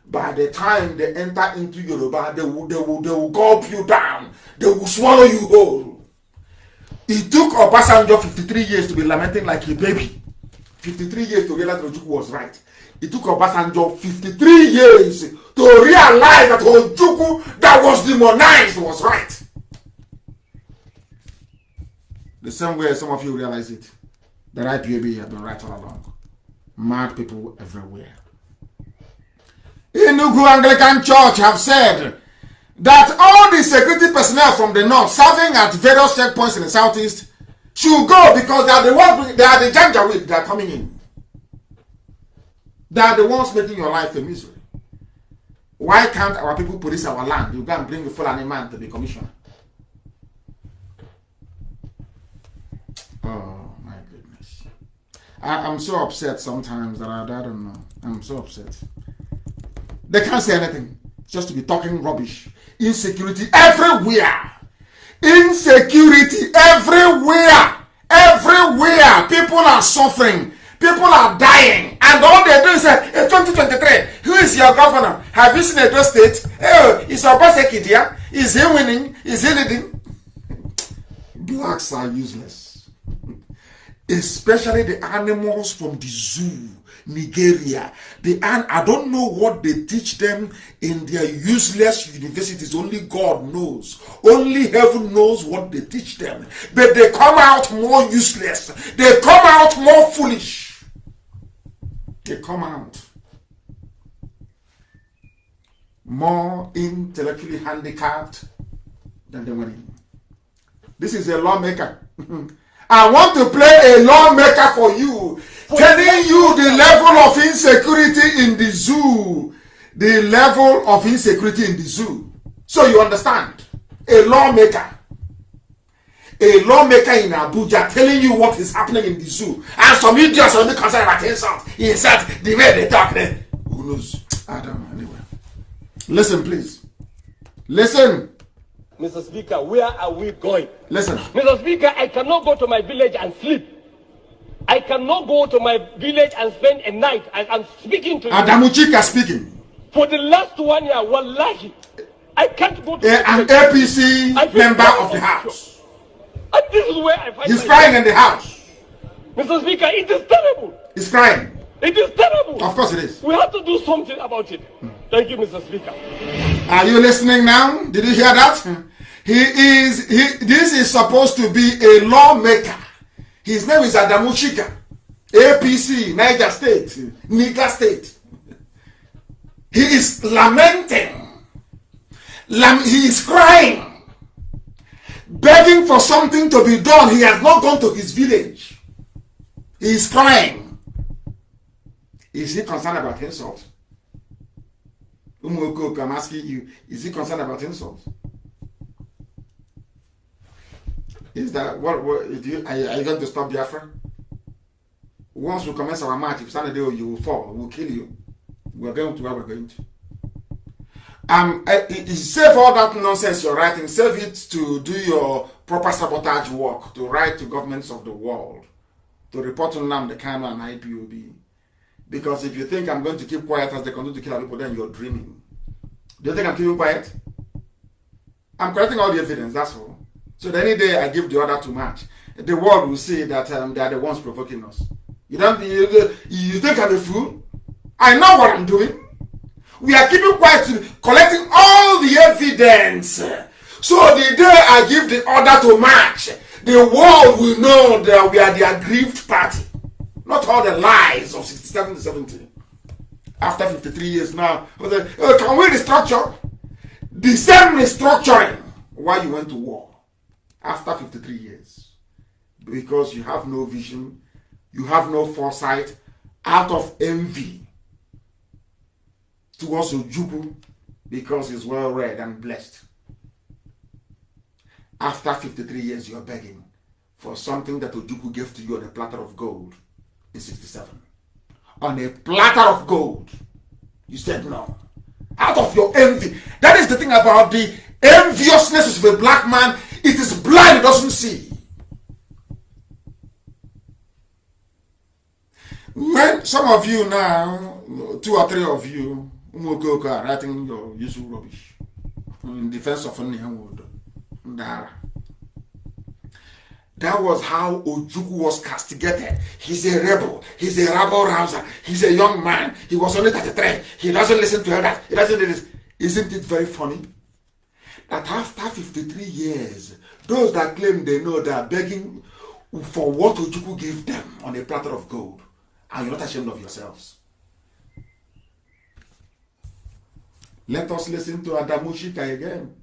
By the time they enter into Yoruba, they will gulp you down. They will swallow you whole. It took Obasanjo 53 years to be lamenting like a baby. 53 years to realize Ojukwu was right. It took Obasanjo 53 years to realize that Ojukwu that was demonized was right. The same way some of you realize it. That IPOB have been right all along. Mad people everywhere. Enugu Anglican Church have said that all the security personnel from the north serving at various checkpoints in the southeast should go because they are the ones, they are the Janjaweed that are coming in. They are the ones making your life a misery. Why can't our people police our land? You go and bring the Fulani man to be commissioner. Oh my goodness. I'm so upset sometimes that I don't know. I'm so upset. They can't say anything. Just to be talking rubbish. Insecurity everywhere. Insecurity everywhere. Everywhere. People are suffering. People are dying. And all they do is say, 2023, who is your governor? Have you seen Edo State? Oh, is Obaseki there? Is he winning? Is he leading? Blacks are useless. Especially the animals from the zoo. Nigeria. I don't know what they teach them in their useless universities. Only God knows. Only heaven knows what they teach them. But they come out more useless. They come out more foolish. They come out more intellectually handicapped than they went in. This is a lawmaker. I want to play a lawmaker for you. Telling you the level of insecurity in the zoo. The level of insecurity in the zoo. So you understand. A lawmaker. A lawmaker in Abuja telling you what is happening in the zoo. And some idiots only concerned about insult. Insult the way they talk. Who knows? I don't know. Anyway. Listen, please. Listen. Mr. Speaker, where are we going? Listen. Mr. Speaker, I cannot go to my village and sleep. I cannot go to my village and spend a night. I'm speaking to you. Adamuchika speaking. For the last 1 year, wallahi, I can't go to an APC member of the House. And this is where I find He's crying in the House. Mr. Speaker, it is terrible. He's crying. It is terrible. Of course it is. We have to do something about it. Thank you, Mr. Speaker. Are you listening now? Did you hear that? This is supposed to be a lawmaker. His name is Adamuchika. APC, Niger State, Niger State. He is lamenting. He is crying. Begging for something to be done. He has not gone to his village. He is crying. Is he concerned about himself? I'm asking you, is he concerned about insults? Is that what are you going to stop Biafra? Once we commence our march, if Sunday you will fall, we'll kill you. We're going to where we're going to. Save all that nonsense you're writing, save it to do your proper sabotage work, to write to governments of the world, to report to NNAMDI, KANU and IPOB. Because if you think I'm going to keep quiet as they continue to kill people, then you're dreaming. Do you think I'm keeping quiet? I'm collecting all the evidence, that's all. So that any day I give the order to march, the world will see that they are the ones provoking us. You think I'm a fool? I know what I'm doing. We are keeping quiet, collecting all the evidence. So the day I give the order to march, the world will know that we are the aggrieved party. Not all the lies of 67 to 70. After 53 years now, can we restructure? The same restructuring why you went to war after 53 years. Because you have no vision, you have no foresight, out of envy towards Ojukwu, because he's well read and blessed. After 53 years, you're begging for something that Ojukwu gave to you on a platter of gold in 67. On a platter of gold. You said no. Out of your envy. That is the thing about the enviousness of a black man. It is blind, it doesn't see. When some of you now, 2 or 3 of you, are writing your useful rubbish in defense of Nneamwood, that was how Ojukwu was castigated. He's a rebel. He's a rabble-rouser. He's a young man. He was only 33. He doesn't listen to elders. He doesn't do this. Isn't it very funny that after 53 years, those that claim they know they are begging for what Ojukwu gave them on a platter of gold, and you're not ashamed of yourselves? Let us listen to Adamushika again.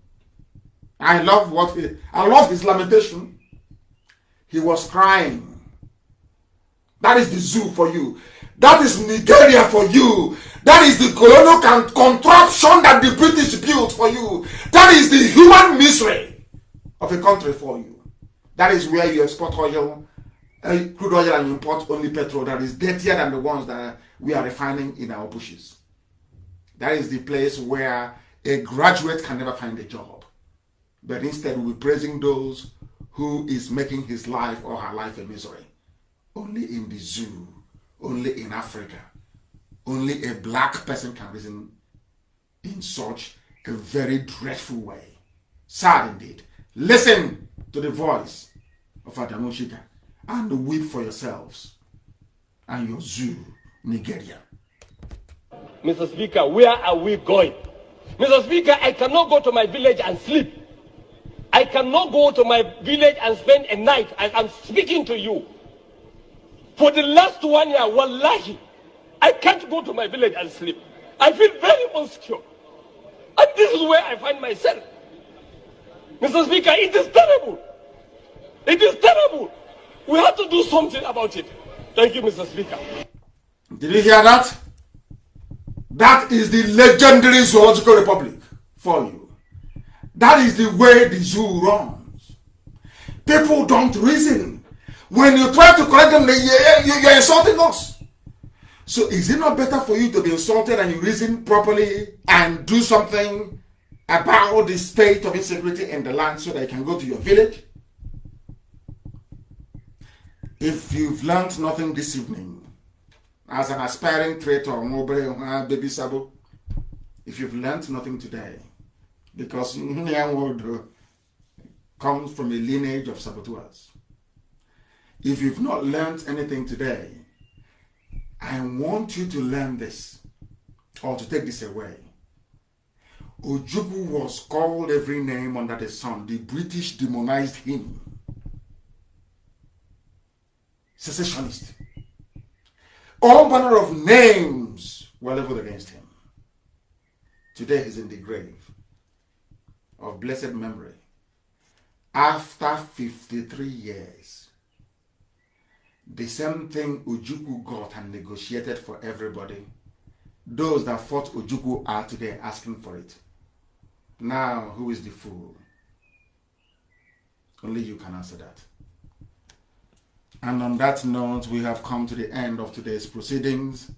I love his lamentation. He was crying. That is the zoo for you. That is Nigeria for you. That is the colonial contraption that the British built for you. That is the human misery of a country for you. That is where you export oil, crude oil, and import only petrol that is dirtier than the ones that we are refining in our bushes. That is the place where a graduate can never find a job. But instead we'll be praising those who is making his life or her life a misery. Only in the zoo, only in Africa, only a black person can reason in such a very dreadful way. Sad indeed. Listen to the voice of Adamushika and weep for yourselves and your zoo, Nigeria. Mr. Speaker, where are we going? Mr. Speaker, I cannot go to my village and sleep. I cannot go to my village and spend a night as I'm speaking to you. For the last 1 year, wallahi, I can't go to my village and sleep. I feel very insecure. And this is where I find myself. Mr. Speaker, it is terrible. It is terrible. We have to do something about it. Thank you, Mr. Speaker. Did you hear that? That is the legendary zoological republic for you. That is the way the zoo runs. People don't reason. When you try to correct them, you're insulting us. So is it not better for you to be insulted and you reason properly and do something about the state of insecurity in the land so that you can go to your village? If you've learned nothing this evening, as an aspiring traitor, baby Sabo, if you've learned nothing today, because Nneamwood comes from a lineage of saboteurs. If you've not learned anything today, I want you to learn this, or to take this away. Ojukwu was called every name under the sun. The British demonized him. Secessionist. All manner of names were leveled against him. Today he's in the grave of blessed memory. After 53 years, the same thing Ojukwu got and negotiated for everybody, those that fought Ojukwu are today asking for it. Now, who is the fool? Only you can answer that. And on that note, we have come to the end of today's proceedings.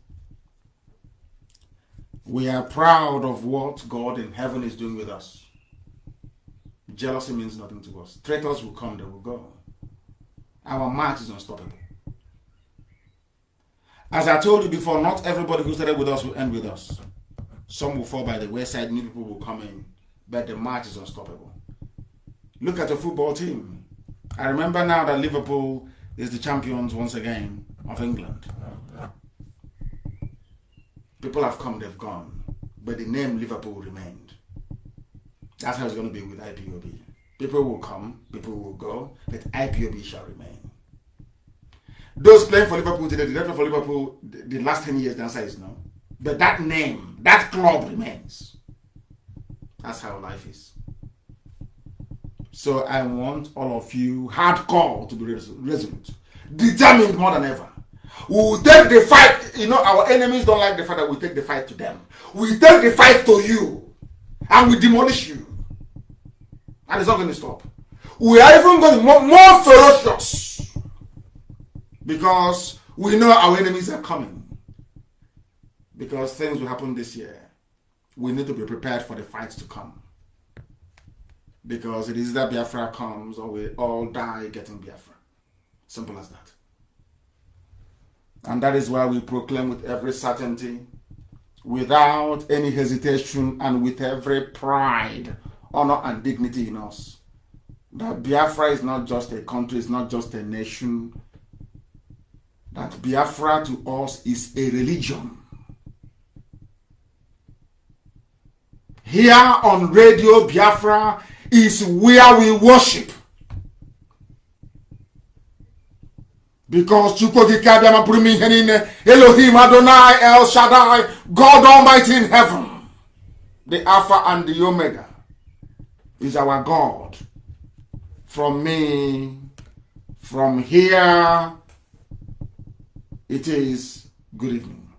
We are proud of what God in heaven is doing with us. Jealousy means nothing to us. Traitors will come, they will go. Our march is unstoppable. As I told you before, not everybody who started with us will end with us. Some will fall by the wayside, new people will come in, but the march is unstoppable. Look at the football team. I remember now that Liverpool is the champions once again of England. People have come, they've gone, but the name Liverpool remained. That's how it's going to be with IPOB. People will come, people will go, but IPOB shall remain. Those playing for Liverpool today, the director for Liverpool, the last 10 years, the answer is no. But that name, that club remains. That's how life is. So I want all of you, hardcore, to be resolute, determined more than ever. We will take the fight. You know, our enemies don't like the fact that we take the fight to them. We take the fight to you, and we demolish you. And it's not going to stop. We are even going to be more ferocious, because we know our enemies are coming. Because things will happen this year. We need to be prepared for the fights to come. Because it is that Biafra comes, or we all die getting Biafra. Simple as that. And that is why we proclaim with every certainty, without any hesitation, and with every pride, honor, and dignity in us, that Biafra is not just a country, it's not just a nation. That Biafra to us is a religion. Here on Radio Biafra is where we worship. Because Elohim Adonai El Shaddai, God Almighty in heaven, the Alpha and the Omega, is our God. From me, from here, it is good evening.